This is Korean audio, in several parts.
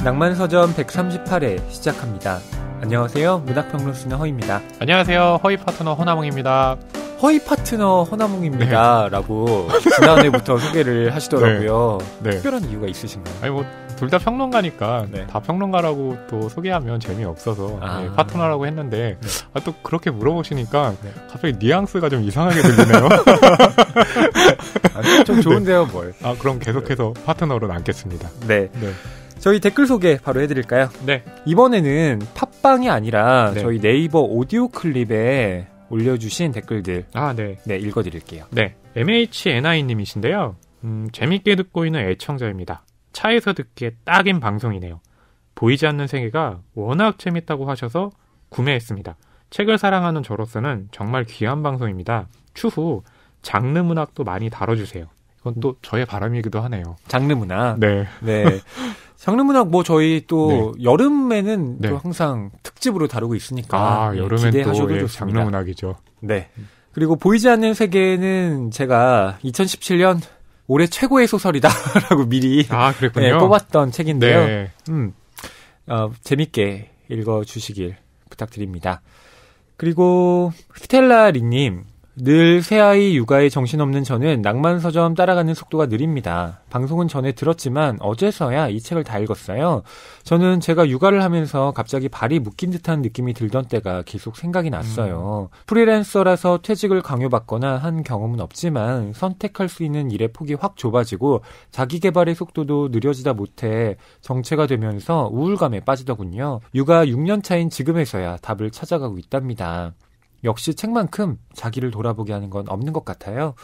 낭만서점 138회 시작합니다. 안녕하세요. 문학평론 쓰는 허입니다. 안녕하세요. 허이 파트너 허나몽입니다. 허이 파트너 허나몽입니다. 네. 라고 지난해부터 소개를 하시더라고요. 네. 특별한 이유가 있으신가요? 아니 뭐 둘 다 평론가니까 네. 다 평론가라고 또 소개하면 재미없어서 네, 파트너라고 했는데 네. 또 그렇게 물어보시니까 네. 갑자기 뉘앙스가 좀 이상하게 들리네요. 좀 좋은데요, 뭘. 그럼 계속해서 파트너로 남겠습니다. 네. 저희 댓글 소개 바로 해드릴까요? 네. 이번에는 팟빵이 아니라 네. 저희 네이버 오디오 클립에 올려주신 댓글들 네, 읽어드릴게요. 네, MHNI님이신데요. 재밌게 듣고 있는 애청자입니다. 차에서 듣기에 딱인 방송이네요. 보이지 않는 세계가 워낙 재밌다고 하셔서 구매했습니다. 책을 사랑하는 저로서는 정말 귀한 방송입니다. 추후 장르 문학도 많이 다뤄주세요. 이건 또 저의 바람이기도 하네요. 장르 문학. 네. 장르 문학 저희 또 여름에는 네. 또 항상 특집으로 다루고 있으니까 여름엔 기대하셔도 또 좋습니다. 장르 문학이죠. 네. 그리고 보이지 않는 세계는 제가 2017년 올해 최고의 소설이다라고 미리 그랬군요. 뽑았던 책인데요. 네. 재밌게 읽어주시길 부탁드립니다. 그리고 스텔라리님, 늘 새아이 육아에 정신없는 저는 낭만서점 따라가는 속도가 느립니다. 방송은 전에 들었지만 어제서야 이 책을 다 읽었어요. 저는 제가 육아를 하면서 갑자기 발이 묶인 듯한 느낌이 들던 때가 계속 생각이 났어요. 프리랜서라서 퇴직을 강요받거나 한 경험은 없지만 선택할 수 있는 일의 폭이 확 좁아지고 자기 개발의 속도도 느려지다 못해 정체가 되면서 우울감에 빠지더군요. 육아 6년 차인 지금에서야 답을 찾아가고 있답니다. 역시 책만큼 자기를 돌아보게 하는 건 없는 것 같아요.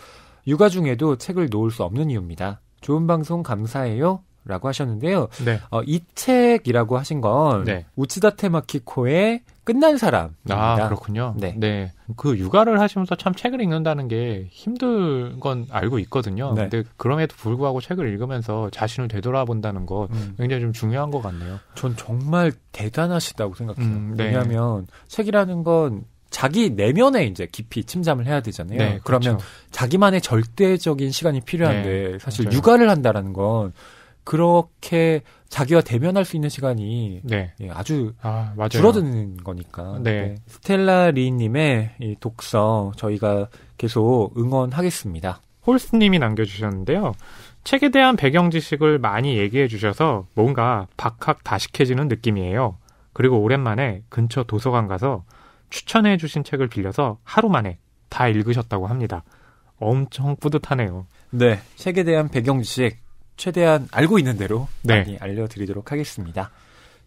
육아 중에도 책을 놓을 수 없는 이유입니다. 좋은 방송 감사해요. 라고 하셨는데요. 네. 이 책이라고 하신 건 우치다 테마키코의 끝난 사람입니다. 그렇군요. 네. 그 육아를 하시면서 참 책을 읽는다는 게 힘든 건 알고 있거든요. 네. 근데 그럼에도 불구하고 책을 읽으면서 자신을 되돌아본다는 것 굉장히 좀 중요한 것 같네요. 전 정말 대단하시다고 생각해요. 네. 왜냐하면 책이라는 건 자기 내면에 이제 깊이 침잠을 해야 되잖아요. 네, 그러면 그렇죠. 자기만의 절대적인 시간이 필요한데 사실 맞아요. 육아를 한다라는 건 그렇게 자기와 대면할 수 있는 시간이 아주 맞아요. 줄어드는 거니까. 네. 스텔라 리님의 이 독서 저희가 계속 응원하겠습니다. 홀스님이 남겨주셨는데요. 책에 대한 배경 지식을 많이 얘기해 주셔서 뭔가 박학다식해지는 느낌이에요. 그리고 오랜만에 근처 도서관 가서 추천해 주신 책을 빌려서 하루 만에 다 읽으셨다고 합니다. 엄청 뿌듯하네요. 네, 책에 대한 배경 지식 최대한 알고 있는 대로 네. 많이 알려드리도록 하겠습니다.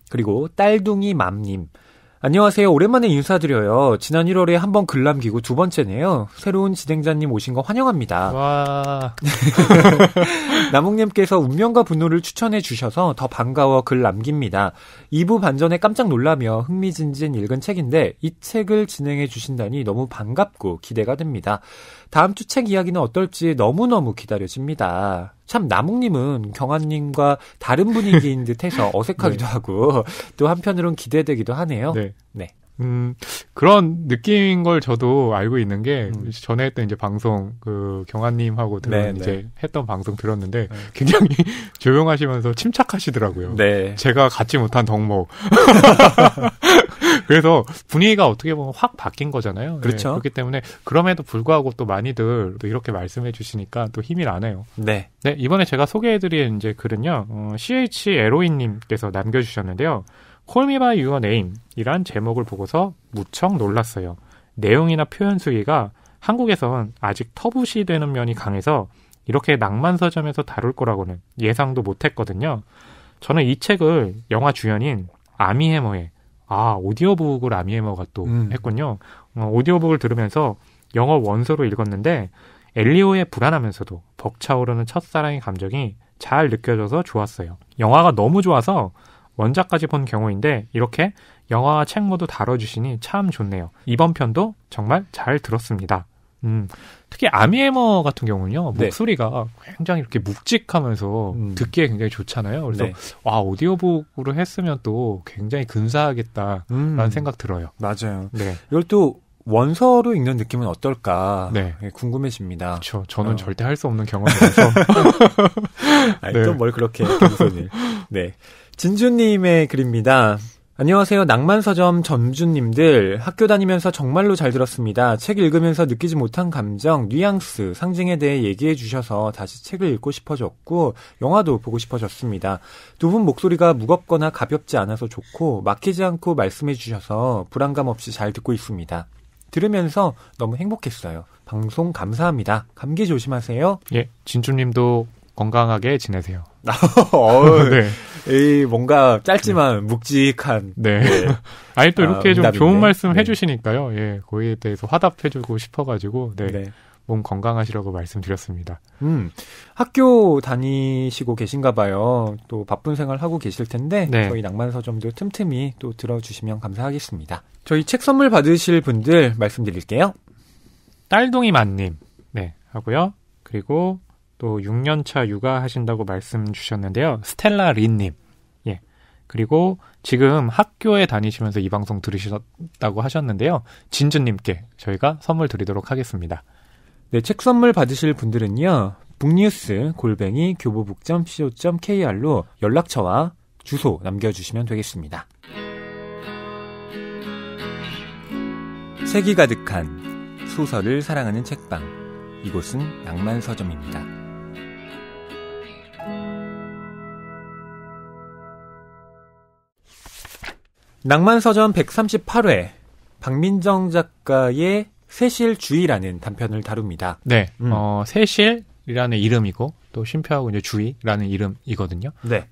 그리고 딸둥이 맘님. 안녕하세요. 오랜만에 인사드려요. 지난 1월에 한 번 글 남기고 두 번째네요. 새로운 진행자님 오신 거 환영합니다. 와. 나몽님께서 운명과 분노를 추천해 주셔서 더 반가워 글 남깁니다. 2부 반전에 깜짝 놀라며 흥미진진 읽은 책인데 이 책을 진행해 주신다니 너무 반갑고 기대가 됩니다. 다음 주 책 이야기는 어떨지 너무너무 기다려집니다. 참 나몽님은 경아님과 다른 분위기인 듯해서 어색하기도 하고 또 한편으로는 기대되기도 하네요. 네. 그런 느낌인 걸 저도 알고 있는 게 전에 했던 이제 방송 경아님하고 이제 했던 방송 들었는데 굉장히 조용하시면서 침착하시더라고요. 네. 제가 갖지 못한 덕목. 그래서 분위기가 어떻게 보면 확 바뀐 거잖아요. 그렇죠. 그렇기 때문에 그럼에도 불구하고 또 많이들 또 이렇게 말씀해 주시니까 또 힘이 나네요. 네. 이번에 제가 소개해드릴 이제 글은요. CHLO인님께서 남겨주셨는데요. Call Me By Your Name 이란 제목을 보고서 무척 놀랐어요. 내용이나 표현 수위가 한국에선 아직 터부시되는 면이 강해서 이렇게 낭만서점에서 다룰 거라고는 예상도 못했거든요. 저는 이 책을 영화 주연인 아미 해머의 오디오북을 아미 해머가 또 했군요. 오디오북을 들으면서 영어 원서로 읽었는데 엘리오의 불안하면서도 벅차오르는 첫사랑의 감정이 잘 느껴져서 좋았어요. 영화가 너무 좋아서 원작까지 본 경우인데 이렇게 영화와 책 모두 다뤄주시니 참 좋네요. 이번 편도 정말 잘 들었습니다. 특히 아미 해머 같은 경우는요. 목소리가 굉장히 이렇게 묵직하면서 듣기에 굉장히 좋잖아요. 그래서 오디오북으로 했으면 또 굉장히 근사하겠다라는 생각 들어요. 맞아요. 네. 이걸 또 원서로 읽는 느낌은 어떨까 궁금해집니다. 그렇죠. 저는 절대 할 수 없는 경험이라서. 또 뭘 그렇게 겸손을. 네. 진주님의 글입니다. 안녕하세요. 낭만서점 점주님들. 학교 다니면서 정말로 잘 들었습니다. 책 읽으면서 느끼지 못한 감정, 뉘앙스, 상징에 대해 얘기해 주셔서 다시 책을 읽고 싶어졌고 영화도 보고 싶어졌습니다. 두 분 목소리가 무겁거나 가볍지 않아서 좋고 막히지 않고 말씀해 주셔서 불안감 없이 잘 듣고 있습니다. 들으면서 너무 행복했어요. 방송 감사합니다. 감기 조심하세요. 예, 진주님도 건강하게 지내세요. 네. 이 뭔가 짧지만 묵직한. 네. 아니 또 이렇게 좀 좋은 말씀 네. 해주시니까요. 예, 거기에 대해서 화답해주고 싶어가지고 네. 네. 몸 건강하시라고 말씀드렸습니다. 학교 다니시고 계신가 봐요. 또 바쁜 생활 하고 계실 텐데 네. 저희 낭만서점도 틈틈이 또 들어주시면 감사하겠습니다. 저희 책 선물 받으실 분들 말씀드릴게요. 딸동이 만님 네 하고요. 그리고 또 6년차 육아하신다고 말씀 주셨는데요. 스텔라 린님 예 그리고 지금 학교에 다니시면서 이 방송 들으셨다고 하셨는데요. 진주님께 저희가 선물 드리도록 하겠습니다. 네, 책 선물 받으실 분들은요. 북뉴스@교보북.co.kr로 연락처와 주소 남겨주시면 되겠습니다. 책이 가득한 소설을 사랑하는 책방. 이곳은 낭만서점입니다. 낭만서점 138회 박민정 작가의 세실주의라는 단편을 다룹니다. 네, 세실이라는 이름이고 또 쉼표하고 이제 주의라는 이름이거든요. 네.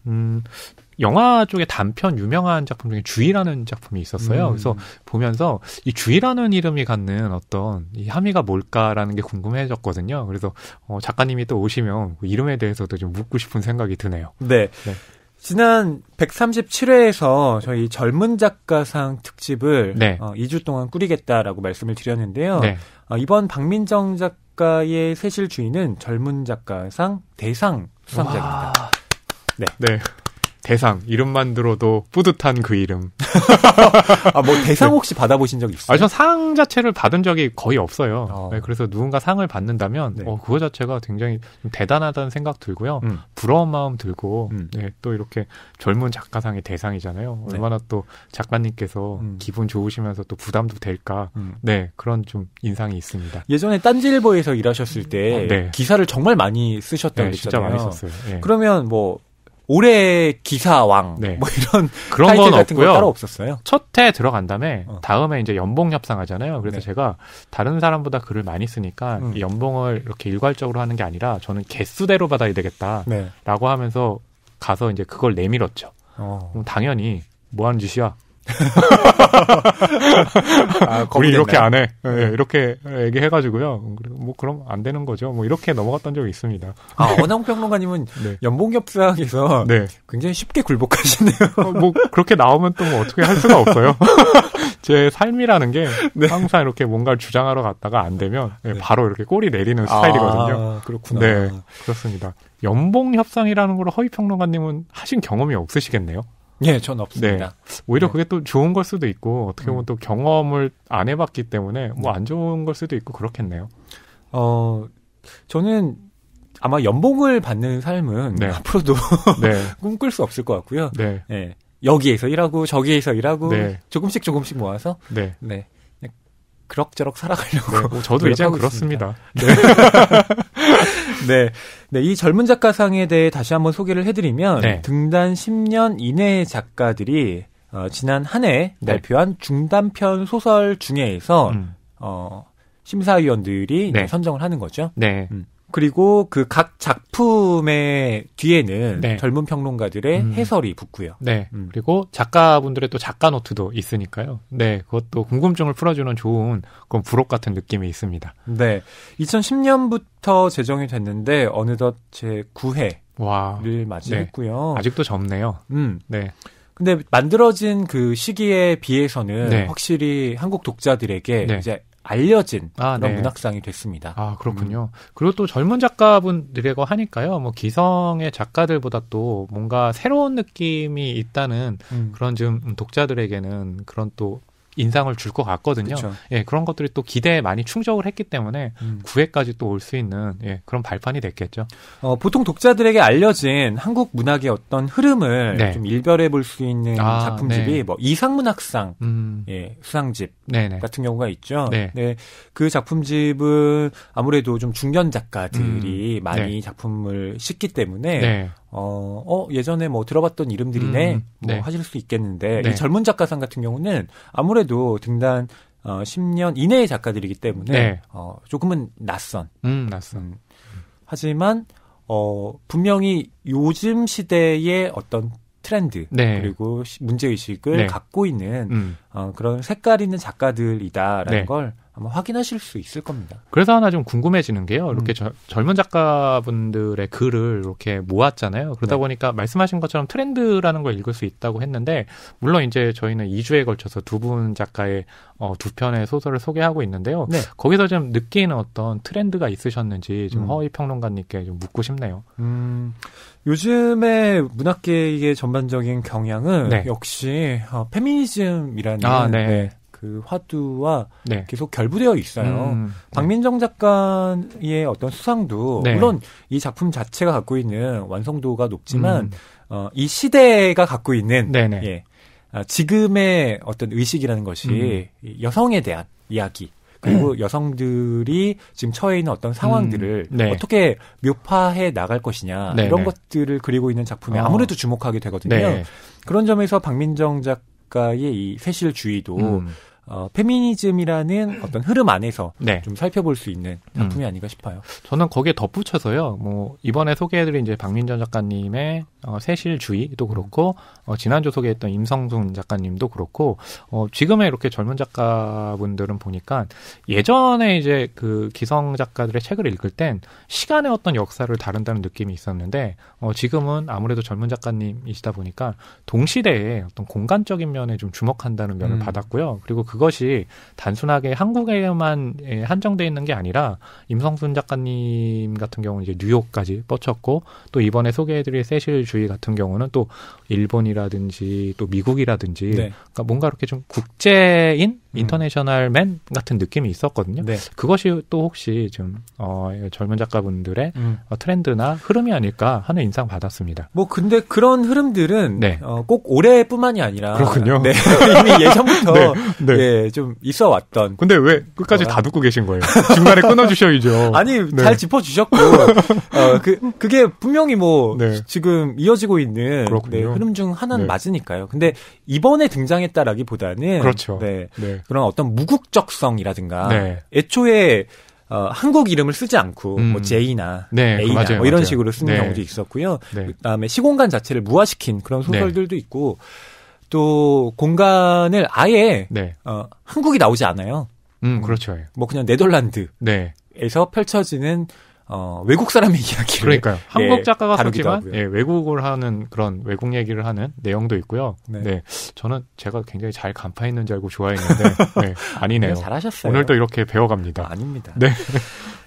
영화 쪽에 단편 유명한 작품 중에 주의라는 작품이 있었어요. 그래서 보면서 이 주의라는 이름이 갖는 어떤 이 함의가 뭘까라는 게 궁금해졌거든요. 그래서 작가님이 또 오시면 그 이름에 대해서도 좀 묻고 싶은 생각이 드네요. 네. 네. 지난 137회에서 저희 젊은 작가상 특집을 네. 2주 동안 꾸리겠다라고 말씀을 드렸는데요. 네. 이번 박민정 작가의 세실주의는 젊은 작가상 대상 수상작입니다. 네. 대상 이름만 들어도 뿌듯한 그 이름. 뭐 대상 혹시 받아보신 적 있어요? 전 상 자체를 받은 적이 거의 없어요. 네, 그래서 누군가 상을 받는다면 네. 그거 자체가 굉장히 좀 대단하다는 생각 들고요. 부러운 마음 들고 네, 또 이렇게 젊은 작가상의 대상이잖아요. 네. 얼마나 또 작가님께서 기분 좋으시면서 또 부담도 될까. 네, 그런 좀 인상이 있습니다. 예전에 딴지일보에서 일하셨을 때 네. 기사를 정말 많이 쓰셨다고 네, 진짜 그랬잖아요. 많이 썼어요. 네. 그러면 뭐 올해 기사왕 네. 뭐 이런 그런 타이틀 건 같은 거 없고요. 따로 없었어요? 첫 해 들어간 다음에 다음에 이제 연봉 협상하잖아요. 그래서 네. 제가 다른 사람보다 글을 많이 쓰니까 이 연봉을 이렇게 일괄적으로 하는 게 아니라 저는 개수대로 받아야 되겠다라고 네. 하면서 가서 이제 그걸 내밀었죠. 그럼 당연히 뭐 하는 짓이야? 우리 이렇게 안 해. 네, 이렇게 얘기해가지고요. 뭐 그럼 안 되는 거죠. 뭐 이렇게 넘어갔던 적이 있습니다. 원앙평론가님은 네. 연봉협상에서 네. 굉장히 쉽게 굴복하시네요. 뭐 그렇게 나오면 또 뭐 어떻게 할 수가 없어요. 제 삶이라는 게 네. 항상 이렇게 뭔가를 주장하러 갔다가 안 되면 바로 이렇게 꼬리 내리는 스타일이거든요. 그렇구나. 네, 그렇습니다. 연봉 협상이라는 걸 허위평론가님은 하신 경험이 없으시겠네요. 예, 전 없습니다. 네. 오히려 그게 또 좋은 걸 수도 있고 어떻게 보면 또 경험을 안 해봤기 때문에 뭐 안 좋은 걸 수도 있고 그렇겠네요. 저는 아마 연봉을 받는 삶은 네. 앞으로도 네. 꿈꿀 수 없을 것 같고요. 네. 예. 여기에서 일하고 저기에서 일하고 네. 조금씩 모아서 네. 네. 그냥 그럭저럭 살아가려고. 뭐 저도 이제 그렇습니다. 네. 네. 네, 이 젊은 작가상에 대해 다시 한번 소개를 해드리면 네. 등단 10년 이내의 작가들이 지난 한 해 발표한 중단편 소설 중에서 심사위원들이 네. 선정을 하는 거죠. 네. 그리고 그 각 작품의 뒤에는 네. 젊은 평론가들의 해설이 붙고요. 네. 그리고 작가분들의 또 작가 노트도 있으니까요. 네. 그것도 궁금증을 풀어주는 좋은 그런 부록 같은 느낌이 있습니다. 네. 2010년부터 제정이 됐는데 어느덧 제 9회를 와. 맞이했고요. 네. 아직도 젊네요. 네. 근데 만들어진 그 시기에 비해서는 네. 확실히 한국 독자들에게 네. 이제 알려진 그런 네. 문학상이 됐습니다. 아, 그렇군요. 그리고 또 젊은 작가분들이라고 하니까요. 뭐 기성의 작가들보다 또 뭔가 새로운 느낌이 있다는 그런 좀 독자들에게는 그런 또 인상을 줄 것 같거든요. 그쵸. 예, 그런 것들이 또 기대에 많이 충족을 했기 때문에 9회까지 또 올 수 있는 그런 발판이 됐겠죠. 보통 독자들에게 알려진 한국 문학의 어떤 흐름을 네. 좀 일별해 볼 수 있는 작품집이 네. 뭐 이상문학상 수상집 네네. 같은 경우가 있죠. 네. 네, 그 작품집은 아무래도 좀 중견 작가들이 많이 네. 작품을 싣기 때문에 네. 예전에 뭐 들어봤던 이름들이네 뭐 네. 하실 수 있겠는데 네. 이 젊은 작가상 같은 경우는 아무래도 등단 10년 이내의 작가들이기 때문에 네. 조금은 낯선. 낯선. 하지만 분명히 요즘 시대의 어떤 트렌드 네. 그리고 문제의식을 네. 갖고 있는 그런 색깔 있는 작가들이다라는 네. 걸 아마 확인하실 수 있을 겁니다. 그래서 하나 좀 궁금해지는 게요. 이렇게 젊은 작가분들의 글을 이렇게 모았잖아요. 그러다 네. 보니까 말씀하신 것처럼 트렌드라는 걸 읽을 수 있다고 했는데, 물론 이제 저희는 2주에 걸쳐서 두 분 작가의 두 편의 소설을 소개하고 있는데요. 네. 거기서 좀 느끼는 어떤 트렌드가 있으셨는지 좀 허위 평론가님께 좀 묻고 싶네요. 요즘의 문학계의 전반적인 경향은 네. 역시 페미니즘이라는 네. 그 화두와 네. 계속 결부되어 있어요. 박민정 작가의 어떤 수상도 네. 물론 이 작품 자체가 갖고 있는 완성도가 높지만 이 시대가 갖고 있는 지금의 어떤 의식이라는 것이 여성에 대한 이야기 그리고 여성들이 지금 처해 있는 어떤 상황들을 어떻게 묘파해 나갈 것이냐 이런 것들을 그리고 있는 작품에 아무래도 주목하게 되거든요. 그런 점에서 박민정 작가의 이 세실주의도 페미니즘이라는 어떤 흐름 안에서 좀 살펴볼 수 있는 작품이 아닌가 싶어요. 저는 거기에 덧붙여서요. 뭐 이번에 소개해드린 이제 박민정 작가님의 세실주의도 그렇고 지난주 소개했던 임성순 작가님도 그렇고 지금의 이렇게 젊은 작가분들은 보니까 예전에 이제 그 기성 작가들의 책을 읽을 땐 시간의 어떤 역사를 다룬다는 느낌이 있었는데 지금은 아무래도 젊은 작가님이시다 보니까 동시대의 어떤 공간적인 면에 좀 주목한다는 면을 받았고요. 그리고 그것이 단순하게 한국에만 한정돼 있는 게 아니라 임성순 작가님 같은 경우는 이제 뉴욕까지 뻗쳤고 또 이번에 소개해드릴 세실주의 같은 경우는 또 일본이라든지 또 미국이라든지 그러니까 뭔가 이렇게 좀 국제인 인터내셔널맨 같은 느낌이 있었거든요. 그것이 또 혹시 좀 젊은 작가분들의 트렌드나 흐름이 아닐까 하는 인상 받았습니다. 뭐 근데 그런 흐름들은 꼭 올해뿐만이 아니라 그렇군요. 이미 예전부터 좀 있어 왔던. 근데 왜 끝까지 다 듣고 계신 거예요? 중간에 끊어주셔야죠. 아니 잘 짚어주셨고 그게 분명히 뭐 지금 이어지고 있는 흐름 중 하나는 맞으니까요. 근데 이번에 등장했다라기보다는 그렇죠. 그런 어떤 무국적성이라든가 애초에 한국 이름을 쓰지 않고 뭐 J나 A나 맞아요, 뭐 이런 맞아요. 식으로 쓰는 경우도 있었고요. 그다음에 시공간 자체를 무화시킨 그런 소설들도 있고 또 공간을 아예 한국이 나오지 않아요. 그렇죠. 뭐 그냥 네덜란드에서 펼쳐지는 외국 사람의 이야기를 그러니까요. 한국 작가가 썼지만 외국을 하는 그런 외국 얘기를 하는 내용도 있고요. 저는 제가 굉장히 잘 간파했는 줄 알고 좋아했는데 아니네요. 잘하셨어요. 오늘도 이렇게 배워갑니다. 아닙니다.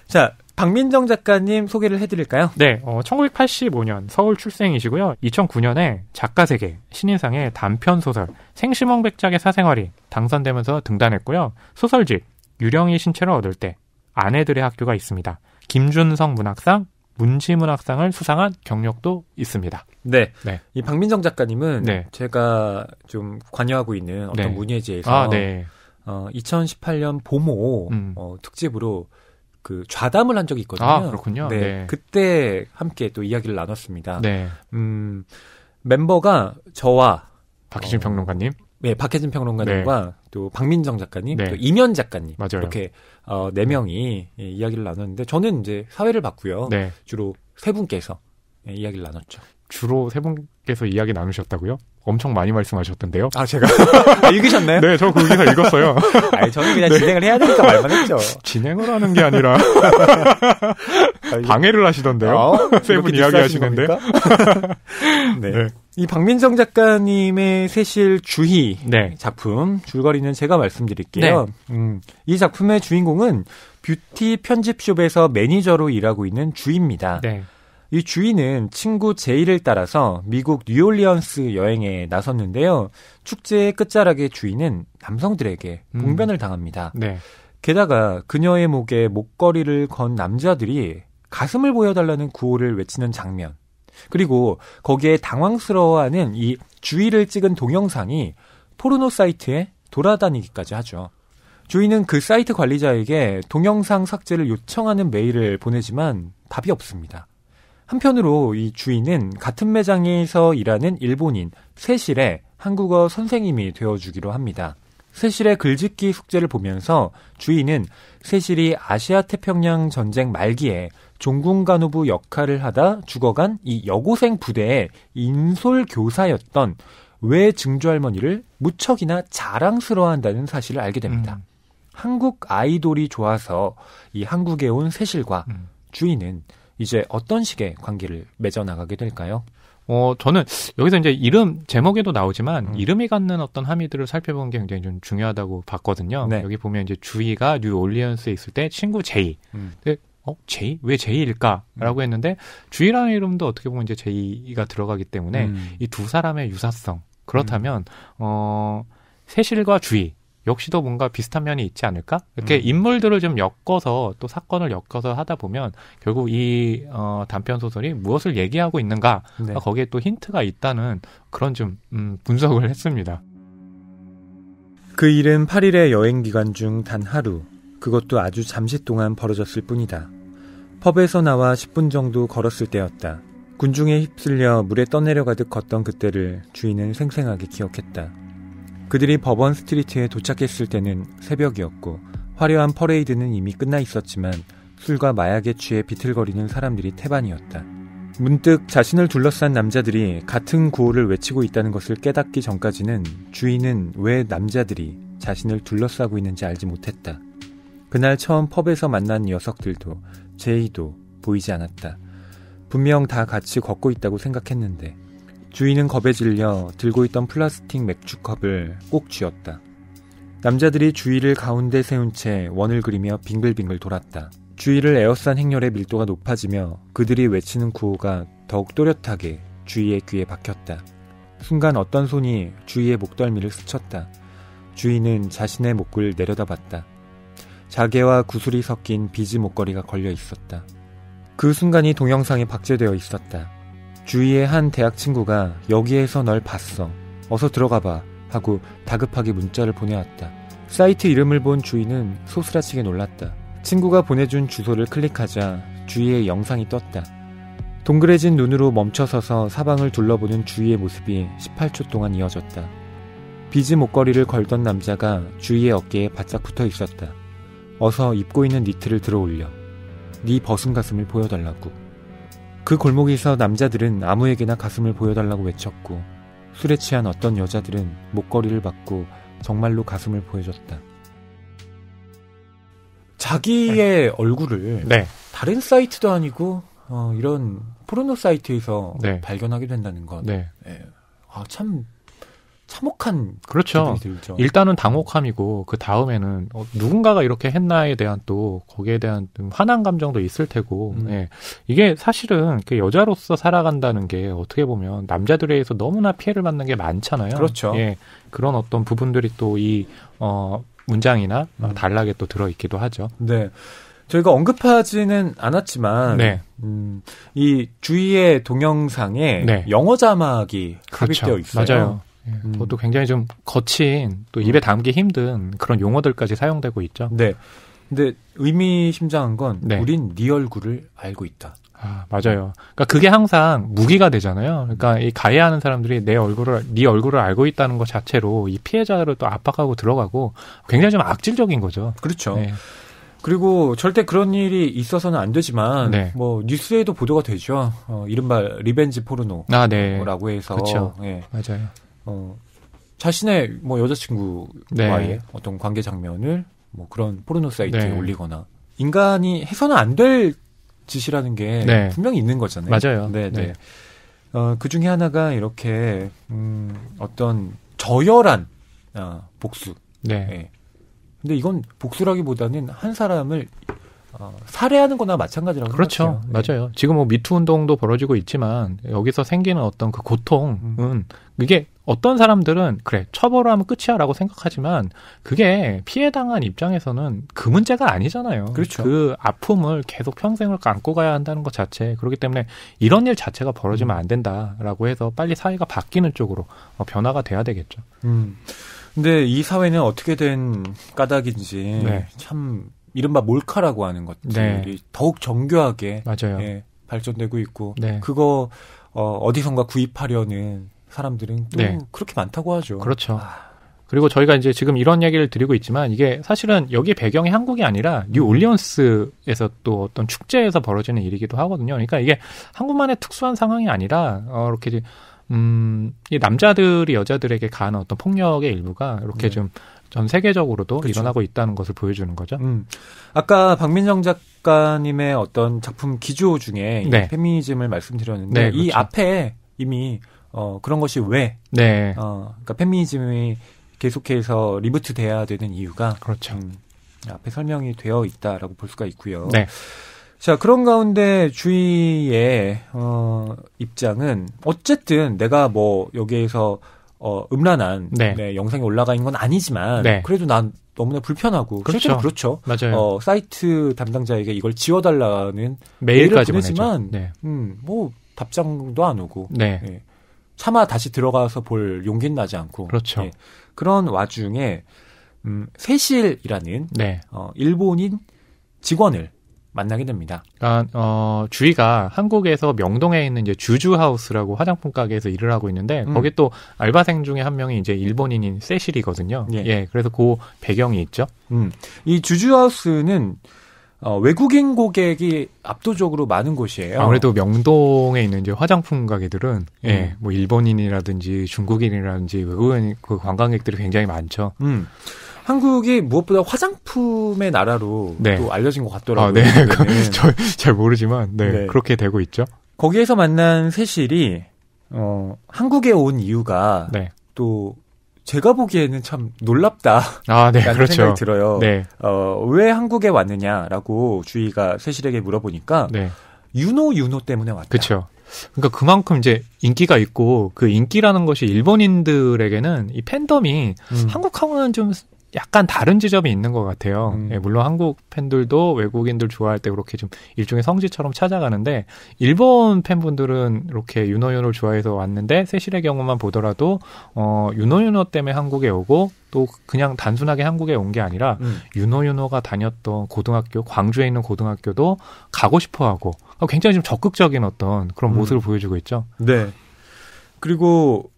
자, 박민정 작가님 소개를 해드릴까요? 1985년 서울 출생이시고요. 2009년에 작가세계 신인상의 단편소설 생시몽백작의 사생활이 당선되면서 등단했고요. 소설집 유령이 신체를 얻을 때 아내들의 학교가 있습니다. 김준성 문학상, 문지문학상을 수상한 경력도 있습니다. 이 박민정 작가님은 제가 좀 관여하고 있는 어떤 문예지에서 2018년 봄호 특집으로 그 좌담을 한 적이 있거든요. 그렇군요. 그때 함께 또 이야기를 나눴습니다. 멤버가 저와 박희진 평론가님, 박혜진 평론가님과 또 박민정 작가님, 또 이면 작가님 맞아요. 이렇게 4명이 이야기를 나눴는데 저는 이제 사회를 봤고요. 주로 세 분께서 이야기를 나눴죠. 주로 세 분께서 이야기 나누셨다고요? 엄청 많이 말씀하셨던데요. 제가 읽으셨나요? 네, 저 그 기사 읽었어요. 저는 그냥 진행을 해야 되니까 말만 했죠. 진행을 하는 게 아니라 방해를 하시던데요. 세 분 이야기 하시는데. 이 박민정 작가님의 세실주의 작품 줄거리는 제가 말씀드릴게요. 이 작품의 주인공은 뷰티 편집숍에서 매니저로 일하고 있는 주입니다. 이 주인은 친구 제이를 따라서 미국 뉴올리언스 여행에 나섰는데요. 축제의 끝자락에 주인은 남성들에게 봉변을 당합니다. 네. 게다가 그녀의 목에 목걸이를 건 남자들이 가슴을 보여달라는 구호를 외치는 장면. 그리고 거기에 당황스러워하는 이 주의를 찍은 동영상이 포르노 사이트에 돌아다니기까지 하죠. 주인은 그 사이트 관리자에게 동영상 삭제를 요청하는 메일을 보내지만 답이 없습니다. 한편으로 이 주인은 같은 매장에서 일하는 일본인 세실의 한국어 선생님이 되어주기로 합니다. 세실의 글짓기 숙제를 보면서 주인은 세실이 아시아 태평양 전쟁 말기에 종군간호부 역할을 하다 죽어간 이 여고생 부대의 인솔교사였던 외 증조할머니를 무척이나 자랑스러워한다는 사실을 알게 됩니다. 한국 아이돌이 좋아서 이 한국에 온 세실과 주인은 이제 어떤 식의 관계를 맺어나가게 될까요? 저는 여기서 이제 이름, 제목에도 나오지만 이름이 갖는 어떤 함의들을 살펴보는 게 굉장히 좀 중요하다고 봤거든요. 네. 여기 보면 이제 주희가 뉴올리언스에 있을 때 친구 제이. 근데 제이? 왜 제이일까라고 했는데 주희라는 이름도 어떻게 보면 이제 제이가 들어가기 때문에 이 두 사람의 유사성. 그렇다면 세실과 주희 역시도 뭔가 비슷한 면이 있지 않을까? 이렇게 인물들을 좀 엮어서 또 사건을 엮어서 하다 보면 결국 이 단편 소설이 무엇을 얘기하고 있는가? 네. 거기에 또 힌트가 있다는 그런 좀 분석을 했습니다. 그 일은 8일의 여행 기간 중 단 하루, 그것도 아주 잠시 동안 벌어졌을 뿐이다. 펍에서 나와 10분 정도 걸었을 때였다. 군중에 휩쓸려 물에 떠내려가듯 걷던 그때를 주인은 생생하게 기억했다. 그들이 버번 스트리트에 도착했을 때는 새벽이었고 화려한 퍼레이드는 이미 끝나 있었지만 술과 마약에 취해 비틀거리는 사람들이 태반이었다. 문득 자신을 둘러싼 남자들이 같은 구호를 외치고 있다는 것을 깨닫기 전까지는 주인은 왜 남자들이 자신을 둘러싸고 있는지 알지 못했다. 그날 처음 펍에서 만난 녀석들도 제이도 보이지 않았다. 분명 다 같이 걷고 있다고 생각했는데 주인은 겁에 질려 들고 있던 플라스틱 맥주컵을 꼭 쥐었다. 남자들이 주위를 가운데 세운 채 원을 그리며 빙글빙글 돌았다. 주위를 에워싼 행렬의 밀도가 높아지며 그들이 외치는 구호가 더욱 또렷하게 주위의 귀에 박혔다. 순간 어떤 손이 주위의 목덜미를 스쳤다. 주인은 자신의 목을 내려다봤다. 자개와 구슬이 섞인 비즈 목걸이가 걸려 있었다. 그 순간이 동영상에 박제되어 있었다. 주위의 한 대학 친구가 여기에서 널 봤어. 어서 들어가봐. 하고 다급하게 문자를 보내왔다. 사이트 이름을 본 주인은 소스라치게 놀랐다. 친구가 보내준 주소를 클릭하자 주위의 영상이 떴다. 동그래진 눈으로 멈춰서서 사방을 둘러보는 주위의 모습이 18초 동안 이어졌다. 비즈 목걸이를 걸던 남자가 주위의 어깨에 바짝 붙어 있었다. 어서 입고 있는 니트를 들어올려. 네 벗은 가슴을 보여달라고. 그 골목에서 남자들은 아무에게나 가슴을 보여달라고 외쳤고 술에 취한 어떤 여자들은 목걸이를 받고 정말로 가슴을 보여줬다. 자기의 얼굴을 네. 다른 사이트도 아니고 이런 포르노 사이트에서 네. 발견하게 된다는 건 네. 참 참혹한 그렇죠. 기분이 들죠. 일단은 당혹함이고 그 다음에는 누군가가 이렇게 했나에 대한 또 거기에 대한 화난 감정도 있을 테고 예. 이게 사실은 그 여자로서 살아간다는 게 어떻게 보면 남자들에 의해서 너무나 피해를 받는 게 많잖아요. 그렇죠. 예. 그런 어떤 부분들이 또 이 문장이나 단락에 또 들어있기도 하죠. 네. 저희가 언급하지는 않았지만 네. 이 주위의 동영상에 네. 영어 자막이 그렇죠. 삽입되어 있어요. 맞아요. 그것도 굉장히 좀 거친 또 입에 담기 힘든 그런 용어들까지 사용되고 있죠. 네. 근데 의미심장한 건 네. 우린 네 얼굴을 알고 있다. 아, 맞아요. 그러니까 그게 항상 무기가 되잖아요. 그러니까 이 가해하는 사람들이 네 얼굴을 알고 있다는 것 자체로 이 피해자를 또 압박하고 들어가고 굉장히 좀 악질적인 거죠. 그렇죠. 네. 그리고 절대 그런 일이 있어서는 안 되지만 네. 뭐 뉴스에도 보도가 되죠. 이른바 리벤지 포르노라고 네. 해서 그렇죠. 예. 맞아요. 자신의 뭐 여자친구와의 네. 어떤 관계 장면을 뭐 그런 포르노 사이트에 네. 올리거나 인간이 해서는 안 될 짓이라는 게 네. 분명히 있는 거잖아요. 맞아요. 네, 네. 그 중에 하나가 이렇게 어떤 저열한 복수. 네. 예. 근데 이건 복수라기보다는 한 사람을 살해하는 거나 마찬가지라고 그렇죠. 생각해요. 맞아요. 지금 뭐 미투 운동도 벌어지고 있지만 여기서 생기는 어떤 그 고통은 이게 어떤 사람들은 그래 처벌을 하면 끝이야라고 생각하지만 그게 피해당한 입장에서는 그 문제가 아니잖아요. 그렇죠. 그 아픔을 계속 평생을 안고 가야 한다는 것 자체. 그렇기 때문에 이런 일 자체가 벌어지면 안 된다라고 해서 빨리 사회가 바뀌는 쪽으로 변화가 돼야 되겠죠. 근데 이 사회는 어떻게 된 까닭인지 네. 참 이른바 몰카라고 하는 것들이 네. 더욱 정교하게 맞아요. 예, 발전되고 있고 네. 그거 어디선가 구입하려는 사람들은 또 네. 그렇게 많다고 하죠. 그렇죠. 그리고 저희가 이제 지금 이런 얘기를 드리고 있지만 이게 사실은 여기 배경이 한국이 아니라 뉴올리언스에서 또 어떤 축제에서 벌어지는 일이기도 하거든요. 그러니까 이게 한국만의 특수한 상황이 아니라 이렇게 이 남자들이 여자들에게 가하는 어떤 폭력의 일부가 이렇게 좀 전 세계적으로도 그렇죠. 일어나고 있다는 것을 보여주는 거죠. 아까 박민정 작가님의 어떤 작품 기조 중에 이 네. 페미니즘을 말씀드렸는데 네, 그렇죠. 이 앞에 이미 그런 것이 왜 네. 그러니까 페미니즘이 계속해서 리부트 돼야 되는 이유가 그렇죠. 앞에 설명이 되어 있다라고 볼 수가 있고요. 네. 자, 그런 가운데 주위의 입장은 어쨌든 내가 뭐 여기에서 음란한 네. 영상이 올라가 있는 건 아니지만 네. 그래도 난 너무나 불편하고 그렇죠. 실제로 그렇죠. 맞아요. 사이트 담당자에게 이걸 지워달라는 메일까지 보내지만 보내죠. 네. 뭐 답장도 안 오고 네. 예. 차마 다시 들어가서 볼 용기는 나지 않고 그렇죠. 예. 그런 와중에 세실이라는 네. 일본인 직원을 만나게 됩니다. 주희가 한국에서 명동에 있는 이제 주주하우스라고 화장품 가게에서 일을 하고 있는데 거기 또 알바생 중에 한 명이 이제 일본인인 세실이거든요. 예. 예. 그래서 그 배경이 있죠. 이 주주하우스는 외국인 고객이 압도적으로 많은 곳이에요. 아무래도 명동에 있는 이제 화장품 가게들은 예, 뭐 일본인이라든지 중국인이라든지 외국인 그 관광객들이 굉장히 많죠. 한국이 무엇보다 화장품의 나라로 네. 또 알려진 것 같더라고요. 네. 잘 모르지만 네, 네. 그렇게 되고 있죠. 거기에서 만난 세실이 한국에 온 이유가 네. 또 제가 보기에는 참 놀랍다. 네, 라는 그렇죠. 생각이 들어요. 네. 왜 한국에 왔느냐라고 주희가 세실에게 물어보니까 네. 윤호 때문에 왔다. 그렇죠. 그러니까 그만큼 이제 인기가 있고 그 인기라는 것이 일본인들에게는 이 팬덤이 한국하고는 좀 약간 다른 지점이 있는 것 같아요. 예, 물론 한국 팬들도 외국인들 좋아할 때 그렇게 좀 일종의 성지처럼 찾아가는데 일본 팬분들은 이렇게 윤호윤호를 좋아해서 왔는데 세실의 경우만 보더라도 윤호윤호 때문에 한국에 오고 또 그냥 단순하게 한국에 온 게 아니라 윤호윤호가 다녔던 고등학교 광주에 있는 고등학교도 가고 싶어하고 굉장히 좀 적극적인 어떤 그런 모습을 보여주고 있죠. 네. 그리고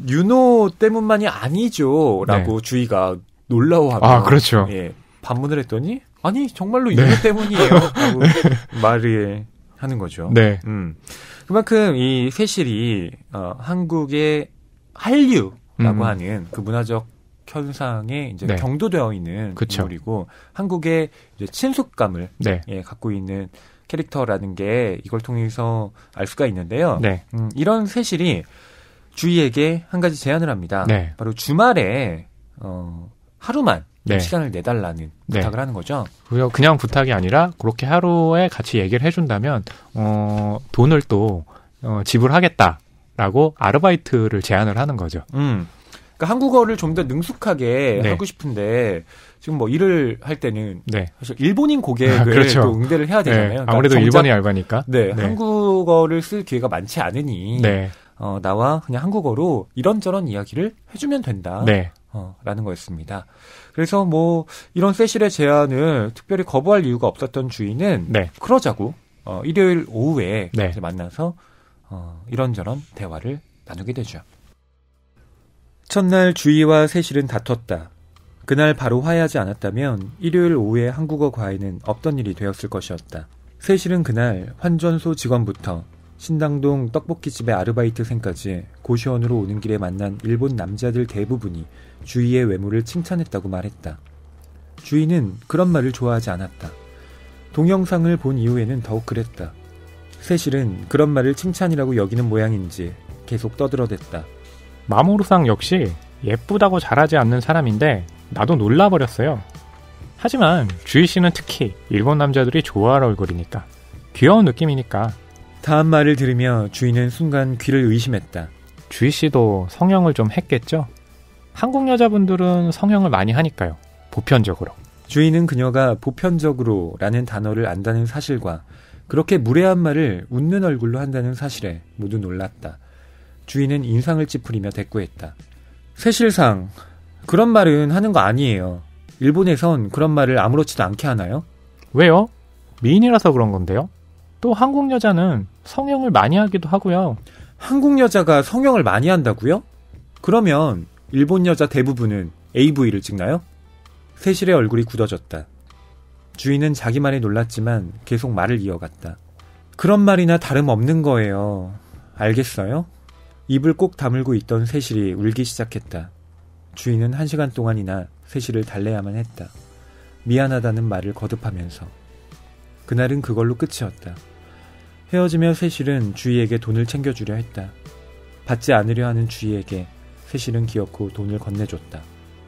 윤호 때문만이 아니죠라고 네. 주희가 놀라워하며 그렇죠. 예, 반문을 했더니 아니 정말로 윤호 때문이에요 라고 말을 하는 거죠. 네. 그만큼 이 세실이 한국의 한류라고 하는 그 문화적 현상에 이제 네. 경도되어 있는 그쵸. 인물이고 한국의 이제 친숙감을 네. 갖고 있는 캐릭터라는 게 이걸 통해서 알 수가 있는데요. 네. 이런 세실이 주희에게 한 가지 제안을 합니다. 네. 바로 주말에 하루만 네. 시간을 내달라는 네. 부탁을 하는 거죠. 그냥 부탁이 아니라 그렇게 하루에 같이 얘기를 해준다면 돈을 또 지불하겠다라고 아르바이트를 제안을 하는 거죠. 그러니까 한국어를 좀 더 능숙하게 네. 하고 싶은데 지금 뭐 일을 할 때는 네. 사실 일본인 고객을 그렇죠. 또 응대를 해야 되잖아요. 네. 그러니까 아무래도 정작, 일본이 알바니까. 네, 네. 한국어를 쓸 기회가 많지 않으니 네. 나와 그냥 한국어로 이런저런 이야기를 해주면 된다. 네. 라는 거였습니다. 그래서 뭐 이런 세실의 제안을 특별히 거부할 이유가 없었던 주인은 네. 그러자고 일요일 오후에 네. 이제 만나서 이런저런 대화를 나누게 되죠. 첫날 주희와 세실은 다퉜다. 그날 바로 화해하지 않았다면 일요일 오후에 한국어 과외는 없던 일이 되었을 것이었다. 세실은 그날 환전소 직원부터 신당동 떡볶이집의 아르바이트생까지 고시원으로 오는 길에 만난 일본 남자들 대부분이 주희의 외모를 칭찬했다고 말했다. 주희는 그런 말을 좋아하지 않았다. 동영상을 본 이후에는 더욱 그랬다. 세실은 그런 말을 칭찬이라고 여기는 모양인지 계속 떠들어댔다. 마모루상 역시 예쁘다고 잘하지 않는 사람인데 나도 놀라버렸어요. 하지만 주희 씨는 특히 일본 남자들이 좋아할 얼굴이니까 귀여운 느낌이니까. 다음 말을 들으며 주희는 순간 귀를 의심했다. 주희 씨도 성형을 좀 했겠죠? 한국 여자분들은 성형을 많이 하니까요. 보편적으로. 주희는 그녀가 보편적으로 라는 단어를 안다는 사실과 그렇게 무례한 말을 웃는 얼굴로 한다는 사실에 모두 놀랐다. 주희는 인상을 찌푸리며 대꾸했다. 세실상 그런 말은 하는 거 아니에요. 일본에선 그런 말을 아무렇지도 않게 하나요? 왜요? 미인이라서 그런 건데요. 또 한국 여자는 성형을 많이 하기도 하고요. 한국 여자가 성형을 많이 한다고요? 그러면 일본 여자 대부분은 AV를 찍나요? 세실의 얼굴이 굳어졌다. 주희는 자기 말에 놀랐지만 계속 말을 이어갔다. 그런 말이나 다름없는 거예요. 알겠어요? 입을 꼭 다물고 있던 세실이 울기 시작했다. 주희는 1시간 동안이나 세실을 달래야만 했다. 미안하다는 말을 거듭하면서. 그날은 그걸로 끝이었다. 헤어지며 세실은 주희에게 돈을 챙겨주려 했다. 받지 않으려 하는 주희에게 세실은 기어코 돈을 건네줬다.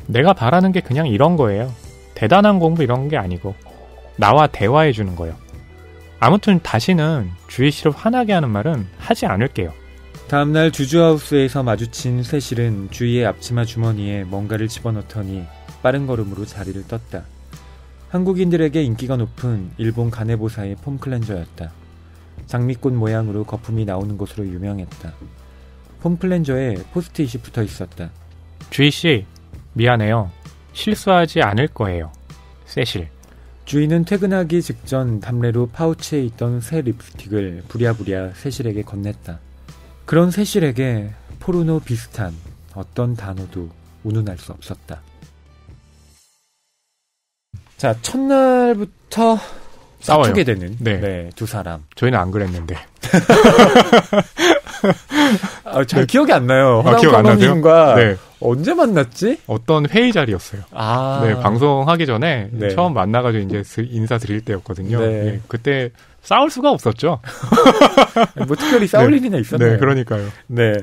내가 바라는 게 그냥 이런 거예요. 대단한 공부 이런 게 아니고 나와 대화해주는 거요. 아무튼 다시는 주희 씨를 화나게 하는 말은 하지 않을게요. 다음날 주주하우스에서 마주친 세실은 주희의 앞치마 주머니에 뭔가를 집어넣더니 빠른 걸음으로 자리를 떴다. 한국인들에게 인기가 높은 일본 가네보사의 폼 클렌저였다. 장미꽃 모양으로 거품이 나오는 것으로 유명했다. 폼 클렌저에 포스트잇이 붙어 있었다. 주희 씨, 미안해요. 실수하지 않을 거예요. 세실. 주희는 퇴근하기 직전 담례로 파우치에 있던 새 립스틱을 부랴부랴 세실에게 건넸다. 그런 세실에게 포르노 비슷한 어떤 단어도 운운할 수 없었다. 자, 첫날부터 싸우게 되는 네, 두 사람. 저희는 안 그랬는데. 잘 기억이 안 나요. 기억 안 나세요? 네. 언제 만났지? 어떤 회의 자리였어요. 네, 방송하기 전에 네. 처음 만나가지고 이제 인사드릴 때였거든요. 네. 네, 그때 싸울 수가 없었죠. 뭐 특별히 싸울 일이나 있었나요? 네, 그러니까요. 네.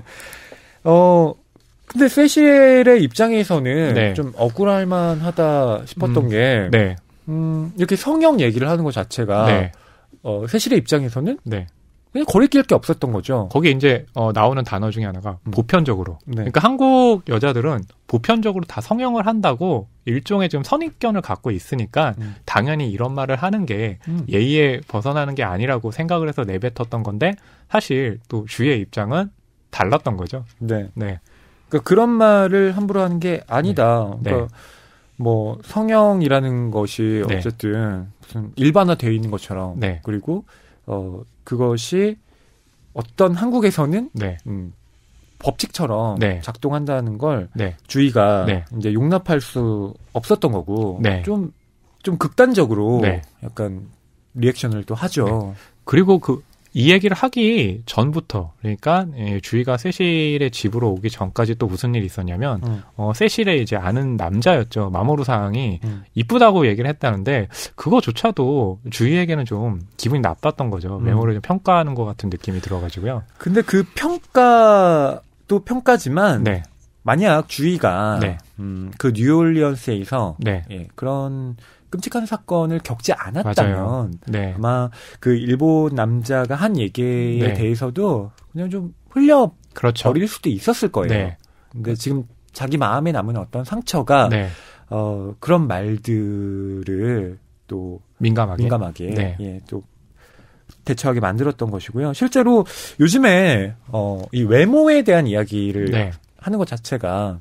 근데 세실의 입장에서는 네. 좀 억울할 만하다 싶었던 게, 네. 이렇게 성형 얘기를 하는 것 자체가, 네. 세실의 입장에서는 네. 그냥 거리낄 게 없었던 거죠. 거기에 이제 나오는 단어 중에 하나가 보편적으로. 네. 그러니까 한국 여자들은 보편적으로 다 성형을 한다고 일종의 지금 선입견을 갖고 있으니까 당연히 이런 말을 하는 게 예의에 벗어나는 게 아니라고 생각을 해서 내뱉었던 건데 사실 또 주위의 입장은 달랐던 거죠. 네. 네. 그러니까 그런 말을 함부로 하는 게 아니다. 네. 그러니까 뭐 성형이라는 것이 네. 어쨌든 무슨 일반화되어 있는 것처럼 네. 그리고 그것이 어떤 한국에서는 네. 법칙처럼 네. 작동한다는 걸 네. 주의가 네. 이제 용납할 수 없었던 거고 네. 좀 극단적으로 네. 약간 리액션을 또 하죠. 그리고 이 얘기를 하기 전부터 그러니까 주희가 세실의 집으로 오기 전까지 또 무슨 일이 있었냐면 세실의 이제 아는 남자였죠. 마모루 상이 이쁘다고 얘기를 했다는데 그거조차도 주희에게는 좀 기분이 나빴던 거죠. 외모를 좀 평가하는 것 같은 느낌이 들어가지고요. 근데 그 평가도 평가지만 네. 만약 주희가 네. 그 뉴올리언스에서 네. 예, 그런 끔찍한 사건을 겪지 않았다면 네. 아마 그 일본 남자가 한 얘기에 네. 대해서도 그냥 좀 흘려 그렇죠. 버릴 수도 있었을 거예요. 네. 근데 지금 자기 마음에 남은 어떤 상처가 네. 그런 말들을 또 민감하게 네. 예, 또 대처하게 만들었던 것이고요. 실제로 요즘에 이 외모에 대한 이야기를 네. 하는 것 자체가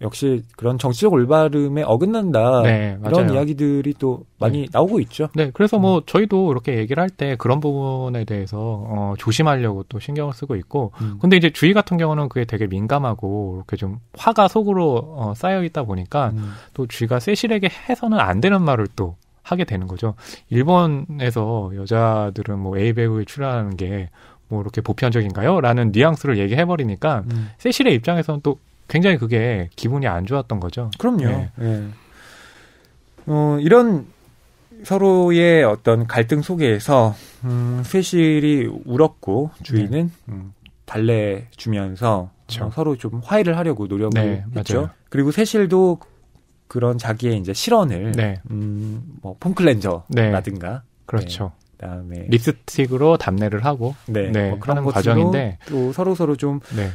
역시 그런 정치적 올바름에 어긋난다. 네, 이런 맞아요. 이야기들이 또 많이 나오고 있죠. 네, 그래서 뭐 저희도 이렇게 얘기를 할 때 그런 부분에 대해서 조심하려고 또 신경을 쓰고 있고, 근데 이제 주희 같은 경우는 그게 되게 민감하고 이렇게 좀 화가 속으로 쌓여 있다 보니까 또 주희가 세실에게 해서는 안 되는 말을 또 하게 되는 거죠. 일본에서 여자들은 뭐 A 배우에 출연하는 게 뭐 이렇게 보편적인가요? 라는 뉘앙스를 얘기해버리니까 세실의 입장에서는 또 굉장히 그게 기분이 안 좋았던 거죠. 그럼요. 네. 네. 이런 서로의 어떤 갈등 속에서 세실이 울었고 주희는 달래주면서 그렇죠. 서로 좀 화해를 하려고 노력을 네, 했죠. 맞아요. 그리고 세실도 그런 자기의 이제 실언을 네. 뭐 폼클렌저라든가 그렇죠. 그다음에 립스틱으로 답례를 하고 네, 네, 뭐 그런 하는 것들로 과정인데 또 서로 좀 네.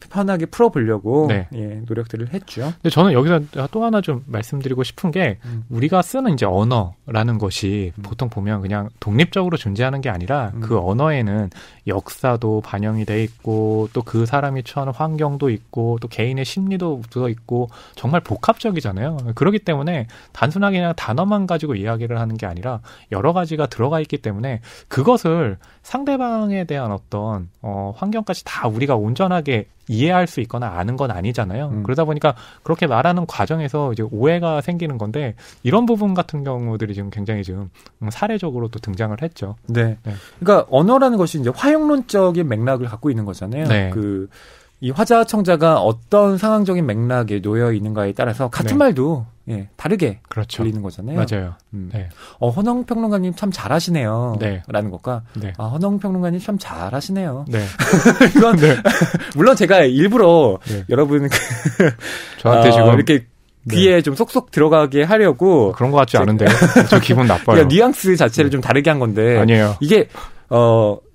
편하게 풀어보려고 네. 예, 노력들을 했죠. 근데 저는 여기서 또 하나 좀 말씀드리고 싶은 게 우리가 쓰는 이제 언어라는 것이 보통 보면 그냥 독립적으로 존재하는 게 아니라 그 언어에는 역사도 반영이 돼 있고 또 그 사람이 처하는 환경도 있고 또 개인의 심리도 들어 있고 정말 복합적이잖아요. 그렇기 때문에 단순하게 그냥 단어만 가지고 이야기를 하는 게 아니라 여러 가지가 들어가 있기 때문에 그것을 상대방에 대한 어떤 환경까지 다 우리가 온전하게 이해할 수 있거나 아는 건 아니잖아요. 그러다 보니까 그렇게 말하는 과정에서 이제 오해가 생기는 건데 이런 부분 같은 경우들이 지금 굉장히 지금 사례적으로 또 등장을 했죠. 네. 네. 그러니까 언어라는 것이 이제 화용론적인 맥락을 갖고 있는 거잖아요. 네. 이 화자와 청자가 어떤 상황적인 맥락에 놓여 있는가에 따라서 같은 네. 말도 예, 다르게 그렇죠. 들리는 거잖아요. 맞아요. 네. 헌영 평론가님 참 잘하시네요. 네. 라는 것과 네. 헌영 평론가님 참 잘하시네요. 네. 이건 물론 제가 일부러 네. 여러분 저한테 지금 이렇게 귀에 좀 쏙쏙 들어가게 하려고 그런 것 같지 않은데 저 기분 나빠요. 그러니까 뉘앙스 자체를 좀 다르게 한 건데 아니에요. 이게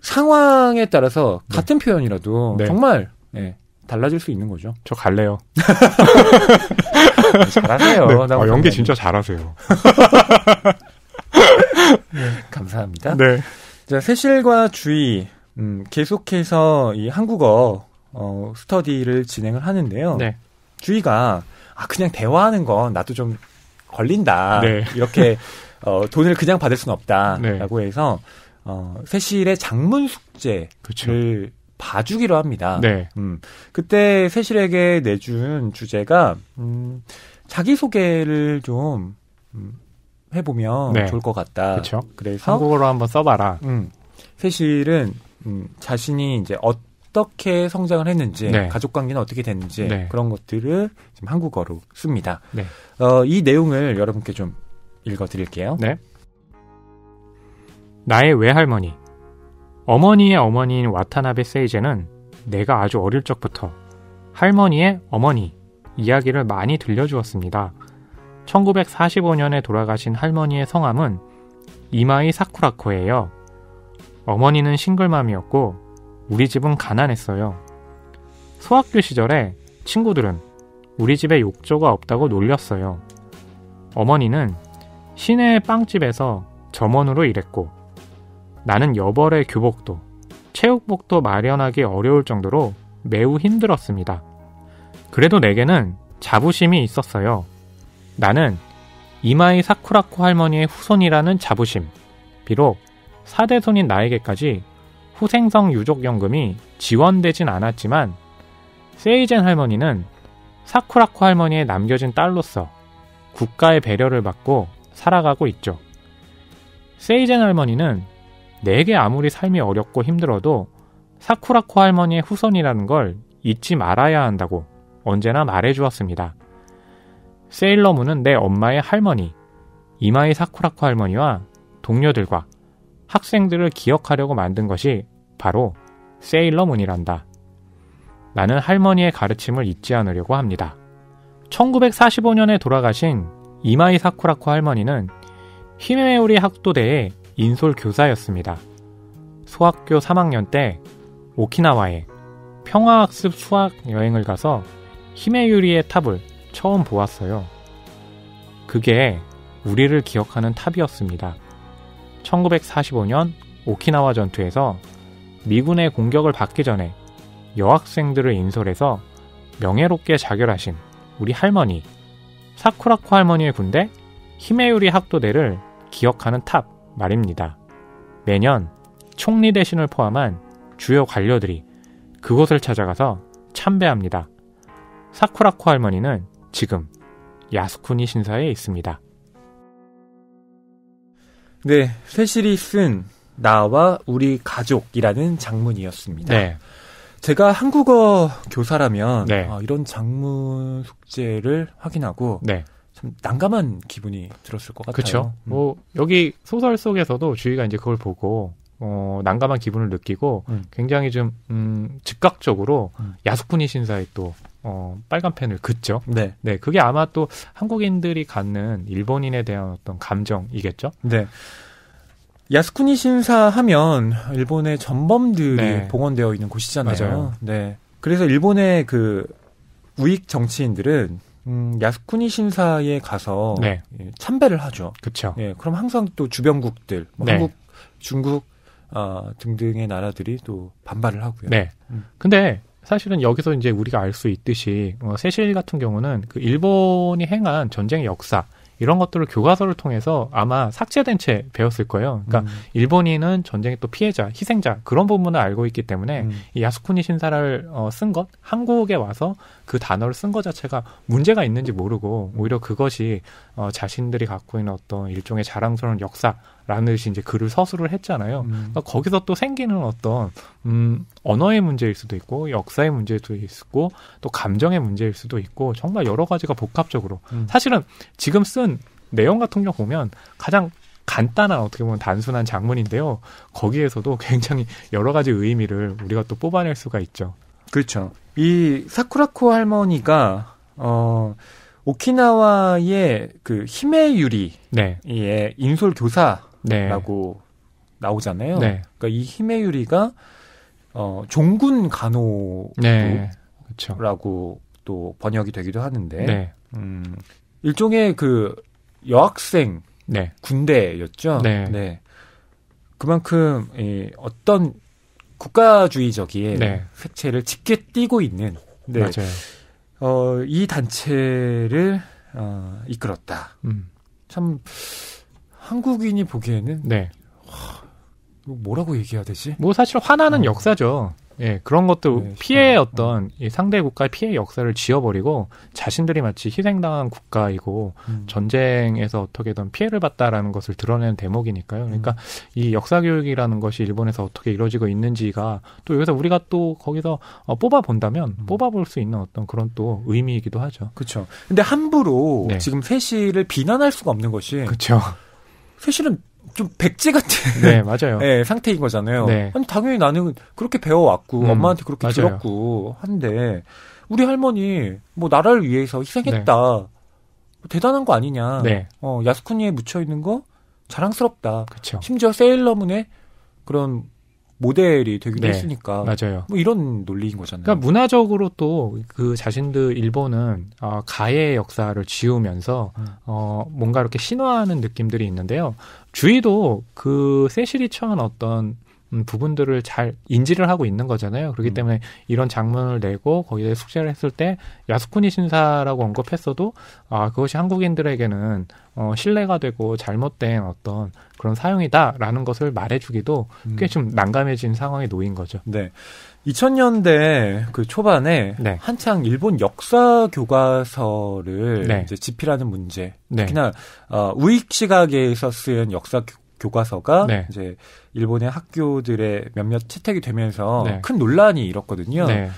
상황에 따라서 같은 표현이라도 정말 달라질 수 있는 거죠. 저 갈래요. 잘하세요. 네. 연기 진짜 잘하세요. 감사합니다. 네. 자, 세실과 주희 계속해서 이 한국어 스터디를 진행을 하는데요. 네. 주희가 그냥 대화하는 건 나도 좀 걸린다. 네. 이렇게 돈을 그냥 받을 수는 없다라고 네. 해서 세실의 장문 숙제를 그쵸. 봐주기로 합니다. 네. 그때 세실에게 내준 주제가 자기소개를 좀 해보면 네. 좋을 것 같다. 그쵸. 그래서 한국어로 한번 써봐라. 세실은 자신이 이제 어떻게 성장을 했는지, 네. 가족관계는 어떻게 됐는지 네. 그런 것들을 지금 한국어로 씁니다. 네. 이 내용을 여러분께 좀 읽어드릴게요. 네. 나의 외할머니. 어머니의 어머니인 와타나베 세이제는 내가 아주 어릴 적부터 할머니의 어머니 이야기를 많이 들려주었습니다. 1945년에 돌아가신 할머니의 성함은 이마이 사쿠라코예요. 어머니는 싱글맘이었고 우리 집은 가난했어요. 소학교 시절에 친구들은 우리 집에 욕조가 없다고 놀렸어요. 어머니는 시내의 빵집에서 점원으로 일했고 나는 여벌의 교복도 체육복도 마련하기 어려울 정도로 매우 힘들었습니다. 그래도 내게는 자부심이 있었어요. 나는 이마이 사쿠라코 할머니의 후손이라는 자부심. 비록 4대손인 나에게까지 후생성 유족연금이 지원되진 않았지만 세이젠 할머니는 사쿠라코 할머니의 남겨진 딸로서 국가의 배려를 받고 살아가고 있죠. 세이젠 할머니는 내게 아무리 삶이 어렵고 힘들어도 사쿠라코 할머니의 후손이라는 걸 잊지 말아야 한다고 언제나 말해주었습니다. 세일러문은 내 엄마의 할머니, 이마이 사쿠라코 할머니와 동료들과 학생들을 기억하려고 만든 것이 바로 세일러문이란다. 나는 할머니의 가르침을 잊지 않으려고 합니다. 1945년에 돌아가신 이마이 사쿠라코 할머니는 히메우리 학도대의 인솔 교사였습니다. 소학교 3학년 때 오키나와에 평화학습 수학 여행을 가서 히메유리의 탑을 처음 보았어요. 그게 우리를 기억하는 탑이었습니다. 1945년 오키나와 전투에서 미군의 공격을 받기 전에 여학생들을 인솔해서 명예롭게 자결하신 우리 할머니, 사쿠라코 할머니의 군대 히메유리 학도대를 기억하는 탑 말입니다. 매년 총리 대신을 포함한 주요 관료들이 그곳을 찾아가서 참배합니다. 사쿠라코 할머니는 지금 야스쿠니 신사에 있습니다. 네, 세실이 쓴 나와 우리 가족이라는 장문이었습니다. 네. 제가 한국어 교사라면 네. 이런 장문 숙제를 확인하고 네. 참 난감한 기분이 들었을 것 같아요. 그렇죠. 여기 소설 속에서도 주희가 이제 그걸 보고 난감한 기분을 느끼고 굉장히 좀 즉각적으로 야스쿠니 신사에 또 빨간 펜을 긋죠. 네. 네, 그게 아마 또 한국인들이 갖는 일본인에 대한 어떤 감정이겠죠. 네. 야스쿠니 신사 하면 일본의 전범들이 네. 봉헌되어 있는 곳이잖아요. 맞아요. 네. 그래서 일본의 그 우익 정치인들은 야스쿠니 신사에 가서 네. 참배를 하죠. 그렇죠. 예, 그럼 항상 또 주변국들, 뭐 네. 한국, 중국 등등의 나라들이 또 반발을 하고요. 네. 근데 사실은 여기서 이제 우리가 알 수 있듯이 세실 같은 경우는 그 일본이 행한 전쟁의 역사 이런 것들을 교과서를 통해서 아마 삭제된 채 배웠을 거예요. 그러니까 일본인은 전쟁의 또 피해자, 희생자 그런 부분을 알고 있기 때문에 이 야스쿠니 신사를 쓴 것, 한국에 와서 그 단어를 쓴 것 자체가 문제가 있는지 모르고 오히려 그것이 자신들이 갖고 있는 어떤 일종의 자랑스러운 역사라는 듯이 이제 글을 서술을 했잖아요. 그러니까 거기서 또 생기는 어떤 언어의 문제일 수도 있고 역사의 문제일 수도 있고 또 감정의 문제일 수도 있고 정말 여러 가지가 복합적으로 사실은 지금 쓴 내용 같은 경우 보면 가장 간단한 어떻게 보면 단순한 장문인데요. 거기에서도 굉장히 여러 가지 의미를 우리가 또 뽑아낼 수가 있죠. 그렇죠. 이 사쿠라코 할머니가 오키나와의 그 히메유리의 네. 인솔 교사라고 네. 나오잖아요. 네. 그러니까 이 히메유리가 종군 간호부라고 네. 그렇죠. 또 번역이 되기도 하는데 네. 일종의 그 여학생 네. 군대였죠. 네. 네. 그만큼 어떤 국가주의적인 네. 색채를 짙게 띠고 있는 네. 맞아요. 이 단체를 이끌었다. 참 한국인이 보기에는 네. 뭐라고 얘기해야 되지? 뭐 사실 화나는 역사죠. 예, 그런 것도 네, 피해의 어떤 이 상대 국가의 피해 역사를 지워버리고 자신들이 마치 희생당한 국가이고 전쟁에서 어떻게든 피해를 봤다라는 것을 드러내는 대목이니까요. 그러니까 이 역사 교육이라는 것이 일본에서 어떻게 이루어지고 있는지가 또 여기서 우리가 또 거기서 뽑아본다면 뽑아볼 수 있는 어떤 그런 또 의미이기도 하죠. 그렇죠. 근데 함부로 네. 지금 세실을 비난할 수가 없는 것이 그렇죠. 세실은 좀 백제 같은 네, 맞아요. 네, 상태인 거잖아요. 네. 아니 당연히 나는 그렇게 배워왔고 엄마한테 그렇게 맞아요. 들었고 한데 우리 할머니 뭐 나라를 위해서 희생했다. 대단한 거 아니냐. 네. 야스쿠니에 묻혀 있는 거 자랑스럽다. 그렇죠. 심지어 세일러문의 그런 모델이 되기도 네. 했으니까. 맞아요. 뭐 이런 논리인 거잖아요. 그러니까 문화적으로 또 그 자신들 일본은 가해의 역사를 지우면서 뭔가 이렇게 신화하는 느낌들이 있는데요. 주위도 그 세실이 처한 어떤 부분들을 잘 인지를 하고 있는 거잖아요. 그렇기 때문에 이런 장문을 내고 거기에 숙제를 했을 때 야스쿠니 신사라고 언급했어도 그것이 한국인들에게는 신뢰가 되고 잘못된 어떤 그런 사용이다라는 것을 말해주기도 꽤 좀 난감해진 상황에 놓인 거죠. 네. 2000년대 그 초반에 네. 한창 일본 역사 교과서를 네. 이제 집필하는 문제. 네. 특히나 우익 시각에서 쓰인 역사 교과서가 네. 이제 일본의 학교들의 몇몇 채택이 되면서 네. 큰 논란이 일었거든요. 네.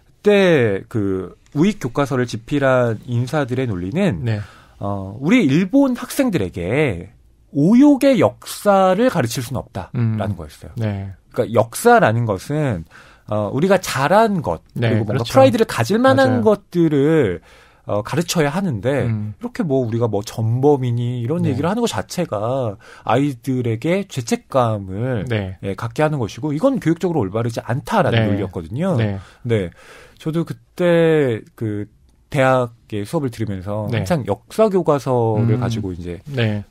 그때 그 우익 교과서를 집필한 인사들의 논리는 네. 우리 일본 학생들에게 오욕의 역사를 가르칠 수는 없다라는 거였어요. 네. 그러니까 역사라는 것은 우리가 잘한 것 네, 그리고 뭔가 그렇죠. 프라이드를 가질 만한 맞아요. 것들을 가르쳐야 하는데 이렇게 뭐 우리가 뭐 전범이니 이런 네. 얘기를 하는 것 자체가 아이들에게 죄책감을 네. 갖게 하는 것이고 이건 교육적으로 올바르지 않다라는 네. 논리였거든요. 네. 네, 저도 그때 그 대학의 수업을 들으면서 네. 한창 역사 교과서를 가지고 이제 네.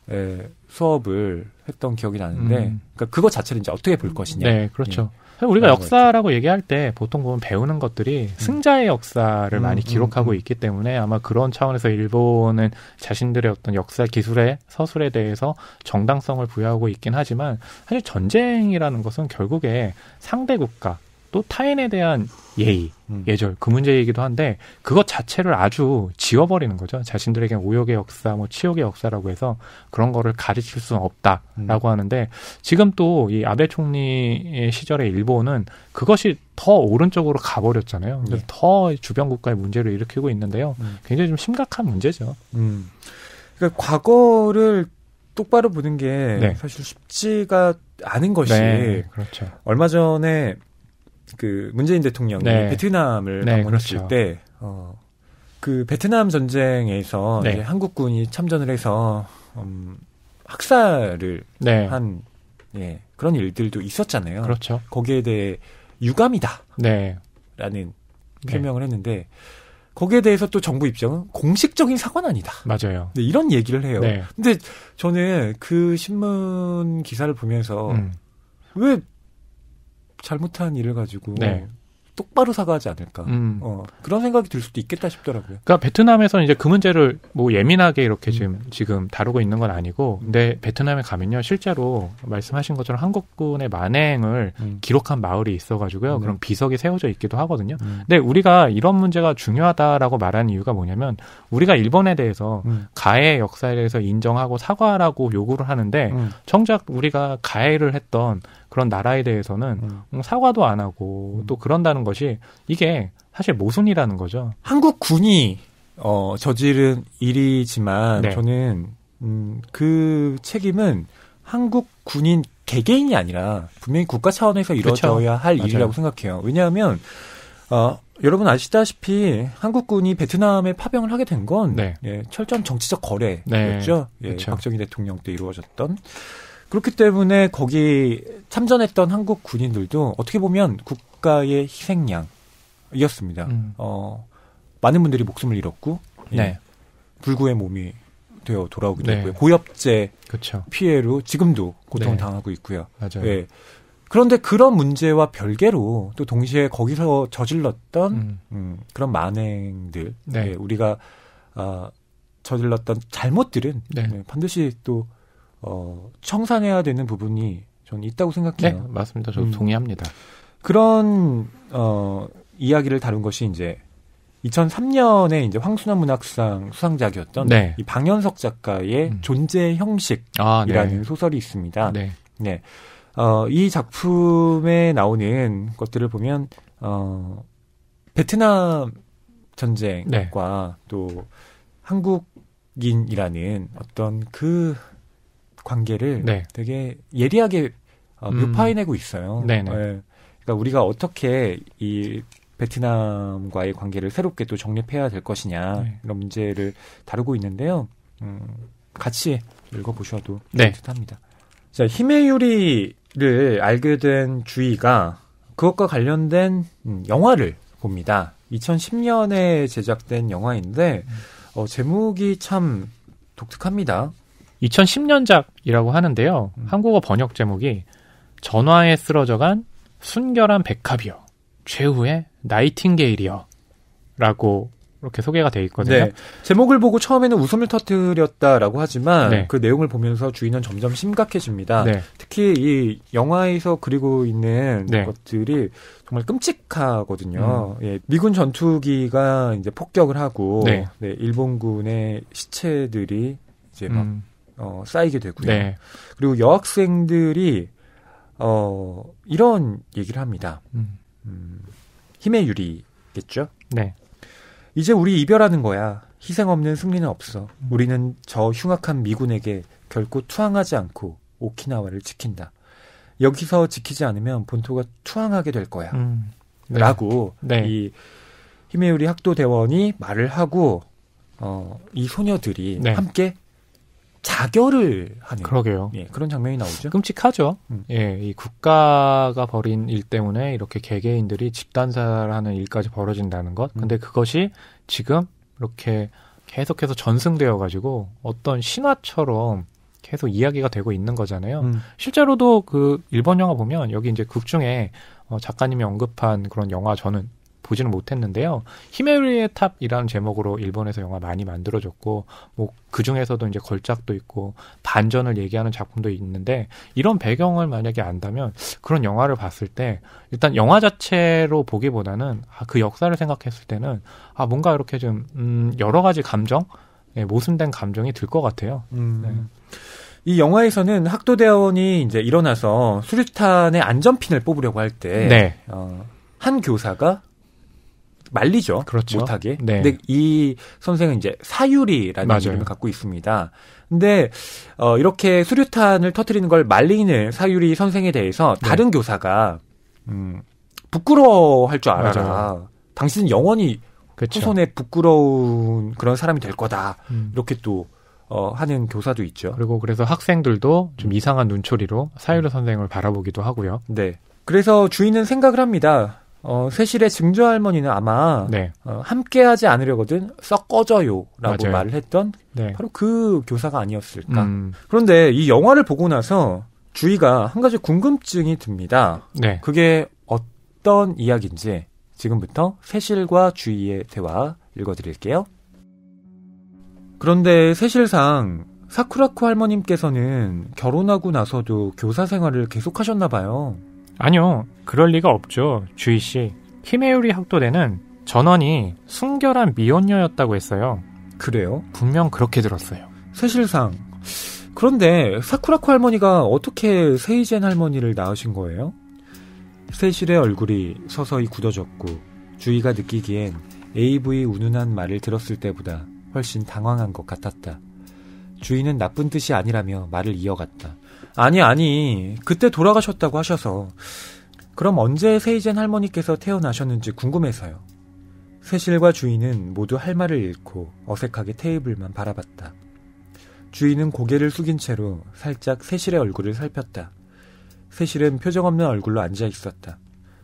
수업을 했던 기억이 나는데, 그러니까 그거 자체를 이제 어떻게 볼 것이냐. 네, 그렇죠. 우리가 역사라고 얘기할 때 보통 보면 배우는 것들이 승자의 역사를 많이 기록하고 있기 때문에 아마 그런 차원에서 일본은 자신들의 어떤 역사 기술의 서술에 대해서 정당성을 부여하고 있긴 하지만 사실 전쟁이라는 것은 결국에 상대 국가 또 타인에 대한 예의, 예절, 그 문제이기도 한데 그것 자체를 아주 지워버리는 거죠. 자신들에게 오욕의 역사, 뭐 치욕의 역사라고 해서 그런 거를 가르칠 수는 없다라고 하는데 지금 또 이 아베 총리의 시절에 일본은 그것이 더 오른쪽으로 가버렸잖아요. 그래서 더 주변 국가의 문제를 일으키고 있는데요. 굉장히 좀 심각한 문제죠. 그러니까 과거를 똑바로 보는 게 네. 사실 쉽지가 않은 것이 네, 그렇죠. 얼마 전에 그 문재인 대통령이 네. 베트남을 네, 방문했을 그렇죠. 때 그 베트남 전쟁에서 네. 이제 한국군이 참전을 해서 학살을 네. 한 예, 그런 일들도 있었잖아요. 그렇죠. 거기에 대해 유감이다라는 네. 표명을 했는데 거기에 대해서 또 정부 입장은 공식적인 사과는 아니다. 맞아요. 네, 이런 얘기를 해요. 네. 근데 저는 그 신문 기사를 보면서 왜 잘못한 일을 가지고 네. 똑바로 사과하지 않을까. 그런 생각이 들 수도 있겠다 싶더라고요. 그러니까 베트남에서는 이제 그 문제를 뭐 예민하게 이렇게 지금 다루고 있는 건 아니고, 근데 베트남에 가면요, 실제로 말씀하신 것처럼 한국군의 만행을 기록한 마을이 있어가지고요, 그런 비석이 세워져 있기도 하거든요. 근데 우리가 이런 문제가 중요하다라고 말하는 이유가 뭐냐면, 우리가 일본에 대해서 가해 역사에 대해서 인정하고 사과라고 요구를 하는데, 정작 우리가 가해를 했던 그런 나라에 대해서는 사과도 안 하고 또 그런다는 것이 이게 사실 모순이라는 거죠. 한국 군이 저지른 일이지만 네. 저는 그 책임은 한국 군인 개개인이 아니라 분명히 국가 차원에서 이루어져야 할 맞아요. 일이라고 생각해요. 왜냐하면 여러분 아시다시피 한국군이 베트남에 파병을 하게 된 건 네. 예, 철저한 정치적 거래였죠. 네. 예, 그렇죠. 박정희 대통령 때 이루어졌던. 그렇기 때문에 거기 참전했던 한국 군인들도 어떻게 보면 국가의 희생양이었습니다. 많은 분들이 목숨을 잃었고 네. 불구의 몸이 되어 돌아오기도 네. 했고요. 고엽제 그렇죠. 피해로 지금도 고통을 네. 당하고 있고요. 맞아요. 예. 그런데 그런 문제와 별개로 또 동시에 거기서 저질렀던 그런 만행들, 네. 예, 우리가 저질렀던 잘못들은 네. 예, 반드시 또 청산해야 되는 부분이 저는 있다고 생각해요. 네, 맞습니다. 저도 동의합니다. 그런 이야기를 다룬 것이 이제 2003년에 이제 황순환 문학상 수상작이었던 네. 이 방현석 작가의 존재 형식이라는 네. 소설이 있습니다. 네. 네. 이 작품에 나오는 것들을 보면 베트남 전쟁과 또 한국인이라는 어떤 그 관계를 되게 예리하게 묘파해내고 있어요. 네. 그러니까 우리가 어떻게 이 베트남과의 관계를 새롭게 또 정립해야 될 것이냐 이런 문제를 다루고 있는데요. 같이 읽어보셔도 좋을 듯합니다. 자, 힘의 유리를 알게 된 주희가 그것과 관련된 영화를 봅니다. 2010년에 제작된 영화인데 제목이 참 독특합니다. 2010년작이라고 하는데요. 한국어 번역 제목이 전화에 쓰러져간 순결한 백합이여 최후의 나이팅게일이여 라고 이렇게 소개가 돼 있거든요. 네. 제목을 보고 처음에는 웃음을 터뜨렸다라고 하지만 그 내용을 보면서 주인은 점점 심각해집니다. 특히 이 영화에서 그리고 있는 것들이 정말 끔찍하거든요. 예, 미군 전투기가 이제 폭격을 하고 일본군의 시체들이 이제 막 쌓이게 되고요. 그리고 여학생들이 이런 얘기를 합니다. 힘의 유리겠죠? 네. 이제 우리 이별하는 거야. 희생 없는 승리는 없어. 우리는 저 흉악한 미군에게 결코 투항하지 않고 오키나와를 지킨다. 여기서 지키지 않으면 본토가 투항하게 될 거야. 라고 이 힘의 유리 학도대원이 말을 하고 이 소녀들이 함께 자결을 하는 그러게요. 예, 그런 장면이 나오죠. 끔찍하죠. 예, 이 국가가 벌인 일 때문에 이렇게 개개인들이 집단살하는 일까지 벌어진다는 것. 근데 그것이 지금 이렇게 계속해서 전승되어 가지고 어떤 신화처럼 계속 이야기가 되고 있는 거잖아요. 실제로도 그 일본 영화 보면 여기 이제 극 중에 작가님이 언급한 그런 영화 저는 보지는 못했는데요. 힘의 유리의 탑이라는 제목으로 일본에서 영화 많이 만들어졌고, 뭐 그 중에서도 이제 걸작도 있고 반전을 얘기하는 작품도 있는데 이런 배경을 만약에 안다면 그런 영화를 봤을 때 일단 영화 자체로 보기보다는 그 역사를 생각했을 때는 뭔가 이렇게 좀 여러 가지 감정, 모순된 감정이 들 것 같아요. 이 영화에서는 학도대원이 이제 일어나서 수류탄의 안전핀을 뽑으려고 할 때 한 교사가 말리죠. 그렇죠. 못하게. 근데 이 선생은 이제 사유리라는 이름을 갖고 있습니다. 근데 이렇게 수류탄을 터뜨리는 걸 말리는 사유리 선생에 대해서 다른 교사가 부끄러워할 줄 알아라. 당신은 영원히 그쵸. 후손에 부끄러운 그런 사람이 될 거다. 이렇게 또 하는 교사도 있죠. 그리고 그래서 학생들도 좀 이상한 눈초리로 사유리 선생을 바라보기도 하고요. 네. 그래서 주인은 생각을 합니다. 세실의 증조할머니는 아마 네. 함께하지 않으려거든 썩 꺼져요라고 맞아요. 말을 했던 네. 바로 그 교사가 아니었을까. 그런데 이 영화를 보고 나서 주희가 한 가지 궁금증이 듭니다. 네. 그게 어떤 이야기인지 지금부터 세실과 주희의 대화 읽어드릴게요. 그런데 세실상 사쿠라코 할머님께서는 결혼하고 나서도 교사 생활을 계속하셨나 봐요. 아니요. 그럴 리가 없죠. 주희 씨. 히메유리 학도대는 전원이 순결한 미혼녀였다고 했어요. 그래요? 분명 그렇게 들었어요. 세실상. 그런데 사쿠라코 할머니가 어떻게 세이젠 할머니를 낳으신 거예요? 세실의 얼굴이 서서히 굳어졌고 주희가 느끼기엔 AV 운운한 말을 들었을 때보다 훨씬 당황한 것 같았다. 주희는 나쁜 뜻이 아니라며 말을 이어갔다. 아니 그때 돌아가셨다고 하셔서. 그럼 언제 세이젠 할머니께서 태어나셨는지 궁금해서요. 세실과 주희는 모두 할 말을 잃고 어색하게 테이블만 바라봤다. 주희는 고개를 숙인 채로 살짝 세실의 얼굴을 살폈다. 세실은 표정 없는 얼굴로 앉아 있었다.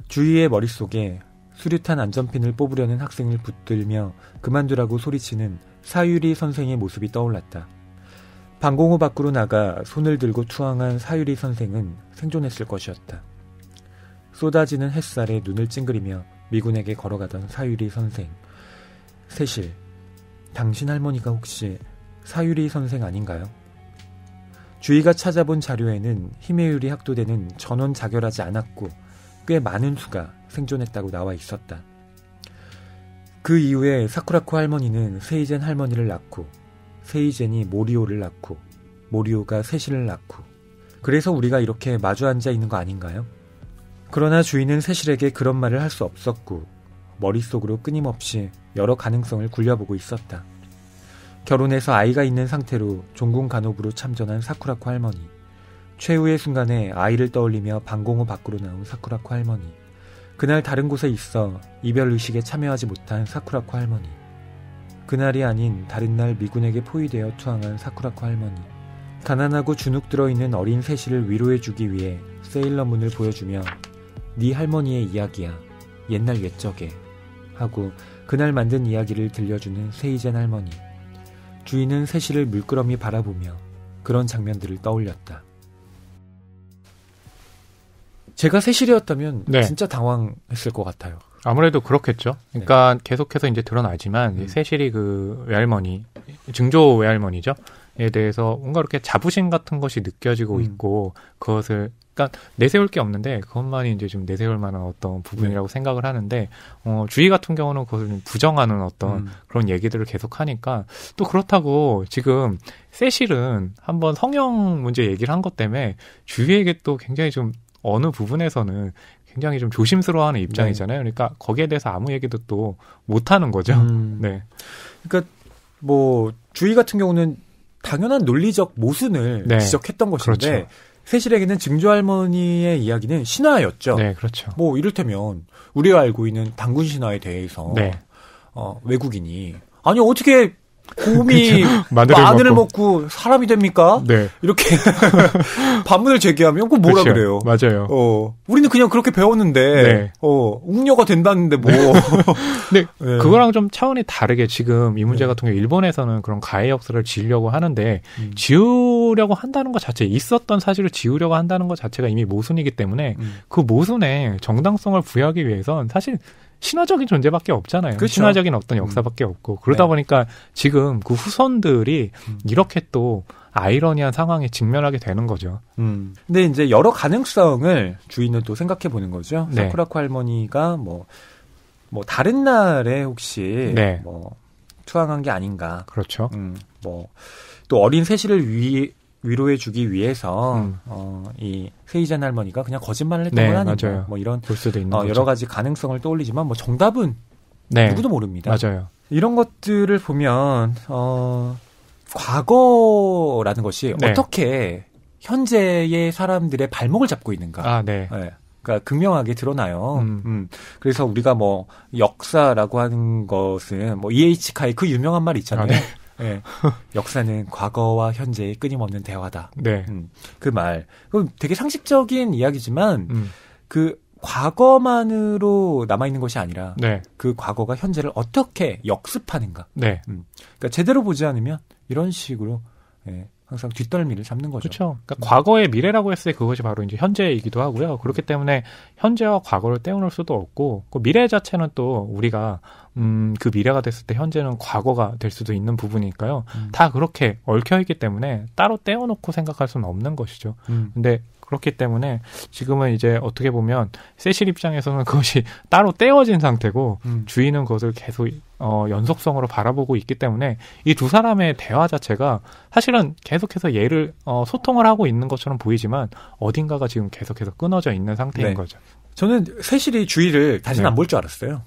주희의 머릿속에 수류탄 안전핀을 뽑으려는 학생을 붙들며 그만두라고 소리치는 사유리 선생의 모습이 떠올랐다. 방공호 밖으로 나가 손을 들고 투항한 사유리 선생은 생존했을 것이었다. 쏟아지는 햇살에 눈을 찡그리며 미군에게 걸어가던 사유리 선생. 세실, 당신 할머니가 혹시 사유리 선생 아닌가요? 주희가 찾아본 자료에는 히메유리 학도대는 전원 자결하지 않았고 꽤 많은 수가 생존했다고 나와 있었다. 그 이후에 사쿠라코 할머니는 세이젠 할머니를 낳고 세이젠이 모리오를 낳고 모리오가 세실을 낳고 그래서 우리가 이렇게 마주 앉아 있는 거 아닌가요? 그러나 주인은 세실에게 그런 말을 할 수 없었고 머릿속으로 끊임없이 여러 가능성을 굴려보고 있었다. 결혼해서 아이가 있는 상태로 종군 간호부로 참전한 사쿠라코 할머니. 최후의 순간에 아이를 떠올리며 방공호 밖으로 나온 사쿠라코 할머니. 그날 다른 곳에 있어 이별 의식에 참여하지 못한 사쿠라코 할머니. 그날이 아닌 다른 날 미군에게 포위되어 투항한 사쿠라코 할머니. 가난하고 주눅 들어있는 어린 세실을 위로해주기 위해 세일러문을 보여주며 네 할머니의 이야기야. 옛날 옛적에. 하고 그날 만든 이야기를 들려주는 세이젠 할머니. 주인은 세실을 물끄러미 바라보며 그런 장면들을 떠올렸다. 제가 세실이었다면 네. 진짜 당황했을 것 같아요. 아무래도 그렇겠죠. 그러니까 계속해서 이제 드러나지만 세실이 그 외할머니, 증조 외할머니죠. 에 대해서 뭔가 이렇게 자부심 같은 것이 느껴지고 있고 그것을 그러니까 내세울 게 없는데 그것만이 이제 좀 내세울 만한 어떤 부분이라고 생각을 하는데 주희 같은 경우는 그것을 좀 부정하는 어떤 그런 얘기들을 계속 하니까 또 그렇다고 지금 세실은 한번 성형 문제 얘기를 한 것 때문에 주희에게 또 굉장히 좀 어느 부분에서는 굉장히 좀 조심스러워하는 입장이잖아요. 그러니까 거기에 대해서 아무 얘기도 또 못하는 거죠. 네. 그러니까 뭐 주희 같은 경우는 당연한 논리적 모순을 지적했던 것인데 그렇죠. 세실에게는 증조할머니의 이야기는 신화였죠. 네, 그렇죠. 뭐 이를테면 우리가 알고 있는 당군 신화에 대해서 외국인이 아니 어떻게 곰이 마늘을 먹고 사람이 됩니까? 네. 이렇게 반문을 제기하면 그거 뭐라 그렇죠. 그래요? 맞아요. 우리는 그냥 그렇게 배웠는데 웅녀가 된다는데 뭐. 근데 그거랑 좀 차원이 다르게 지금 이 문제 같은 경우 일본에서는 그런 가해 역사를 지으려고 하는데 지우려고 한다는 것 자체 있었던 사실을 지우려고 한다는 것 자체가 이미 모순이기 때문에 그 모순에 정당성을 부여하기 위해선 사실 신화적인 존재밖에 없잖아요. 그렇죠. 신화적인 어떤 역사밖에 없고 그러다 보니까 지금 그 후손들이 이렇게 또 아이러니한 상황에 직면하게 되는 거죠. 근데 이제 여러 가능성을 주인은 또 생각해 보는 거죠. 네. 사쿠라코 할머니가 뭐 다른 날에 혹시 뭐 투항한 게 아닌가. 그렇죠. 뭐 또 어린 세실을 위로해주기 위해서 이 세이젠 할머니가 그냥 거짓말을 했던 건 아닌가. 맞아요. 뭐 이런 볼 수도 있는 여러 가지 가능성을 떠올리지만 뭐 정답은 누구도 모릅니다. 맞아요. 이런 것들을 보면 과거라는 것이 어떻게 현재의 사람들의 발목을 잡고 있는가. 그러니까 극명하게 드러나요. 그래서 우리가 뭐 역사라고 하는 것은 뭐 E.H. 카이 그 유명한 말 있잖아요. 네. 네. 역사는 과거와 현재의 끊임없는 대화다. 네. 그 말. 그건 되게 상식적인 이야기지만 그 과거만으로 남아있는 것이 아니라 네. 그 과거가 현재를 어떻게 역습하는가. 네. 그러니까 제대로 보지 않으면 이런 식으로 예, 항상 뒷덜미를 잡는 거죠. 그렇죠. 그러니까 과거의 미래라고 했을 때 그것이 바로 이제 현재이기도 하고요. 그렇기 때문에 현재와 과거를 떼어놓을 수도 없고 그 미래 자체는 또 우리가 그 미래가 됐을 때 현재는 과거가 될 수도 있는 부분이니까요. 다 그렇게 얽혀있기 때문에 따로 떼어놓고 생각할 수는 없는 것이죠. 근데 그렇기 때문에 지금은 이제 어떻게 보면 세실 입장에서는 그것이 따로 떼어진 상태고 주인은 그것을 계속 연속성으로 바라보고 있기 때문에 이 두 사람의 대화 자체가 사실은 계속해서 얘를 소통을 하고 있는 것처럼 보이지만 어딘가가 지금 계속해서 끊어져 있는 상태인 네. 거죠. 저는 세실이 주위를 다시는 네. 안 볼 줄 알았어요.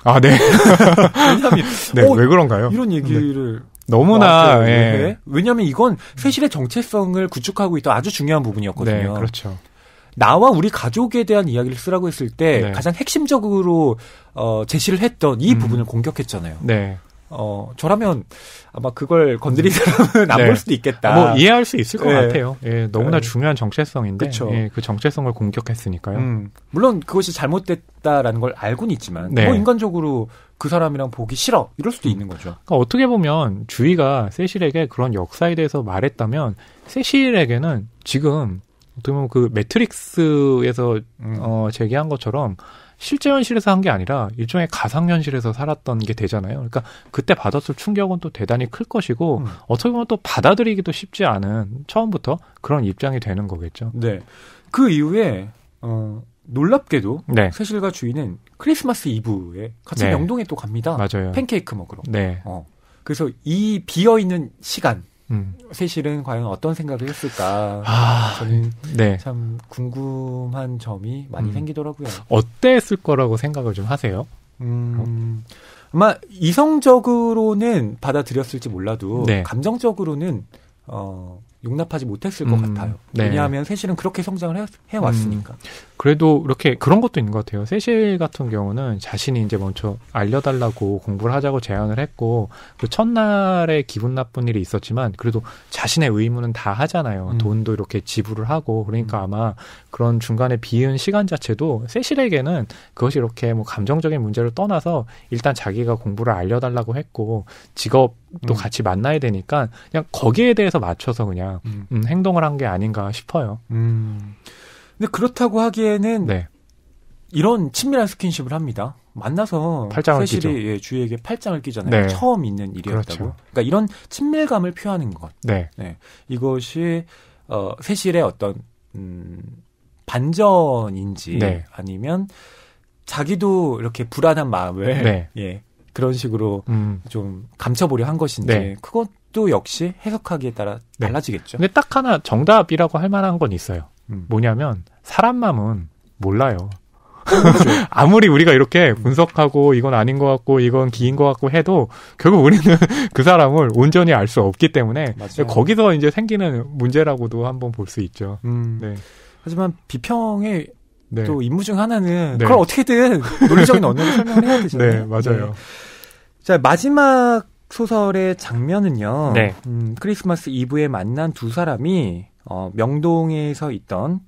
아, 네. 왜냐하면 네, 왜 그런가요? 이런 얘기를 네. 너무나 예. 왜냐하면 이건 세실의 정체성을 구축하고 있던 아주 중요한 부분이었거든요. 네, 그렇죠. 나와 우리 가족에 대한 이야기를 쓰라고 했을 때 네. 가장 핵심적으로 제시를 했던 이 부분을 공격했잖아요. 네. 저라면 아마 그걸 건드린 사람은 안 네. 볼 수도 있겠다. 뭐 이해할 수 있을 것 네. 같아요. 예, 너무나 네. 중요한 정체성인데 그쵸. 그 정체성을 공격했으니까요. 물론 그것이 잘못됐다라는 걸 알고는 있지만 네. 뭐 인간적으로 그 사람이랑 보기 싫어 이럴 수도 있는 거죠. 그러니까 어떻게 보면 주위가 세실에게 그런 역사에 대해서 말했다면 세실에게는 지금 어떻게 보면 그 매트릭스에서 제기한 것처럼 실제 현실에서 한 게 아니라 일종의 가상현실에서 살았던 게 되잖아요. 그러니까 그때 받았을 충격은 또 대단히 클 것이고 어떻게 보면 또 받아들이기도 쉽지 않은 처음부터 그런 입장이 되는 거겠죠. 네. 그 이후에 놀랍게도 네. 세실과 주인은 크리스마스 이브에 같이 네. 명동에 또 갑니다. 맞아요. 팬케이크 먹으러. 네. 그래서 이 비어있는 시간 세실은 과연 어떤 생각을 했을까? 저는 네. 참 궁금한 점이 많이 생기더라고요. 어땠을 거라고 생각을 좀 하세요? 아마 이성적으로는 받아들였을지 몰라도 네. 감정적으로는 용납하지 못했을 것 같아요. 네. 왜냐하면 세실은 그렇게 성장을 해왔으니까. 그래도 이렇게 그런 것도 있는 것 같아요. 세실 같은 경우는 자신이 이제 먼저 알려달라고 공부를 하자고 제안을 했고 그 첫날에 기분 나쁜 일이 있었지만 그래도 자신의 의무는 다 하잖아요. 돈도 이렇게 지불을 하고 그러니까 아마 그런 중간에 비은 시간 자체도 세실에게는 그것이 이렇게 뭐 감정적인 문제를 떠나서 일단 자기가 공부를 알려달라고 했고 직업도 같이 만나야 되니까 그냥 거기에 대해서 맞춰서 그냥 행동을 한 게 아닌가 싶어요. 근데 그렇다고 하기에는 네. 이런 친밀한 스킨십을 합니다. 만나서 팔짱을 세실이 주위에게 팔짱을 끼잖아요. 네. 처음 있는 일이었다고. 그렇죠. 그러니까 이런 친밀감을 표하는 것. 네. 네. 이것이 세실의 어떤 반전인지 네. 아니면 자기도 이렇게 불안한 마음을 네. 예, 그런 식으로 좀 감춰보려 한 것인지 네. 그것도 역시 해석하기에 따라 네. 달라지겠죠. 근데 딱 하나 정답이라고 할 만한 건 있어요. 뭐냐면 사람 마음은 몰라요. 아무리 우리가 이렇게 분석하고 이건 아닌 것 같고 이건 기인 것 같고 해도 결국 우리는 그 사람을 온전히 알 수 없기 때문에 맞아요. 거기서 이제 생기는 문제라고도 한번 볼 수 있죠. 네. 하지만 비평의 네. 또 임무 중 하나는 네. 그걸 어떻게든 논리적인 언어로 설명을 해야 되잖아요. 네, 맞아요. 네. 자, 마지막 소설의 장면은요. 네. 크리스마스 이브에 만난 두 사람이 명동에서 있던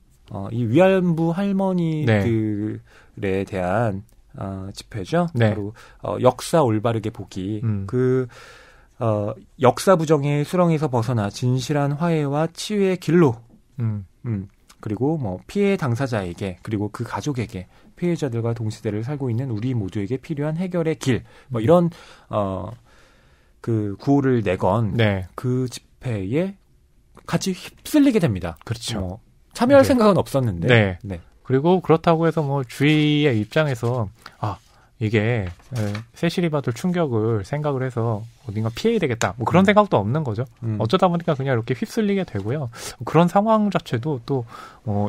이 위안부 할머니들에 대한 집회죠. 네. 바로 역사 올바르게 보기. 역사 부정의 수렁에서 벗어나 진실한 화해와 치유의 길로. 그리고 뭐 피해 당사자에게 그리고 그 가족에게 피해자들과 동시대를 살고 있는 우리 모두에게 필요한 해결의 길. 뭐 이런 그 구호를 내건 네. 그 집회에 같이 휩쓸리게 됩니다. 그렇죠. 참여할 네. 생각은 없었는데. 네. 네. 그리고 그렇다고 해서 뭐 주위의 입장에서 이게 세실이 받을 충격을 생각을 해서 어딘가 피해야 되겠다. 뭐 그런 생각도 없는 거죠. 어쩌다 보니까 그냥 이렇게 휩쓸리게 되고요. 그런 상황 자체도 또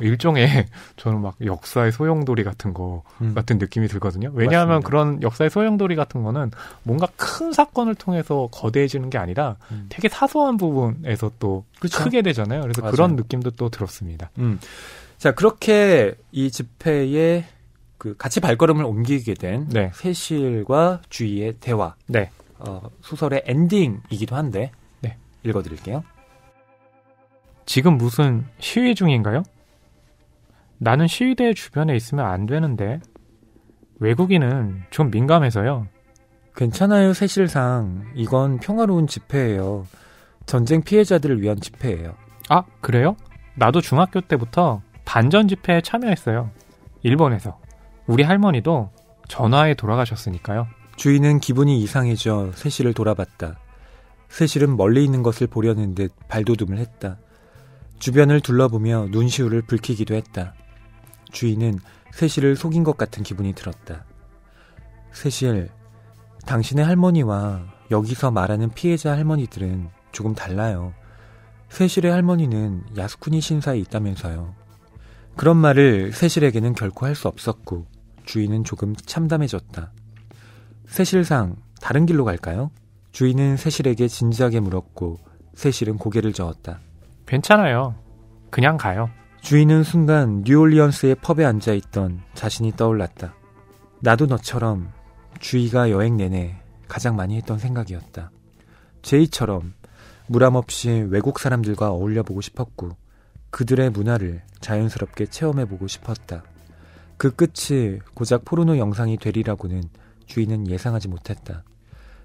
일종의 저는 막 역사의 소용돌이 같은 거 같은 느낌이 들거든요. 왜냐하면 맞습니다. 그런 역사의 소용돌이 같은 거는 뭔가 큰 사건을 통해서 거대해지는 게 아니라 되게 사소한 부분에서 또 그쵸? 크게 되잖아요. 그래서 맞아요. 그런 느낌도 또 들었습니다. 자, 자, 그렇게 이 집회에 그 같이 발걸음을 옮기게 된 네. 세실과 주희의 대화. 네. 소설의 엔딩이기도 한데 네. 읽어드릴게요. 지금 무슨 시위 중인가요? 나는 시위대 주변에 있으면 안 되는데 외국인은 좀 민감해서요. 괜찮아요, 세실상. 이건 평화로운 집회예요. 전쟁 피해자들을 위한 집회예요. 아, 그래요? 나도 중학교 때부터 반전 집회에 참여했어요. 일본에서. 우리 할머니도 전화에 돌아가셨으니까요. 주인은 기분이 이상해져 세실을 돌아봤다. 세실은 멀리 있는 것을 보려는 듯 발돋움을 했다. 주변을 둘러보며 눈시울을 붉히기도 했다. 주인은 세실을 속인 것 같은 기분이 들었다. 세실, 당신의 할머니와 여기서 말하는 피해자 할머니들은 조금 달라요. 세실의 할머니는 야스쿠니 신사에 있다면서요. 그런 말을 세실에게는 결코 할 수 없었고 주인은 조금 참담해졌다. 세실상 다른 길로 갈까요? 주인은 세실에게 진지하게 물었고 세실은 고개를 저었다. 괜찮아요. 그냥 가요. 주인은 순간 뉴올리언스의 펍에 앉아있던 자신이 떠올랐다. 나도 너처럼 주희가 여행 내내 가장 많이 했던 생각이었다. 제이처럼 무람없이 외국 사람들과 어울려보고 싶었고 그들의 문화를 자연스럽게 체험해보고 싶었다. 그 끝이 고작 포르노 영상이 되리라고는 주희는 예상하지 못했다.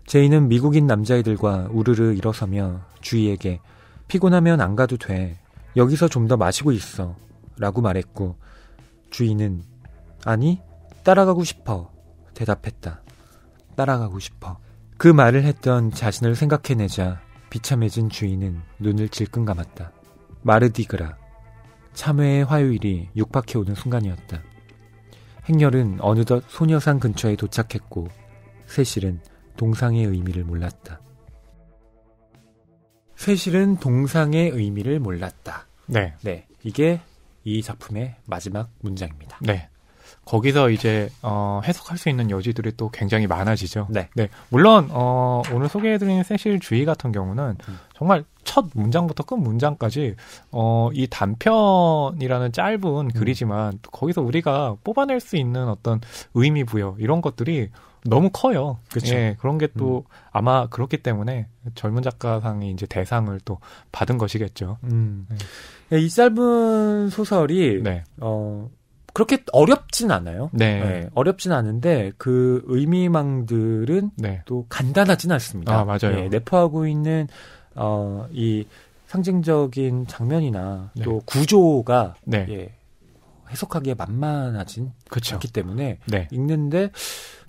제이는 미국인 남자애들과 우르르 일어서며 주희에게 피곤하면 안 가도 돼. 여기서 좀 더 마시고 있어. 라고 말했고 주희는 아니, 따라가고 싶어. 대답했다. 따라가고 싶어. 그 말을 했던 자신을 생각해내자 비참해진 주희는 눈을 질끈 감았다. 마르디그라. 참회의 화요일이 육박해오는 순간이었다. 행렬은 어느덧 소녀상 근처에 도착했고 세실은 동상의 의미를 몰랐다. 세실은 동상의 의미를 몰랐다. 네. 네, 이게 이 작품의 마지막 문장입니다. 네. 거기서 이제 해석할 수 있는 여지들이 또 굉장히 많아지죠. 네. 네. 물론 오늘 소개해드린 세실 주희 같은 경우는 정말 첫 문장부터 끝 문장까지 이 단편이라는 짧은 글이지만 거기서 우리가 뽑아낼 수 있는 어떤 의미 부여 이런 것들이 너무 커요. 그렇죠. 예, 그런 게 또 아마 그렇기 때문에 젊은 작가상이 이제 대상을 또 받은 것이겠죠. 이 짧은 소설이 네. 그렇게 어렵진 않아요. 네. 네, 어렵진 않은데 그 의미망들은 네. 또 간단하진 않습니다. 아, 맞아요. 네, 내포하고 있는 이 상징적인 장면이나 네. 또 구조가 네. 예, 해석하기에 만만하진 그쵸. 않기 때문에 네. 읽는데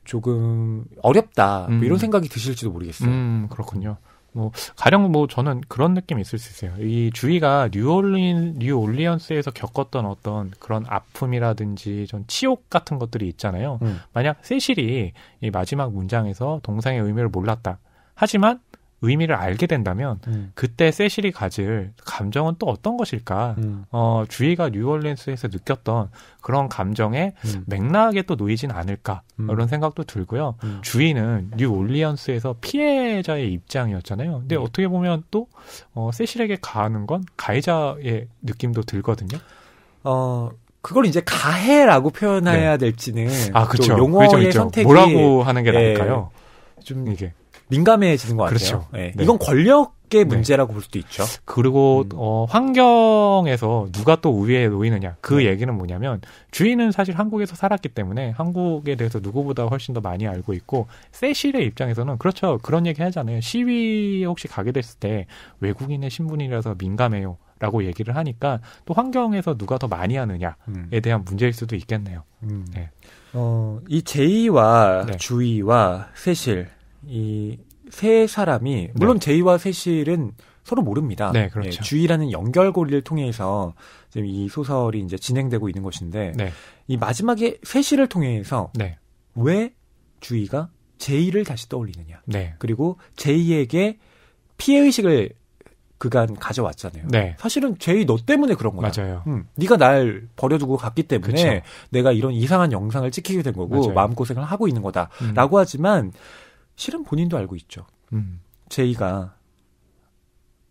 조금 어렵다 뭐 이런 생각이 드실지도 모르겠어요. 그렇군요. 뭐 가령 뭐 저는 그런 느낌이 있을 수 있어요. 이 주희가 뉴올리언스에서 겪었던 어떤 그런 아픔이라든지 좀 치욕 같은 것들이 있잖아요. 만약 세실이 이 마지막 문장에서 동상의 의미를 몰랐다. 하지만 의미를 알게 된다면 그때 세실이 가질 감정은 또 어떤 것일까? 주희가 뉴올리언스에서 느꼈던 그런 감정의 맥락에 또 놓이진 않을까? 이런 생각도 들고요. 주희는 뉴올리언스에서 피해자의 입장이었잖아요. 근데 어떻게 보면 또 세실에게 가하는 건 가해자의 느낌도 들거든요. 그걸 이제 가해라고 표현해야 될지는 그렇죠. 또 용어의 선택이 뭐라고 하는 게 나을까요? 좀 이게 민감해지는 것 같아요. 그렇죠. 네. 네. 이건 권력의 문제라고 볼 수도 있죠. 그리고 환경에서 누가 또 우위에 놓이느냐 그 얘기는 뭐냐면 주인은 사실 한국에서 살았기 때문에 한국에 대해서 누구보다 훨씬 더 많이 알고 있고 세실의 입장에서는 그렇죠. 그런 얘기 하잖아요. 시위에 혹시 가게 됐을 때 외국인의 신분이라서 민감해요 라고 얘기를 하니까 또 환경에서 누가 더 많이 하느냐에 대한 문제일 수도 있겠네요. 네. 이 제이와 네. 주희와 세실 이 세 사람이 물론 제이와 세실은 서로 모릅니다. 네, 그렇죠. 예, 주희라는 연결고리를 통해서 지금 이 소설이 이제 진행되고 있는 것인데 네. 이 마지막에 세실을 통해서 네. 왜 주희가 제이를 다시 떠올리느냐. 네. 그리고 제이에게 피해의식을 그간 가져왔잖아요. 네. 사실은 제이 너 때문에 그런 거야. 맞아요. 네가 날 버려두고 갔기 때문에 그쵸. 내가 이런 이상한 영상을 찍히게 된 거고 맞아요. 마음고생을 하고 있는 거다라고 하지만 실은 본인도 알고 있죠. 제이가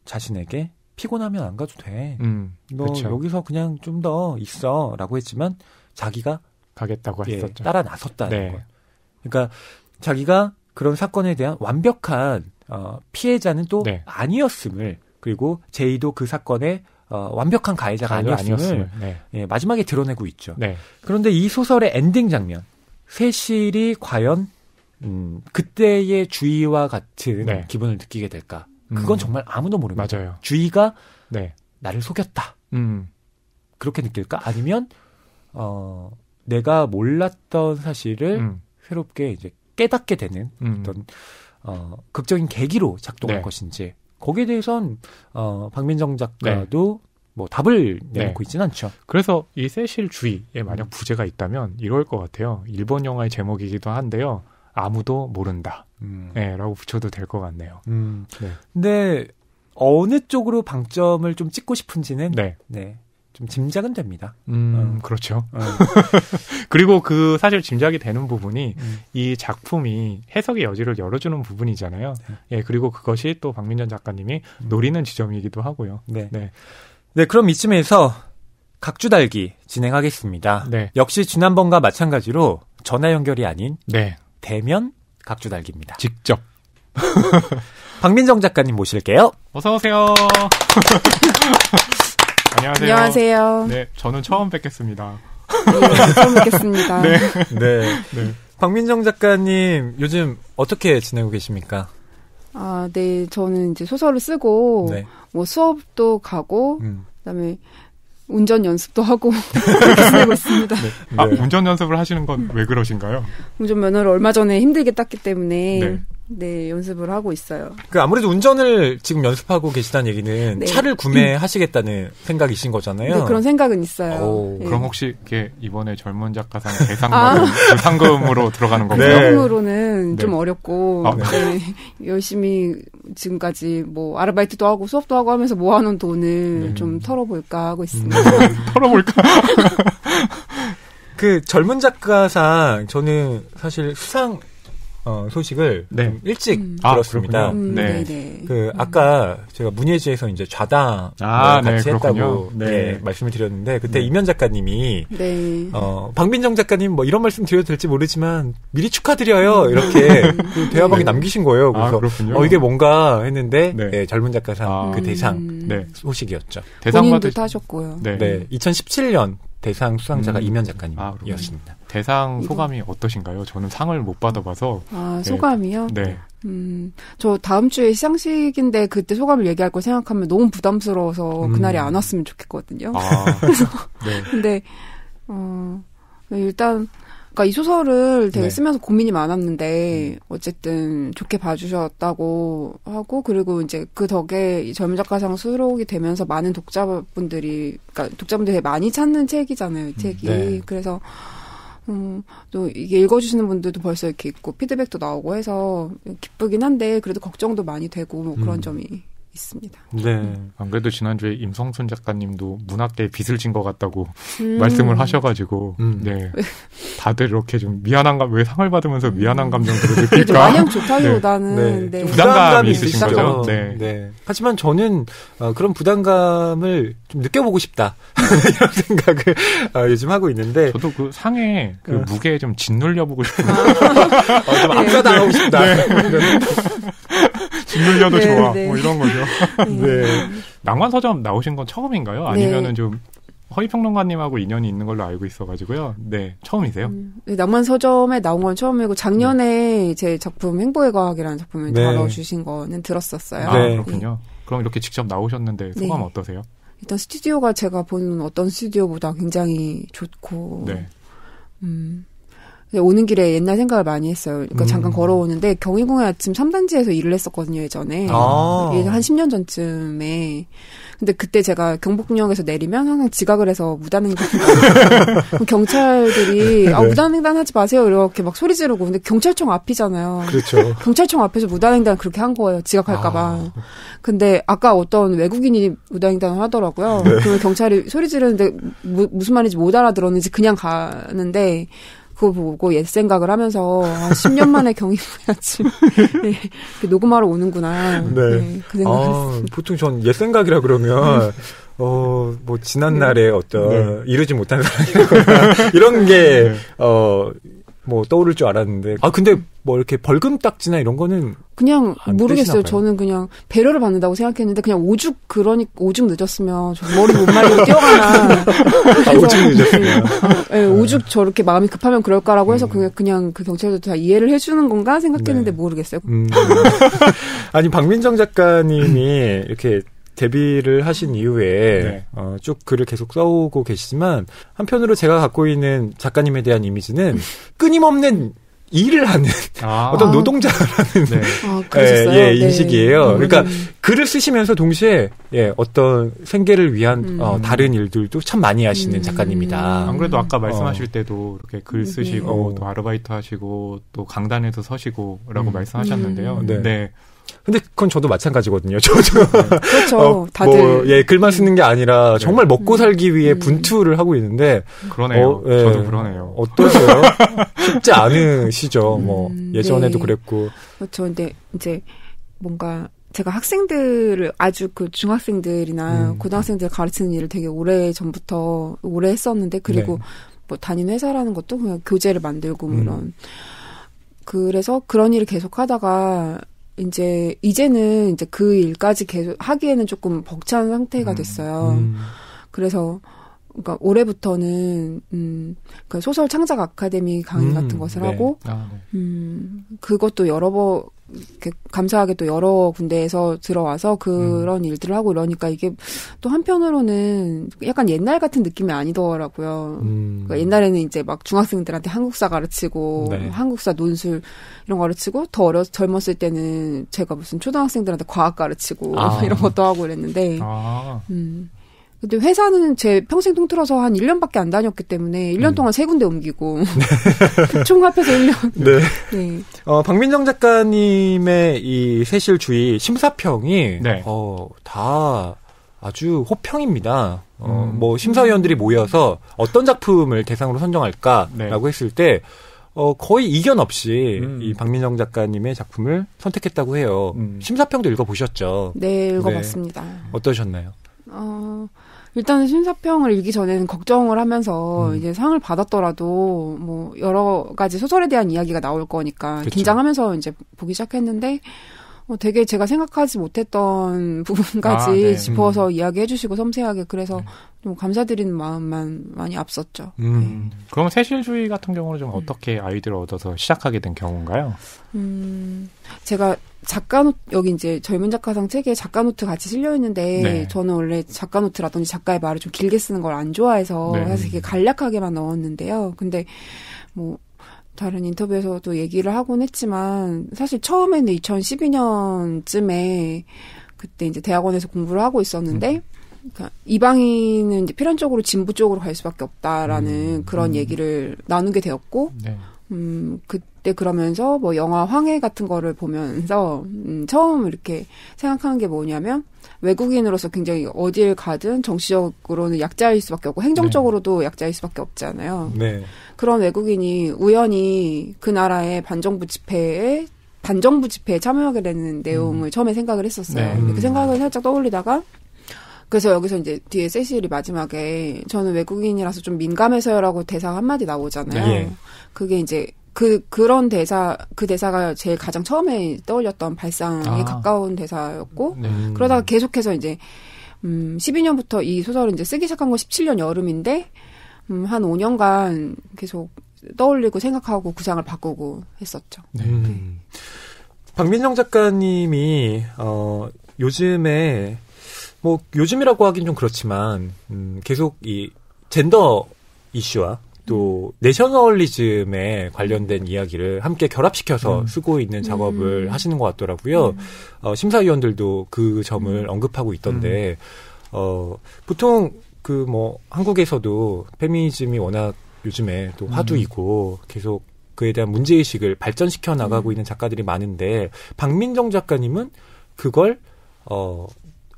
자신에게 피곤하면 안 가도 돼. 너 그쵸. 여기서 그냥 좀 더 있어라고 했지만 자기가 가겠다고 예, 했었죠. 따라 나섰다는 네. 것. 그러니까 자기가 그런 사건에 대한 완벽한 피해자는 또 네. 아니었음을 그리고 제이도 그 사건의 완벽한 가해자가 아니었음을 네. 예, 마지막에 드러내고 있죠. 네. 그런데 이 소설의 엔딩 장면 세실이 과연 그때의 주의와 같은 네. 기분을 느끼게 될까? 그건 정말 아무도 모릅니다. 맞아요. 주의가 네. 나를 속였다. 음. 그렇게 느낄까? 아니면 내가 몰랐던 사실을 새롭게 이제 깨닫게 되는 어떤 극적인 계기로 작동할 네. 것인지 거기에 대해선 박민정 작가도 뭐 답을 내놓고 있지는 않죠. 그래서 이 세실 주의에 만약 부재가 있다면 이럴 것 같아요. 일본 영화의 제목이기도 한데요. 아무도 모른다. 네, 라고 붙여도 될 것 같네요. 네. 근데 어느 쪽으로 방점을 좀 찍고 싶은지는 네. 좀 짐작은 됩니다. 그렇죠. 그리고 그 사실 짐작이 되는 부분이 이 작품이 해석의 여지를 열어주는 부분이잖아요. 예, 그리고 그것이 또 박민정 작가님이 노리는 지점이기도 하고요. 네, 그럼 이쯤에서 각주달기 진행하겠습니다. 네. 역시 지난번과 마찬가지로 전화 연결이 아닌 네. 대면 각주달기입니다. 직접. 박민정 작가님 모실게요. 어서 오세요. 안녕하세요. 안녕하세요. 네, 저는 처음 뵙겠습니다. 네, 처음 뵙겠습니다. 네. 박민정 작가님 요즘 어떻게 지내고 계십니까? 네, 저는 이제 소설을 쓰고 뭐 수업도 가고 그다음에 운전 연습도 하고 그렇게 지내고 있습니다. 운전 연습을 하시는 건 왜 그러신가요? 운전면허를 얼마 전에 힘들게 땄기 때문에 연습을 하고 있어요. 아무래도 운전을 지금 연습하고 계시다는 얘기는 차를 구매하시겠다는 생각이신 거잖아요. 네, 그런 생각은 있어요. 그럼 혹시 이게 이번에 젊은 작가상 대상 그 상금으로 들어가는 건가요? 상금으로는 좀 어렵고 열심히 지금까지 뭐 아르바이트도 하고 수업도 하고 하면서 모아놓은 돈을 좀 털어볼까 하고 있습니다. 털어볼까? 그 젊은 작가상 저는 사실 수상 소식을 좀 일찍 들었습니다. 아까 제가 문예지에서 이제 좌담을 같이 했다고 말씀을 드렸는데 그때 이면 작가님이 박민정 작가님 뭐 이런 말씀 드려도 될지 모르지만 미리 축하드려요 이렇게 그 대화방에 남기신 거예요. 그래서 이게 뭔가 했는데 젊은 작가상 그 대상 소식이었죠. 본인도 타셨고요. 2017년 대상 수상자가 이면 작가님이었습니다. 대상 소감이 어떠신가요? 저는 상을 못 받아봐서. 소감이요? 저 다음 주에 시상식인데 그때 소감을 얘기할 거 생각하면 너무 부담스러워서 그날이 안 왔으면 좋겠거든요. 그래서 근데 일단 그러니까 이 소설을 되게 쓰면서 고민이 많았는데 어쨌든 좋게 봐주셨다고 하고 그리고 이제 그 덕에 이 젊은 작가상 수록이 되면서 많은 독자분들이 되게 많이 찾는 책이잖아요, 이 책이. 그래서 또 이게 읽어주시는 분들도 벌써 이렇게 있고 피드백도 나오고 해서 기쁘긴 한데 그래도 걱정도 많이 되고 뭐 그런 점이 있습니다. 안 그래도 지난주에 임성순 작가님도 문학계에 빚을 진 것 같다고 말씀을 하셔가지고, 다들 이렇게 좀 왜 상을 받으면서 미안한 감정들을 느낄까? 마냥 좋다기보다는 부담감이 있으신 거죠. 하지만 저는 그런 부담감을 좀 느껴보고 싶다 이런 생각을 요즘 하고 있는데, 저도 그 상에 그 무게에 좀 짓눌려보고 싶은 좀 압사당하고 싶다. 짓눌려도 좋아. 뭐 이런 거죠. 낭만서점 나오신 건 처음인가요? 아니면은 좀 허위평론가님하고 인연이 있는 걸로 알고 있어가지고요. 처음이세요? 낭만서점에 나온 건 처음이고 작년에 제 작품 행보의 과학이라는 작품을 다뤄주신 거는 들었었어요. 그렇군요. 그럼 이렇게 직접 나오셨는데 소감 어떠세요? 일단 스튜디오가 제가 보는 어떤 스튜디오보다 굉장히 좋고 오는 길에 옛날 생각을 많이 했어요. 그러니까 잠깐 걸어오는데 경희궁의 아침 3단지에서 일을 했었거든요, 예전에. 한 10년 전쯤에. 근데 그때 제가 경복궁역에서 내리면 항상 지각을 해서 무단횡단. 경찰들이 무단횡단 하지 마세요. 이렇게 막 소리 지르고. 근데 경찰청 앞이잖아요. 그렇죠. 경찰청 앞에서 무단횡단 그렇게 한 거예요. 지각할까봐. 근데 아까 어떤 외국인이 무단횡단을 하더라고요. 그러면 경찰이 소리 지르는데 무슨 말인지 못 알아들었는지 그냥 가는데 그거 보고 옛 생각을 하면서 10년 만에 경희부야지 네, 녹음하러 오는구나. 네. 네, 그 생각을 했습니다. 보통 전 옛 생각이라 그러면 뭐 지난 날에 어떤 이루지 못한 사랑이라거나 이런 게 뭐 떠오를 줄 알았는데 근데 뭐 이렇게 벌금딱지나 이런 거는 그냥 모르겠어요. 봐요. 저는 그냥 배려를 받는다고 생각했는데 그냥 오죽 늦었으면 저 머리 못 말리고 뛰어가나. 오죽 늦었으면. 네, 오죽 저렇게 마음이 급하면 그럴까라고 해서 그냥 그 경찰도 다 이해를 해주는 건가 생각했는데 모르겠어요. 아니 박민정 작가님이 이렇게 데뷔를 하신 이후에 쭉 글을 계속 써오고 계시지만 한편으로 제가 갖고 있는 작가님에 대한 이미지는 끊임없는 일을 하는 어떤 노동자라는 인식이에요. 그러니까 글을 쓰시면서 동시에 어떤 생계를 위한 다른 일들도 참 많이 하시는 작가님이다. 안 그래도 아까 말씀하실 때도 이렇게 글 쓰시고 또 아르바이트 하시고 또 강단에서 서시고라고 말씀하셨는데요. 네. 근데 그건 저도 마찬가지거든요. 저도 그렇죠. 다들 글만 쓰는 게 아니라 정말 먹고 살기 위해 분투를 하고 있는데 그러네요. 저도 그러네요. 어떠세요? 쉽지 않으시죠. 뭐 예전에도 그랬고. 그렇죠. 근데 이제 뭔가 제가 학생들을 아주 그 중학생들이나 고등학생들 가르치는 일을 되게 오래 전부터 오래 했었는데 그리고 뭐 다니는 회사라는 것도 그냥 교재를 만들고 뭐 이런 그래서 그런 일을 계속 하다가 이제는 그 일까지 계속 하기에는 조금 벅찬 상태가 됐어요. 그래서, 그러니까 올해부터는, 그 소설 창작 아카데미 강의 같은 것을 하고, 그것도 감사하게 또 여러 군데에서 들어와서 그런 일들을 하고 이러니까 이게 또 한편으로는 약간 옛날 같은 느낌이 아니더라고요. 그러니까 옛날에는 이제 막 중학생들한테 한국사 가르치고 한국사 논술 이런 거 가르치고 더 젊었을 때는 제가 무슨 초등학생들한테 과학 가르치고 이런 것도 하고 이랬는데 근데 회사는 제 평생 통틀어서 한 1년밖에 안 다녔기 때문에 1년 동안 3군데 옮기고 총 합해서 1년. 네. 박민정 작가님의 이 세실주의 심사평이 다 아주 호평입니다. 뭐 심사위원들이 모여서 어떤 작품을 대상으로 선정할까라고 했을 때 거의 이견 없이 이 박민정 작가님의 작품을 선택했다고 해요. 심사평도 읽어보셨죠? 네, 읽어봤습니다. 어떠셨나요? 일단은 심사평을 읽기 전에는 걱정을 하면서 이제 상을 받았더라도 뭐 여러 가지 소설에 대한 이야기가 나올 거니까 그쵸. 긴장하면서 이제 보기 시작했는데 되게 제가 생각하지 못했던 부분까지 짚어서 이야기해 주시고 섬세하게 그래서 좀 감사드리는 마음만 많이 앞섰죠. 그럼 세실주의 같은 경우는 좀 어떻게 아이디어를 얻어서 시작하게 된 경우인가요? 제가 작가노트, 여기 이제 젊은 작가상 책에 작가노트 같이 실려있는데, 저는 원래 작가노트라든지 작가의 말을 좀 길게 쓰는 걸 안 좋아해서, 사실 이렇게 간략하게만 넣었는데요. 근데, 뭐, 다른 인터뷰에서도 얘기를 하곤 했지만, 사실 처음에는 2012년쯤에, 그때 이제 대학원에서 공부를 하고 있었는데, 그러니까 이방인은 이제 필연적으로 진부 쪽으로 갈 수밖에 없다라는 그런 얘기를 나누게 되었고, 그때 그러면서 뭐 영화 황해 같은 거를 보면서 처음 이렇게 생각하는 게 뭐냐면 외국인으로서 굉장히 어딜 가든 정치적으로는 약자일 수밖에 없고 행정적으로도 약자일 수밖에 없잖아요. 그런 외국인이 우연히 그 나라의 반정부 집회에 참여하게 되는 내용을 처음에 생각을 했었어요. 그 생각을 살짝 떠올리다가 그래서 여기서 이제 뒤에 세실이 마지막에 저는 외국인이라서 좀 민감해서요라고 대사가 한마디 나오잖아요. 그게 이제 그런 그 대사가 제일 가장 처음에 떠올렸던 발상에 가까운 대사였고 그러다가 계속해서 이제 12년부터 이 소설을 이제 쓰기 시작한 건 17년 여름인데 한 5년간 계속 떠올리고 생각하고 구상을 바꾸고 했었죠. 박민정 작가님이 요즘에 뭐 요즘이라고 하긴 좀 그렇지만 계속 이 젠더 이슈와 또 내셔널리즘에 관련된 이야기를 함께 결합시켜서 쓰고 있는 작업을 하시는 것 같더라고요. 심사위원들도 그 점을 언급하고 있던데 보통 그 뭐 한국에서도 페미니즘이 워낙 요즘에 또 화두이고 계속 그에 대한 문제의식을 발전시켜 나가고 있는 작가들이 많은데 박민정 작가님은 그걸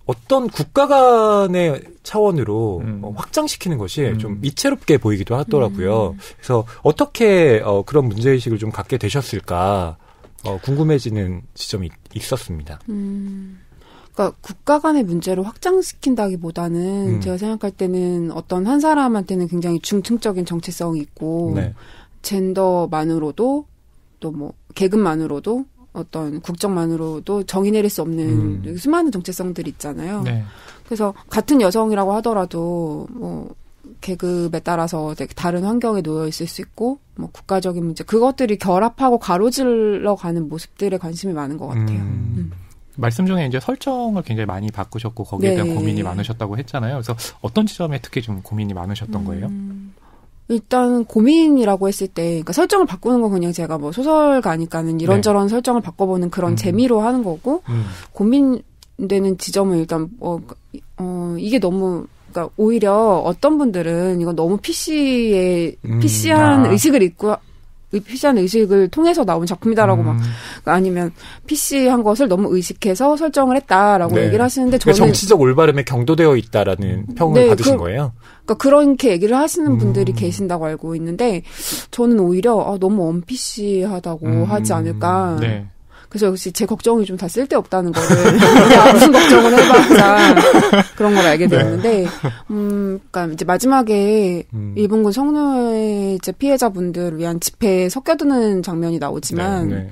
어떤 국가 간의 차원으로 확장시키는 것이 좀 이채롭게 보이기도 하더라고요. 그래서 어떻게 그런 문제의식을 좀 갖게 되셨을까 궁금해지는 지점이 있었습니다. 그러니까 국가 간의 문제를 확장시킨다기보다는 제가 생각할 때는 어떤 한 사람한테는 굉장히 중층적인 정체성이 있고 네. 젠더만으로도 또 뭐 계급만으로도 어떤 국적만으로도 정의 내릴 수 없는 수많은 정체성들이 있잖아요. 네. 그래서 같은 여성이라고 하더라도 뭐 계급에 따라서 되게 다른 환경에 놓여 있을 수 있고 뭐 국가적인 문제 그것들이 결합하고 가로질러 가는 모습들에 관심이 많은 것 같아요. 말씀 중에 이제 설정을 굉장히 많이 바꾸셨고 거기에 대한 네. 고민이 많으셨다고 했잖아요. 그래서 어떤 지점에 특히 좀 고민이 많으셨던 거예요? 일단 고민이라고 했을 때, 그러니까 설정을 바꾸는 건 그냥 제가 뭐 소설가니까는 이런저런 설정을 바꿔보는 그런 재미로 하는 거고, 고민되는 지점은 일단 이게 너무 그러니까 오히려 어떤 분들은 이건 너무 PC한 의식을 입고 PC한 의식을 통해서 나온 작품이다라고 막 아니면 PC한 것을 너무 의식해서 설정을 했다라고 네. 얘기를 하시는데 저는 정치적 올바름에 경도되어 있다라는 평을 네, 받으신 거예요? 그러니까 그렇게 얘기를 하시는 분들이 계신다고 알고 있는데 저는 오히려 너무 언PC하다고 하지 않을까. 네. 그래서 역시 제 걱정이 좀 다 쓸데없다는 거를 무슨 걱정을 해봤자 그런 걸 알게 되었는데 그러니까 이제 마지막에 일본군 성노예제 피해자분들을 위한 집회에 섞여드는 장면이 나오지만 네, 네.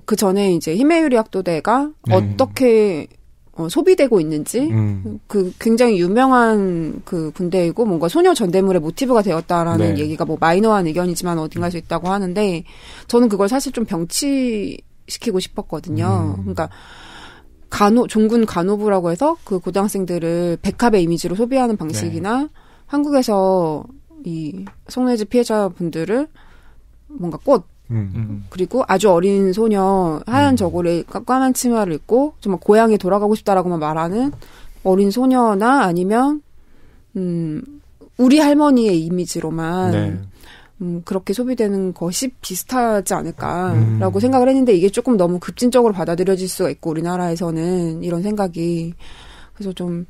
그 전에 이제 히메유리 학도대가 어떻게 소비되고 있는지 그 굉장히 유명한 그 군대이고 뭔가 소녀 전대물의 모티브가 되었다라는 네. 얘기가 뭐 마이너한 의견이지만 어딘가에서 있다고 하는데 저는 그걸 사실 좀 병치시키고 싶었거든요. 그러니까 종군 간호부라고 해서 그 고등학생들을 백합의 이미지로 소비하는 방식이나 네. 한국에서 이 성노예제 피해자분들을 뭔가 꽃 그리고 아주 어린 소녀 하얀 저고리에 까만 치마를 입고 정말 고향에 돌아가고 싶다라고만 말하는 어린 소녀나 아니면 우리 할머니의 이미지로만 네. 그렇게 소비되는 것이 비슷하지 않을까라고 생각을 했는데 이게 조금 너무 급진적으로 받아들여질 수가 있고 우리나라에서는 이런 생각이 그래서 좀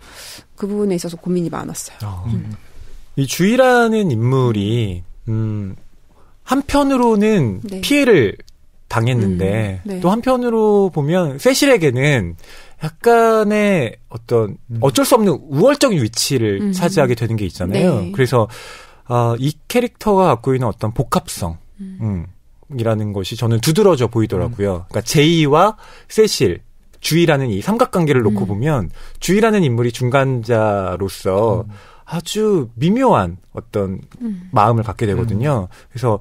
그 부분에 있어서 고민이 많았어요. 이 주희라는 인물이 한편으로는 네. 피해를 당했는데 네. 또 한편으로 보면 세실에게는 약간의 어떤 어쩔 수 없는 우월적인 위치를 차지하게 되는 게 있잖아요. 네. 그래서 이 캐릭터가 갖고 있는 어떤 복합성 이라는 것이 저는 두드러져 보이더라고요. 그러니까 제이와 세실, 주희라는 이 삼각관계를 놓고 보면 주희라는 인물이 중간자로서 아주 미묘한 어떤 마음을 갖게 되거든요. 그래서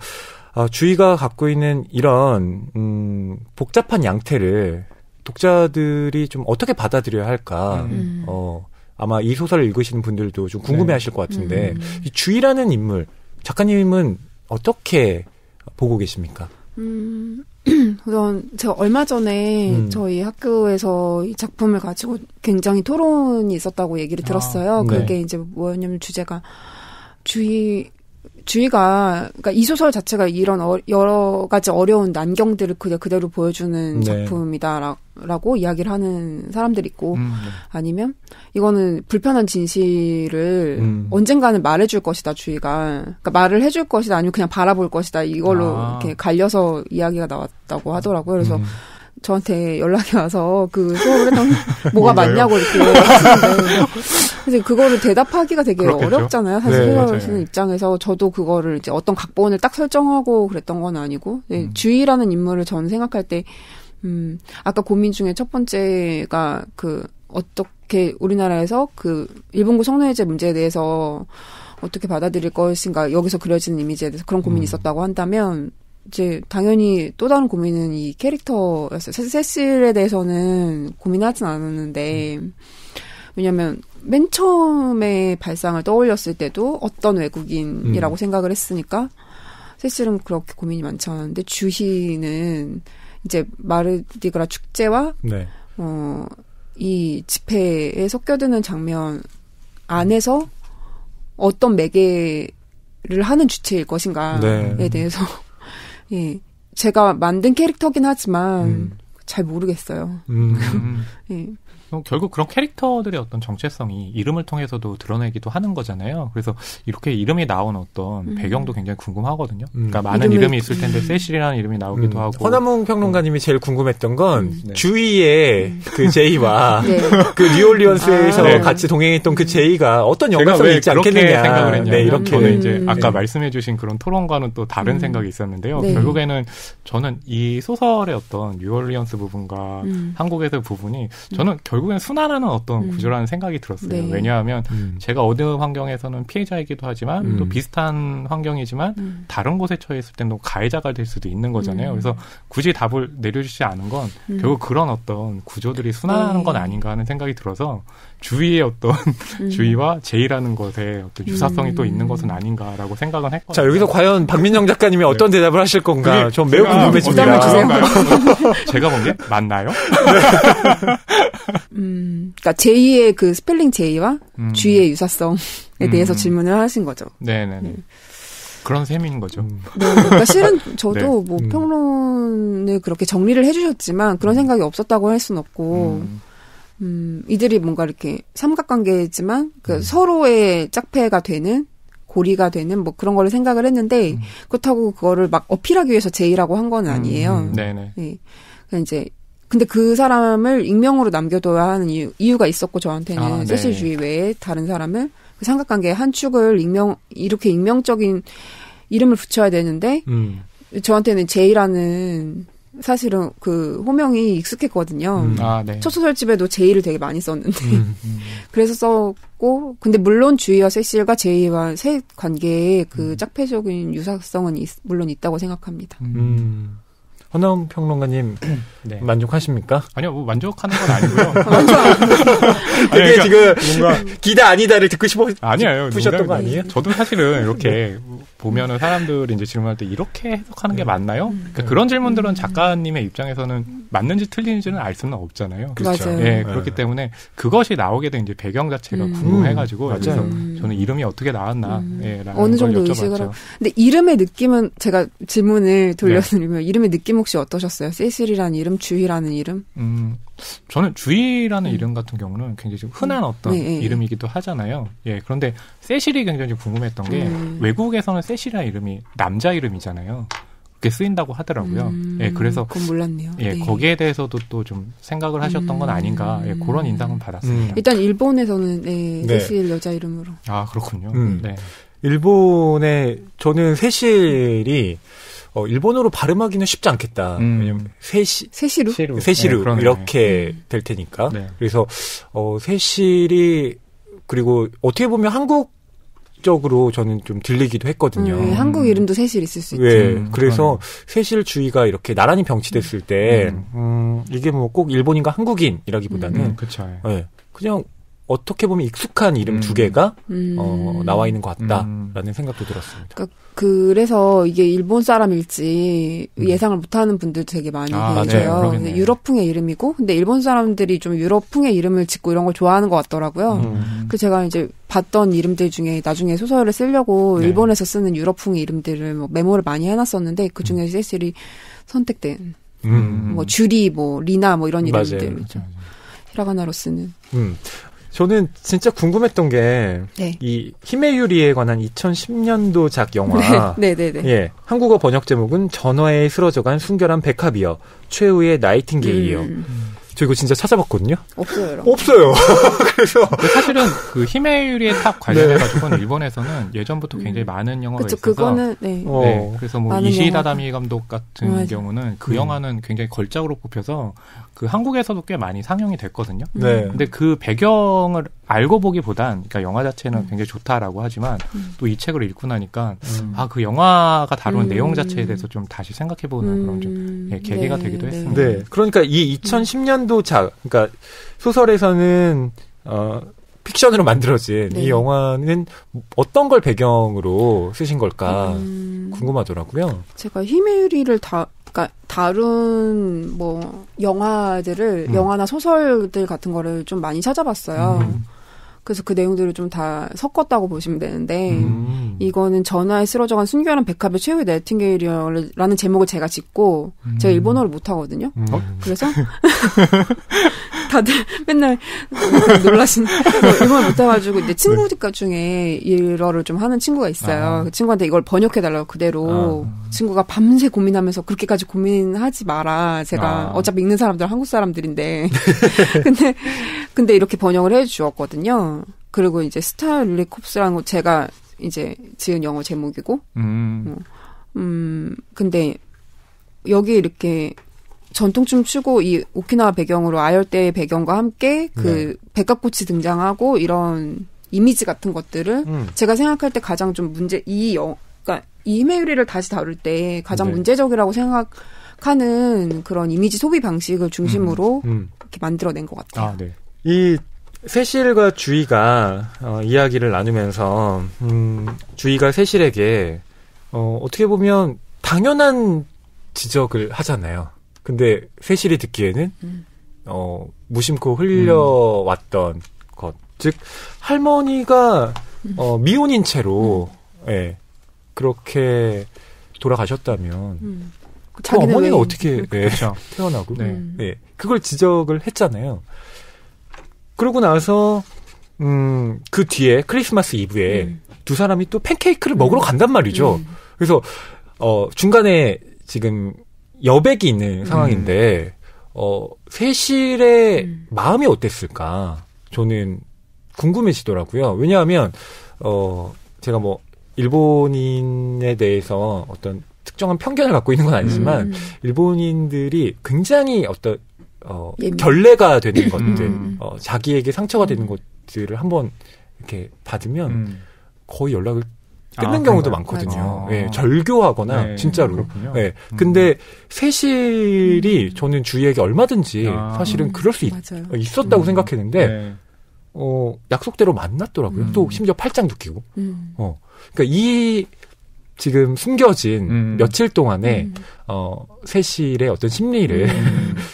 주희가 갖고 있는 이런 복잡한 양태를 독자들이 좀 어떻게 받아들여야 할까. 아마 이 소설을 읽으시는 분들도 좀 궁금해하실 것 같은데 이 주희라는 인물 작가님은 어떻게 보고 계십니까? 우선 제가 얼마 전에 저희 학교에서 이 작품을 가지고 굉장히 토론이 있었다고 얘기를 들었어요. 네. 그게 이제 뭐였냐면 주제가 주희가 그러니까 이 소설 자체가 이런 여러 가지 어려운 난경들을 그대로 보여주는 네. 작품이다라고 이야기를 하는 사람들이 있고 아니면 이거는 불편한 진실을 언젠가는 말해줄 것이다 주희가 그러니까 말을 해줄 것이다 아니면 그냥 바라볼 것이다 이걸로 이렇게 갈려서 이야기가 나왔다고 하더라고요. 그래서 저한테 연락이 와서 그 수업을 했던 뭐가 맞냐고 이렇게 하시는데 그래서 그거를 대답하기가 되게 그렇겠죠. 어렵잖아요. 사실 네, 소설 쓰는 입장에서 저도 그거를 이제 어떤 각본을 딱 설정하고 그랬던 건 아니고 네, 주희라는 인물을 저는 생각할 때 아까 고민 중에 첫 번째가 그 어떻게 우리나라에서 그 일본군 성노예제 문제에 대해서 어떻게 받아들일 것인가 여기서 그려지는 이미지에 대해서 그런 고민이 있었다고 한다면 이제 당연히 또 다른 고민은 이 캐릭터였어요. 세실에 대해서는 고민하진 않았는데 왜냐하면 맨 처음에 발상을 떠올렸을 때도 어떤 외국인이라고 생각을 했으니까 세실은 그렇게 고민이 많지 않았는데 주희는 이제 마르디그라 축제와 네. 이 집회에 섞여드는 장면 안에서 어떤 매개를 하는 주체일 것인가에 네. 대해서 예, 제가 만든 캐릭터긴 하지만 잘 모르겠어요. 예. 결국 그런 캐릭터들의 어떤 정체성이 이름을 통해서도 드러내기도 하는 거잖아요. 그래서 이렇게 이름이 나온 어떤 배경도 굉장히 궁금하거든요. 그러니까 많은 이름이 있을 텐데 세실이라는 이름이 나오기도 하고. 허남몽 평론가님이 제일 궁금했던 건 주위의 그 제이와 네. 그 뉴올리언스에서 같이 동행했던 그 제이가 어떤 연관성이 있지 않겠느냐. 생각을 했냐면 네, 이렇게. 저는 이제 아까 말씀해주신 그런 토론과는 또 다른 생각이 있었는데요. 네. 결국에는 저는 이 소설의 어떤 뉴올리언스 부분과 한국에서의 부분이 저는 결국엔 순환하는 어떤 구조라는 생각이 들었어요. 네. 왜냐하면 제가 어느 환경에서는 피해자이기도 하지만 또 비슷한 환경이지만 다른 곳에 처해 있을 때는 가해자가 될 수도 있는 거잖아요. 그래서 굳이 답을 내려주지 않은 건 결국 그런 어떤 구조들이 순환하는 건 아닌가 하는 생각이 들어서 주위의 어떤 주위와 제이라는 것에 어떤 유사성이 또 있는 것은 아닌가라고 생각은 했거든요. 자, 여기서 과연 박민영 작가님이 어떤 대답을 하실 건가 좀 매우 부담을 궁금해집니다. 주세요. 제가 본 게 맞나요? 그러니까 제이의 그 스펠링 제이와 주위의 유사성에 대해서 질문을 하신 거죠. 네네네. 그런 셈인 거죠. 네, 그러니까 실은 저도 네. 뭐 평론을 그렇게 정리를 해주셨지만 그런 생각이 없었다고 할 수는 없고, 이들이 뭔가 이렇게 삼각관계지만 그 서로의 짝패가 되는 고리가 되는 뭐 그런 거를 생각을 했는데 그렇다고 그거를 막 어필하기 위해서 제이라고 한 건 아니에요. 네네. 네. 그냥 이제 근데 그 사람을 익명으로 남겨둬야 하는 이유가 있었고 저한테는 세실 주의 외에 다른 사람을 그 삼각관계의 한 축을 이렇게 익명적인 이름을 붙여야 되는데 저한테는 제이라는 사실은 그 호명이 익숙했거든요. 네. 첫 소설집에도 제이를 되게 많이 썼는데 그래서 썼고 근데 물론 주희와 세실과 제이와 세 관계의 그 짝패적인 유사성은 물론 있다고 생각합니다. 허나운 평론가님 네. 만족하십니까? 아니요, 뭐 만족하는 건 아니고요. 되게 지금 뭔가 기다 아니다를 듣고 아니에요. 싶으셨던 거 아니에요? 저도 사실은 이렇게 보면은 사람들이 이제 질문할 때 이렇게 해석하는 게 맞나요? 그러니까 그런 질문들은 작가님의 입장에서는 맞는지 틀리는지는 알 수는 없잖아요. 그렇죠. 예, 그렇기 때문에 그것이 나오게 된 이제 배경 자체가 궁금해가지고 그래서 저는 이름이 어떻게 나왔나 라는 어느 정도 걸 의식을 여쭤봤죠. 하고. 근데 이름의 느낌은 제가 질문을 돌려드리면 이름의 느낌 혹시 어떠셨어요? 세실이라는 이름, 주희라는 이름? 저는 주희라는 이름 같은 경우는 굉장히 좀 흔한 어떤 이름이기도 하잖아요. 예, 그런데 세실이 굉장히 좀 궁금했던 게 외국에서는 세실이라는 이름이 남자 이름이잖아요. 그렇게 쓰인다고 하더라고요. 예, 그래서 그건 몰랐네요. 예, 네. 거기에 대해서도 또 좀 생각을 하셨던 건 아닌가 예, 그런 인상은 받았습니다. 일단 일본에서는 세실 여자 이름으로. 아, 그렇군요. 네. 일본에 저는 세실이 일본어로 발음하기는 쉽지 않겠다. 왜냐면 세시루 네, 이렇게 될 테니까. 네. 그래서 세실이 그리고 어떻게 보면 한국적으로 저는 좀 들리기도 했거든요. 한국 이름도 세실 있을 수 있죠. 네, 그래서 세실 주의가 이렇게 나란히 병치됐을 때 이게 뭐 꼭 일본인과 한국인이라기보다는 그렇죠. 네, 그냥 어떻게 보면 익숙한 이름 두 개가 나와 있는 것 같다라는 생각도 들었습니다. 그러니까 그래서 이게 일본 사람일지 예상을 못하는 분들도 되게 많이 계세요. 유럽풍의 이름이고, 근데 일본 사람들이 좀 유럽풍의 이름을 짓고 이런 걸 좋아하는 것 같더라고요. 그 제가 이제 봤던 이름들 중에 나중에 소설을 쓰려고 일본에서 쓰는 유럽풍의 이름들을 뭐 메모를 많이 해놨었는데 그 중에 세실이 선택된 뭐 주리, 뭐 리나, 뭐 이런 이름들 히라가나로 쓰는. 저는 진짜 궁금했던 게 이 힘의 유리에 관한 2010년도작 영화. 네네네. 예, 한국어 번역 제목은 전화에 쓰러져간 순결한 백합이여 최후의 나이팅게일이여. 저 이거 진짜 찾아봤거든요. 없어요. 없어요. 그래서 사실은 그 힘의 유리의 탑 관련해가지고는 일본에서는 예전부터 굉장히 많은 영화가 있어서 그거는 그래서 뭐 이시다다미 감독 같은 경우는 그 영화는 굉장히 걸작으로 뽑혀서 그 한국에서도 꽤 많이 상영이 됐거든요. 근데 그 배경을 알고 보기보단 그러니까 영화 자체는 굉장히 좋다라고 하지만 또 이 책을 읽고 나니까 그 영화가 다룬 내용 자체에 대해서 좀 다시 생각해보는 그런 좀 계기가 되기도 했습니다. 네, 그러니까 이 2010년도작, 그러니까 소설에서는 픽션으로 만들어진 이 영화는 어떤 걸 배경으로 쓰신 걸까 궁금하더라고요. 제가 힘의 유리를 다룬 뭐 영화들을 영화나 소설들 같은 거를 좀 많이 찾아봤어요. 그래서 그 내용들을 좀 다 섞었다고 보시면 되는데 이거는 전화에 쓰러져간 순결한 백합의 최후의 나이팅게일이라는 제목을 제가 짓고 제가 일본어를 못하거든요. 그래서 다들 맨날 놀라신 이걸 못해가지고 이제 친구 중에 일어를 좀 하는 친구가 있어요. 그 친구한테 이걸 번역해달라고 그대로 친구가 밤새 고민하면서 그렇게까지 고민하지 마라. 제가 어차피 읽는 사람들 한국 사람들인데 근데 이렇게 번역을 해주었거든요. 그리고 이제 스타일리콥스라는 거 제가 이제 지은 영어 제목이고 근데 여기 이렇게 전통춤 추고 이 오키나와 배경으로 아열대의 배경과 함께 그 백합꽃이 등장하고 이런 이미지 같은 것들을 제가 생각할 때 가장 좀 그러니까 이 힘의 유리를 다시 다룰 때 가장 문제적이라고 생각하는 그런 이미지 소비 방식을 중심으로 이렇게 만들어낸 것 같아요. 아, 네. 이 세실과 주희가 이야기를 나누면서 주희가 세실에게 어떻게 보면 당연한 지적을 하잖아요. 근데 세실이 듣기에는 무심코 흘려왔던 것, 즉 할머니가 미혼인 채로 예, 그렇게 돌아가셨다면 그 어머니가 어떻게 태어나고 예, 그걸 지적을 했잖아요. 그러고 나서 그 뒤에 크리스마스 이브에 두 사람이 또 팬케이크를 먹으러 간단 말이죠. 그래서 중간에 지금 여백이 있는 상황인데 세실의 마음이 어땠을까 저는 궁금해지더라고요. 왜냐하면 제가 뭐 일본인에 대해서 어떤 특정한 편견을 갖고 있는 건 아니지만 일본인들이 굉장히 어떤 결례가 되는 것들, 자기에게 상처가 되는 것들을 한번 이렇게 받으면 거의 연락을 끊는 경우도 많거든요. 예, 절교하거나 진짜로. 예. 근데 세실이 저는 주희에게 얼마든지 사실은 그럴 수 있었다고 생각했는데 약속대로 만났더라고요. 또 심지어 팔짱도 끼고. 그러니까 이 지금 숨겨진 며칠 동안에 세실의 어떤 심리를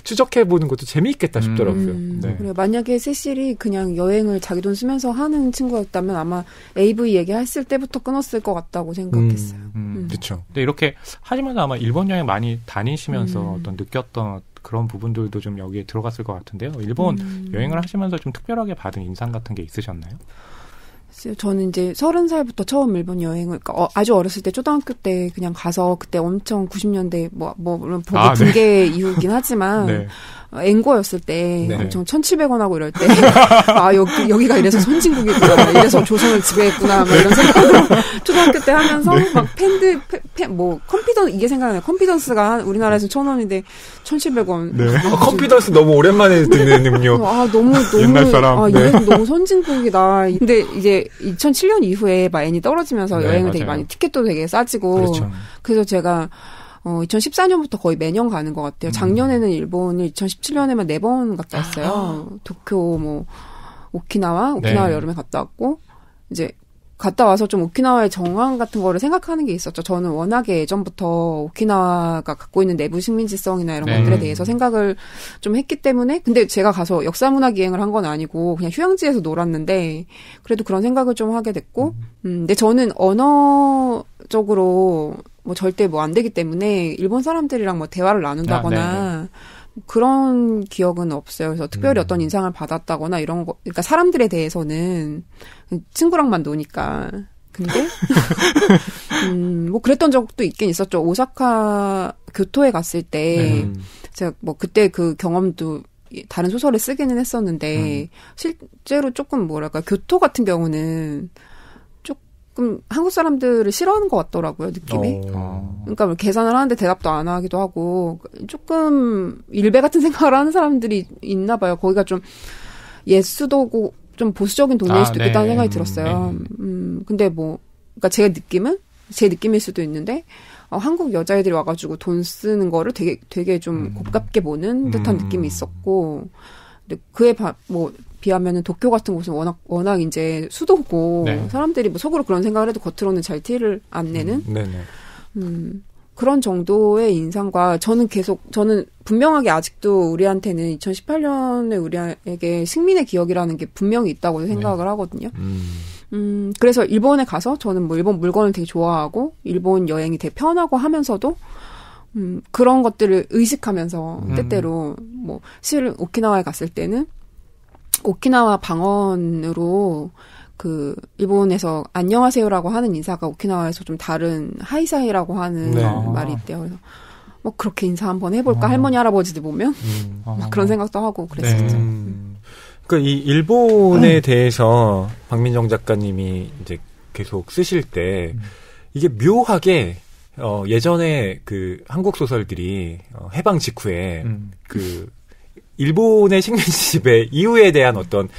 추적해보는 것도 재미있겠다 싶더라고요. 네. 그래 만약에 세실이 그냥 여행을 자기 돈 쓰면서 하는 친구였다면 아마 AV 얘기했을 때부터 끊었을 것 같다고 생각했어요. 그렇죠. 근데 이렇게 하지만 아마 일본 여행 많이 다니시면서 어떤 느꼈던 그런 부분들도 좀 여기에 들어갔을 것 같은데요. 일본 여행을 하시면서 좀 특별하게 받은 인상 같은 게 있으셨나요? 저는 이제 30살부터 처음 일본 여행을, 그러니까 아주 어렸을 때 초등학교 때 그냥 가서 그때 엄청 90년대 물론 보기 붕괴 이후이긴 하지만 앵거였을 때 엄청 1,700원 하고 이럴 때 여기가 이래서 선진국이구나, 이래서 조선을 지배했구나 막 이런 생각으로 초등학교 때 하면서 막 컴피던스 이게 생각나요. 컴피던스가 우리나라에서 1,000원인데 1,700원. 컴피던스 너무 오랜만에 듣는 음료. 너무 옛날 사람. 이래서 너무 선진국이다. 근데 이제 2007년 이후에 엔이 떨어지면서 여행을 되게 많이 티켓도 되게 싸지고. 그렇죠. 그래서 제가 2014년부터 거의 매년 가는 것 같아요. 작년에는 일본을 2017년에만 4번 갔다 왔어요. 도쿄, 오키나와 여름에 갔다 왔고, 이제 갔다 와서 좀 오키나와의 정황 같은 거를 생각하는 게 있었죠. 저는 워낙에 예전부터 오키나와가 갖고 있는 내부 식민지성이나 이런 것들에 대해서 생각을 좀 했기 때문에, 근데 제가 가서 역사문화 기행을 한 건 아니고 그냥 휴양지에서 놀았는데 그래도 그런 생각을 좀 하게 됐고, 근데 저는 언어적으로 절대 안 되기 때문에 일본 사람들이랑 대화를 나눈다거나 그런 기억은 없어요. 그래서 특별히 어떤 인상을 받았다거나 이런 거, 그러니까 사람들에 대해서는 친구랑만 노니까. 근데 그랬던 적도 있긴 있었죠. 오사카 교토에 갔을 때 제가 그때 그 경험도 다른 소설에 쓰기는 했었는데 실제로 조금 교토 같은 경우는 조금 한국 사람들을 싫어하는 것 같더라고요, 느낌이. 그러니까 계산을 하는데 대답도 안 하기도 하고 조금 일배 같은 생각을 하는 사람들이 있나 봐요. 거기가 좀 예수도고 좀 보수적인 동네일 수도 있겠다는 생각이 들었어요. 근데 그러니까 제 느낌일 수도 있는데 한국 여자애들이 와가지고 돈 쓰는 거를 되게 좀 곱깝게 보는 듯한 느낌이 있었고, 근데 그에 비하면은 도쿄 같은 곳은 워낙 이제 수도고 사람들이 속으로 그런 생각을 해도 겉으로는 잘 티를 안 내는 그런 정도의 인상과 저는 분명하게 아직도 우리한테는 2018년에 우리에게 식민의 기억이라는 게 분명히 있다고 생각을 하거든요. 그래서 일본에 가서 저는 일본 물건을 되게 좋아하고 일본 여행이 되게 편하고 하면서도 그런 것들을 의식하면서 때때로 뭐 실은 오키나와에 갔을 때는 오키나와 방언으로 그 일본에서 안녕하세요라고 하는 인사가 오키나와에서 좀 다른 하이사이라고 하는 네. 말이 있대요. 그래서 뭐 그렇게 인사 한번 해볼까 할머니 할아버지들 보면 막 그런 생각도 하고 그랬었죠. 그러니까 이 일본에 대해서 박민정 작가님이 이제 계속 쓰실 때 이게 묘하게 예전에 그 한국 소설들이 해방 직후에 그 일본의 식민지 지배 이후에 대한 어떤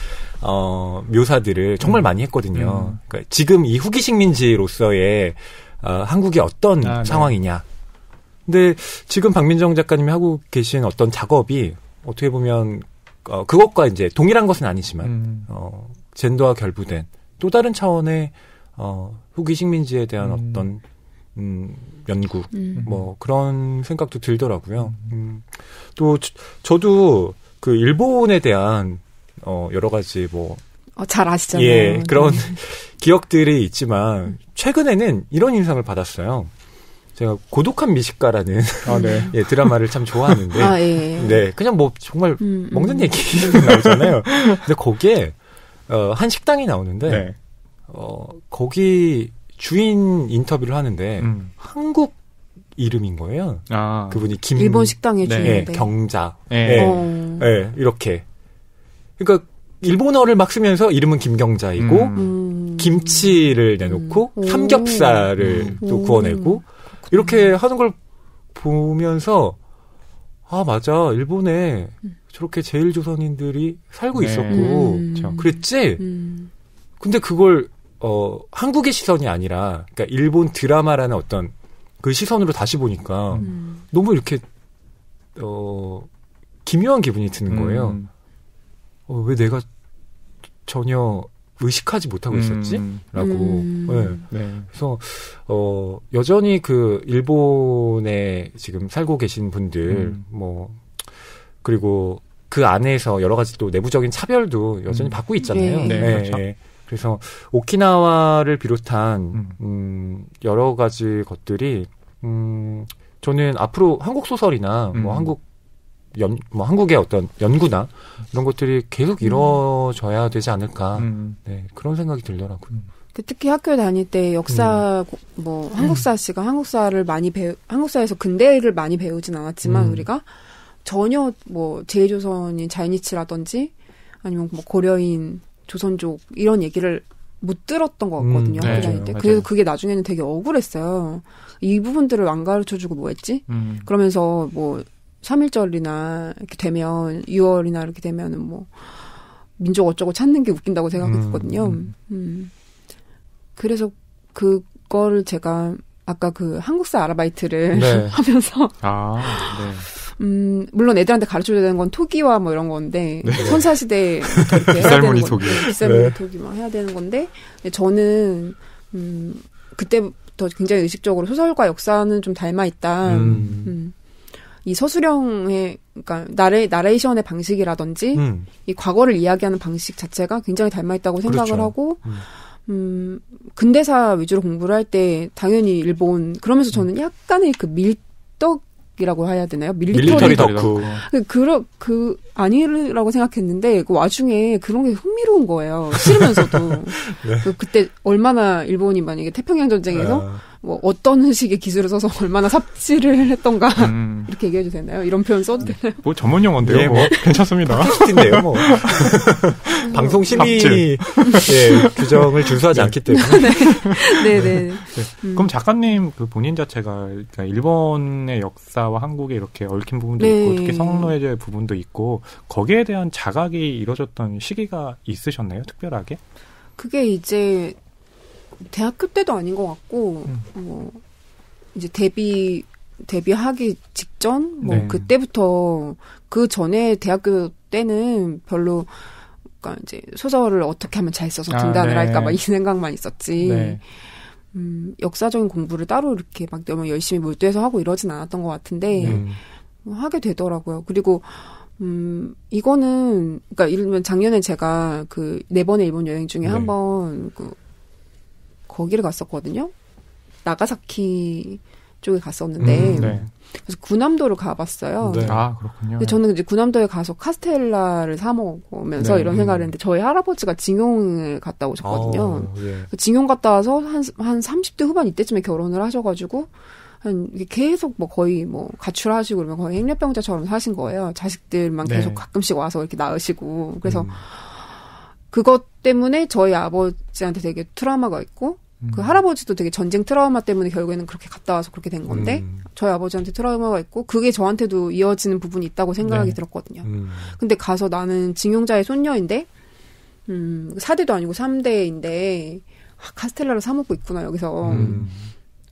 묘사들을 정말 많이 했거든요. 그러니까 지금 이 후기 식민지로서의 한국이 어떤 상황이냐. 근데 지금 박민정 작가님이 하고 계신 어떤 작업이 어떻게 보면 그것과 이제 동일한 것은 아니지만 젠더와 결부된 또 다른 차원의 후기 식민지에 대한 어떤 연구 뭐 그런 생각도 들더라고요. 또 저도 그 일본에 대한 여러 가지 뭐 잘 아시잖아요. 예, 그런 기억들이 있지만 최근에는 이런 인상을 받았어요. 제가 고독한 미식가라는 네. 예, 드라마를 참 좋아하는데 예. 네, 그냥 뭐 정말 먹는 얘기 나오잖아요. 근데 거기에 한 식당이 나오는데 네. 거기 주인 인터뷰를 하는데 한국 이름인 거예요. 그분이 일본 식당의 주인인데 경자. 네. 이렇게. 그러니까 일본어를 막 쓰면서 이름은 김경자이고 김치를 내놓고 삼겹살을 또 구워내고 이렇게 하는 걸 보면서 아 맞아 일본에 저렇게 제일조선인들이 살고 있었고 그랬지. 근데 그걸 한국의 시선이 아니라 그러니까 일본 드라마라는 어떤 그 시선으로 다시 보니까 너무 이렇게 기묘한 기분이 드는 거예요. 왜 내가 전혀 의식하지 못하고 있었지? 라고. 네. 그래서 여전히 그 일본에 지금 살고 계신 분들 뭐 그리고 그 안에서 여러 가지 또 내부적인 차별도 여전히 받고 있잖아요. 네, 그렇죠. 그래서 오키나와를 비롯한 여러 가지 것들이 저는 앞으로 한국 소설이나 뭐 한국의 어떤 연구나 이런 것들이 계속 이루어져야 되지 않을까. 네, 그런 생각이 들더라고요. 특히 학교 다닐 때 역사 뭐 한국사 씨가 한국사를 많이 한국사에서 근대를 많이 배우진 않았지만 우리가 전혀 뭐 제일조선인 자이니치라든지 아니면 뭐 고려인 조선족 이런 얘기를 못 들었던 것 같거든요. 학교 다닐 때. 그래서 그게 나중에는 되게 억울했어요. 이 부분들을 안 가르쳐주고 뭐 했지? 그러면서 뭐 3.1절이나 이렇게 되면 6월이나 이렇게 되면은 뭐 민족 어쩌고 찾는 게 웃긴다고 생각했거든요. 그래서 그거를 제가 아까 그 한국사 아르바이트를 하면서 물론 애들한테 가르쳐줘야 되는 건 토기와 뭐 이런 건데 선사시대부터 이렇게 해야 되는 건데 빗살무늬 토기 막 해야 되는 건데 저는 그때부터 굉장히 의식적으로 소설과 역사는 좀 닮아 있다. 이 서술형의 그러니까 나레이션의 방식이라든지 이 과거를 이야기하는 방식 자체가 굉장히 닮아 있다고 생각을 하고 근대사 위주로 공부를 할 때 당연히 일본 그러면서 저는 약간의 그 밀떡이라고 해야 되나요? 밀리터리 덕후. 그 아니라고 생각했는데 그 와중에 그런 게 흥미로운 거예요. 싫으면서도. 그때 얼마나 일본이 만약에 태평양 전쟁에서 뭐 어떤 식의 기술을 써서 얼마나 삽질을 했던가 이렇게 얘기해도 되나요? 이런 표현 써도 되나요? 뭐 전문 용어인데요. 네, 뭐 괜찮습니다. 팟캐스트인데요, 뭐. 방송 심의 규정을 준수하지 않기 때문에. 네네. 그럼 작가님 그 본인 자체가 그러니까 일본의 역사와 한국에 이렇게 얽힌 부분도 있고 특히 성노예제 부분도 있고 거기에 대한 자각이 이루어졌던 시기가 있으셨나요? 특별하게? 그게 이제 대학교 때도 아닌 것 같고 뭐 이제 데뷔하기 직전 뭐 그때부터 그 전에 대학교 때는 별로 그러니까 이제 소설을 어떻게 하면 잘 써서 등단을 할까 막 이 생각만 있었지. 역사적인 공부를 따로 이렇게 막 너무 열심히 몰두해서 하고 이러진 않았던 것 같은데 하게 되더라고요. 그리고 이거는 그러니까 예를 들면 작년에 제가 그 4번의 일본 여행 중에 한 번 거기를 갔었거든요. 나가사키 쪽에 갔었는데 네. 그래서 구남도를 가봤어요. 네. 아, 그렇군요. 근데 저는 이제 구남도에 가서 카스텔라를 사 먹으면서 네. 이런 생각을 했는데 저희 할아버지가 징용을 갔다 오셨거든요. 예. 징용 갔다 와서 한 30대 후반 이때쯤에 결혼을 하셔가지고 이게 계속 뭐 거의 뭐 가출하시고 그러면 거의 행렬병자처럼 사신 거예요. 자식들만 네. 계속 가끔씩 와서 이렇게 낳으시고 그래서 그것 때문에 저희 아버지한테 되게 트라우마가 있고 그 할아버지도 되게 전쟁 트라우마 때문에 결국에는 그렇게 갔다 와서 그렇게 된 건데 저희 아버지한테 트라우마가 있고 그게 저한테도 이어지는 부분이 있다고 생각이 네. 들었거든요. 근데 가서 나는 징용자의 손녀인데 4대도 아니고 3대인데 카스텔라를 사 먹고 있구나 여기서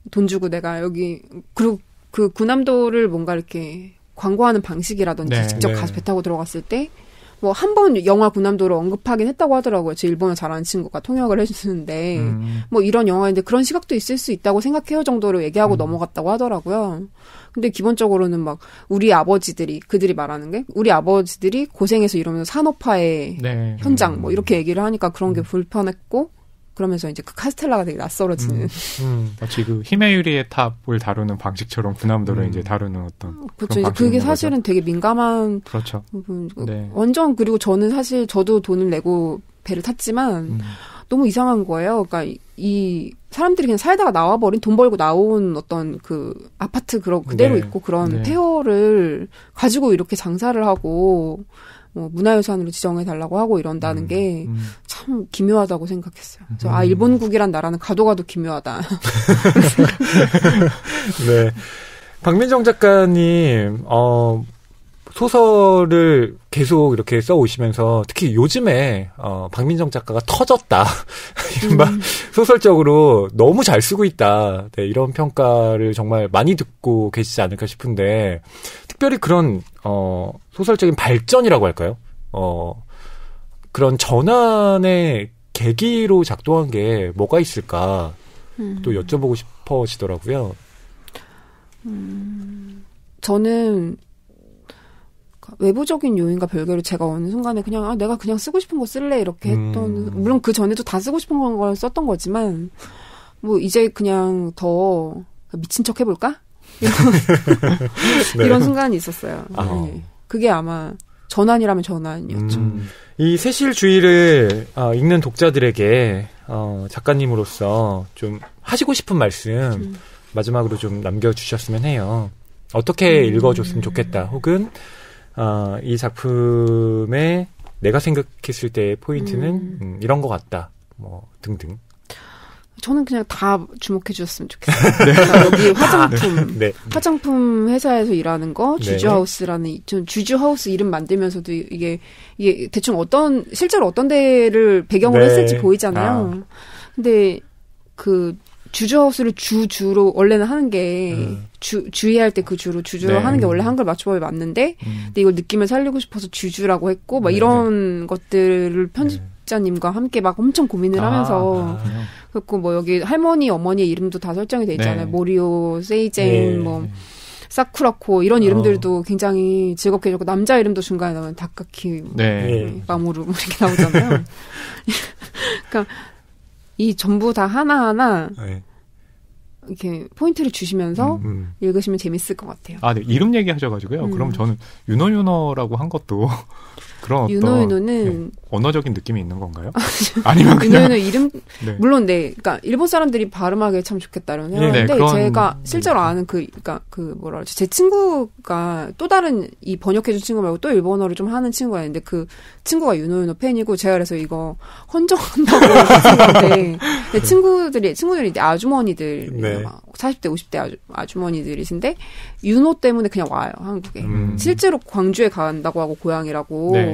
돈 주고 내가 여기 그리고 그 구남도를 뭔가 이렇게 광고하는 방식이라든지 네, 직접 네. 가서 배 타고 들어갔을 때 뭐 한 번 영화 구남도를 언급하긴 했다고 하더라고요. 제 일본어 잘하는 친구가 통역을 해주는데 뭐 이런 영화인데 그런 시각도 있을 수 있다고 생각해요 정도로 얘기하고 넘어갔다고 하더라고요. 근데 기본적으로는 막 우리 아버지들이 그들이 말하는 게 우리 아버지들이 고생해서 이러면서 산업화의 네. 현장 뭐 이렇게 얘기를 하니까 그런 게 불편했고 그러면서 이제 그 카스텔라가 되게 낯설어지는. 마치 그 힘의 유리의 탑을 다루는 방식처럼 구남도를 이제 다루는 어떤. 그렇죠. 이제 그게 사실은 거죠. 되게 민감한 그렇죠. 부분. 네. 완전 그리고 저는 사실 저도 돈을 내고 배를 탔지만 너무 이상한 거예요. 그러니까 이 사람들이 그냥 살다가 나와버린 돈 벌고 나온 어떤 그 아파트 그대로 네. 있고 그런 네. 폐허를 가지고 이렇게 장사를 하고 뭐 문화유산으로 지정해 달라고 하고 이런다는 게 참 기묘하다고 생각했어요. 그래서 일본국이란 나라는 가도 기묘하다. 네. 박민정 작가님, 소설을 계속 이렇게 써오시면서 특히 요즘에 박민정 작가가 터졌다. 이른바 소설적으로 너무 잘 쓰고 있다. 네, 이런 평가를 정말 많이 듣고 계시지 않을까 싶은데 특별히 그런 소설적인 발전이라고 할까요? 그런 전환의 계기로 작동한 게 뭐가 있을까 또 여쭤보고 싶어지더라고요. 저는 외부적인 요인과 별개로 제가 어느 순간에 그냥 내가 그냥 쓰고 싶은 거 쓸래 이렇게 했던 물론 그 전에도 다 쓰고 싶은 걸 썼던 거지만 뭐 이제 그냥 더 미친 척 해볼까 네. 이런 순간이 있었어요. 네. 그게 아마 전환이라면 전환이었죠. 이 세실주의를 읽는 독자들에게 작가님으로서 좀 하시고 싶은 말씀 마지막으로 좀 남겨주셨으면 해요. 어떻게 읽어줬으면 좋겠다. 혹은 이 작품에 내가 생각했을 때의 포인트는 이런 것 같다. 뭐 등등. 저는 그냥 다 주목해 주셨으면 좋겠어요. 네. 그러니까 여기 화장품, 네. 화장품 회사에서 일하는 거, 네. 주주하우스라는, 주주하우스 이름 만들면서도 이게 대충 실제로 어떤 데를 배경으로 네. 했을지 보이잖아요. 근데 그 주주하우스를 주로 원래는 하는 게 주의할 때 그 주로 주주로 네. 하는 게 원래 한글 맞춤법에 맞는데 근데 이걸 느낌을 살리고 싶어서 주주라고 했고 막 이런 것들을 편집자님과 함께 막 엄청 고민을 하면서 그리고 뭐 여기 할머니 어머니의 이름도 다 설정이 돼 있잖아요. 네. 모리오, 세이젠, 뭐 사쿠라코 이런 이름들도 굉장히 즐겁게 해줬고 남자 이름도 중간에 나오면 다카키, 네. 마모루 이렇게 나오잖아요. 그러니까 이 전부 다 하나하나 네. 이렇게 포인트를 주시면서 읽으시면 재밌을 것 같아요. 네. 이름 얘기하셔가지고요. 그럼 저는 윤호라고 한 것도 그런 어떤 윤호는 언어적인 느낌이 있는 건가요? 아니면 그냥 윤호는 이름 네. 물론 그러니까 일본 사람들이 발음하기 참 좋겠다 이런 생각인데 제가 실제로 아는 그러니까 뭐라 그러지 제 친구가 또 다른 이 번역해준 친구 말고 또 일본어를 좀 하는 친구가 있는데 그 친구가 윤호 팬이고 제가 그래서 이거 헌정한다고 생각하는데 친구들이 이제 아주머니들 네. 40대 50대 아주머니들이신데 윤호 때문에 그냥 와요 한국에 실제로 광주에 간다고 하고 고향이라고. 네.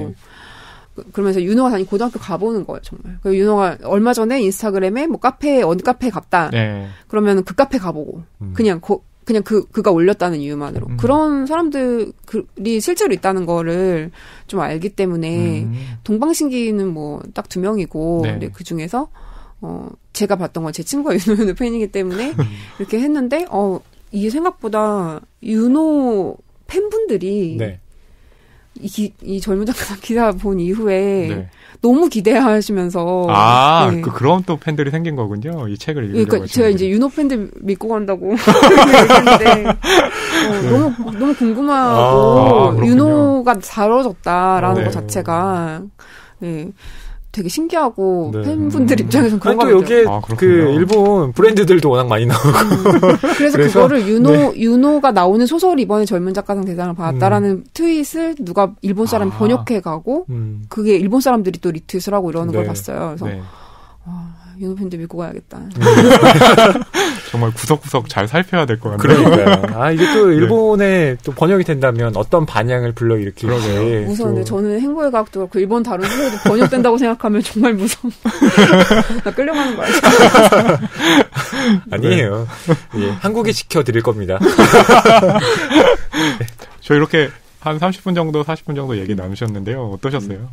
그러면서 윤호가 다니는 고등학교 가보는 거예요, 정말. 그리고 윤호가 얼마 전에 인스타그램에 뭐 어느 카페에 갔다. 네. 그러면 그 카페 가보고. 그냥 그가 올렸다는 이유만으로. 그런 사람들이 실제로 있다는 거를 좀 알기 때문에 동방신기는 뭐 딱 2명이고. 네. 근데 그 중에서, 제가 봤던 건 제 친구가 윤호 팬이기 때문에 이렇게 했는데, 이게 생각보다 윤호 팬분들이 네. 이 젊은 작가 기사 본 이후에 네. 너무 기대하시면서 네. 그런 또 팬들이 생긴 거군요. 이 책을 읽으려고. 그러니까 제가 이제 윤호 팬들 믿고 간다고 얘기했는데 너무 궁금하고 윤호가 다뤄졌다라는 것 자체가 네. 되게 신기하고 네. 팬분들 입장에서는 그런 거 또 여기에 그 일본 브랜드들도 워낙 많이 나오고 그래서 그거를 윤호가 나오는 소설이 이번에 젊은 작가상 대상을 받았다라는 트윗을 누가 일본 사람이 번역해가고 그게 일본 사람들이 또 리트윗을 하고 이러는 걸 봤어요. 그래서 윤호 팬들 믿고 가야겠다. 정말 구석구석 잘 살펴야 될 것 같네요. 그러니까요. 이게 또 일본에 또 번역이 된다면 어떤 반향을 불러일으킬지. 무서운데 저는 행보의 과학도 그렇고 일본 다른 소설도 번역된다고 생각하면 정말 무서워. 나 끌려가는 거 알죠? 아니에요. 예, 한국에 지켜드릴 겁니다. 저 이렇게 한 30분 정도, 40분 정도 얘기 나누셨는데요. 어떠셨어요?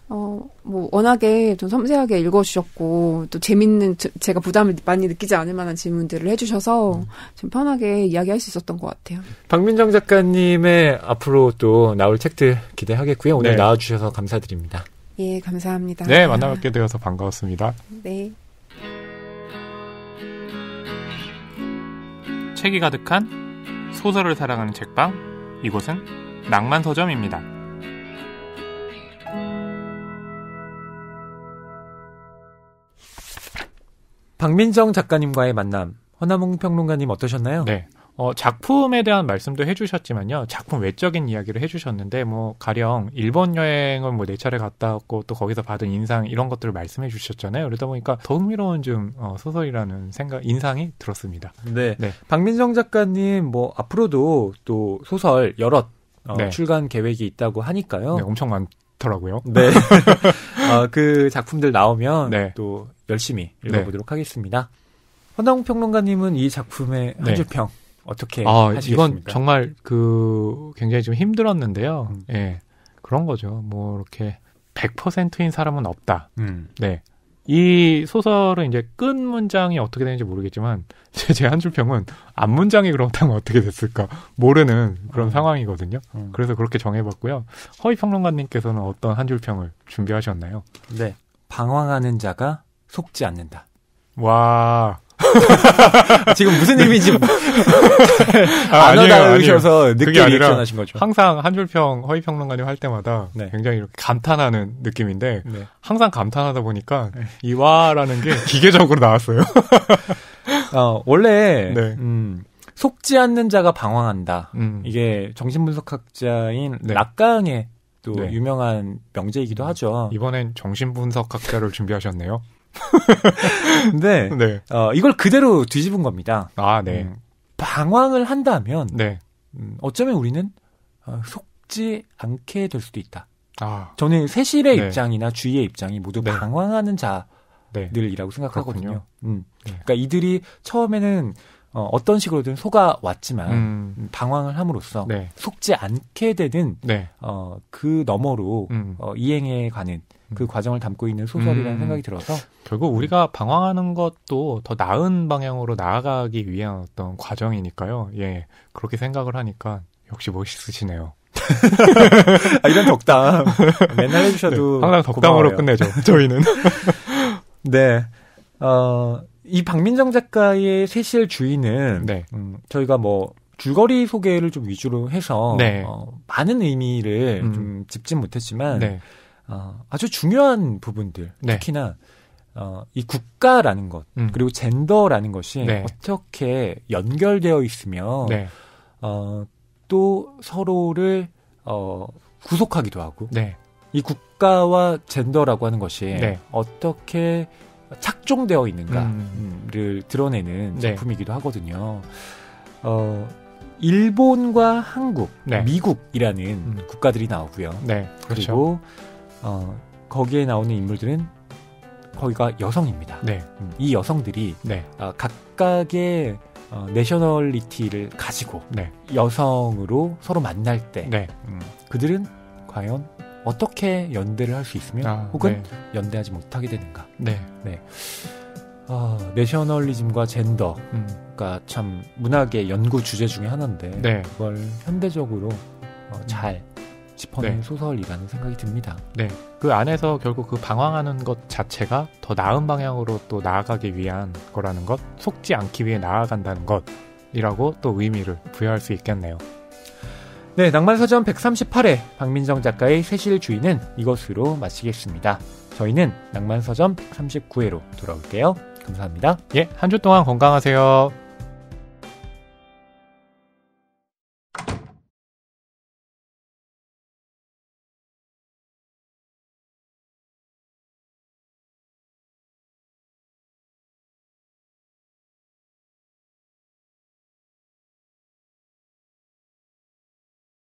뭐, 워낙에 좀 섬세하게 읽어주셨고, 또 재밌는, 제가 부담을 많이 느끼지 않을 만한 질문들을 해주셔서, 좀 편하게 이야기할 수 있었던 것 같아요. 박민정 작가님의 앞으로 또 나올 책들 기대하겠고요. 오늘 나와주셔서 감사드립니다. 예, 감사합니다. 네, 만나뵙게 되어서 반가웠습니다. 네. 책이 가득한 소설을 사랑하는 책방, 이곳은 낭만서점입니다. 박민정 작가님과의 만남, 허남홍 평론가님 어떠셨나요? 네. 작품에 대한 말씀도 해주셨지만요. 작품 외적인 이야기를 해주셨는데, 가령 일본 여행을 4차례 갔다 왔고, 또 거기서 받은 인상, 이런 것들을 말씀해 주셨잖아요. 그러다 보니까 더 흥미로운 소설이라는 인상이 들었습니다. 네. 박민정 작가님, 앞으로도 또 소설 여럿, 출간 계획이 있다고 하니까요. 네, 엄청 많더라고요. 네. 그 작품들 나오면 또 열심히 읽어보도록 하겠습니다. 허남홍 평론가님은 이 작품의 한 줄 평 어떻게 하시겠습니까? 이건 정말 굉장히 좀 힘들었는데요. 예, 그런 거죠. 이렇게 100%인 사람은 없다. 네. 이 소설은 이제 끝 문장이 어떻게 되는지 모르겠지만 제 한 줄 평은 앞 문장이 그렇다면 어떻게 됐을까 모르는 그런 상황이거든요. 그래서 그렇게 정해봤고요. 허위 평론가님께서는 어떤 한 줄 평을 준비하셨나요? 네. 방황하는 자가 속지 않는다. 와. 지금 무슨 의미인지 안 와닿으셔서 늦게 리액션하신 거죠. 항상 한 줄평 허위 평론가님 할 때마다 굉장히 이렇게 감탄하는 느낌인데 항상 감탄하다 보니까 이 와라는 게 기계적으로 나왔어요. 원래 속지 않는 자가 방황한다. 이게 정신분석학자인 락강의 또 유명한 명제이기도 하죠. 이번엔 정신분석학자를 준비하셨네요. 근데 이걸 그대로 뒤집은 겁니다. 네. 방황을 한다면 어쩌면 우리는 속지 않게 될 수도 있다. 저는 세실의 입장이나 주위의 입장이 모두 방황하는 자들이라고 생각하거든요. 그러니까 이들이 처음에는 어떤 식으로든 속아왔지만 방황을 함으로써 속지 않게 되는 그 너머로 이행해가는 그 과정을 담고 있는 소설이라는 생각이 들어서 결국 우리가 방황하는 것도 더 나은 방향으로 나아가기 위한 어떤 과정이니까요. 예, 그렇게 생각을 하니까 역시 멋있으시네요. 이런 덕담 맨날 해주셔도 항상 덕담으로 고마워요. 끝내죠. 저희는. 네. 이 박민정 작가의 세실 주인은 저희가 줄거리 소개를 좀 위주로 해서 많은 의미를 좀 짚진 못했지만 아주 중요한 부분들 특히나 이 국가라는 것 그리고 젠더라는 것이 어떻게 연결되어 있으며 또 서로를 구속하기도 하고 이 국가와 젠더라고 하는 것이 어떻게 착종되어 있는가를 드러내는 작품이기도 하거든요. 일본과 한국, 미국이라는 국가들이 나오고요. 그리고 거기에 나오는 인물들은 거기가 여성입니다. 이 여성들이 각각의 내셔널리티를 가지고 여성으로 서로 만날 때 그들은 과연 어떻게 연대를 할 수 있으며 혹은 연대하지 못하게 되는가. 내셔널리즘과 젠더가 참 문학의 연구 주제 중에 하나인데 그걸 현대적으로 잘 짚어낸 네. 소설이라는 생각이 듭니다. 네. 그 안에서 결국 그 방황하는 것 자체가 더 나은 방향으로 또 나아가기 위한 거라는 것, 속지 않기 위해 나아간다는 것이라고 또 의미를 부여할 수 있겠네요. 네, 낭만서점 138회 박민정 작가의 세실 주의는 이것으로 마치겠습니다. 저희는 낭만서점 139회로 돌아올게요. 감사합니다. 예, 한 주 동안 건강하세요.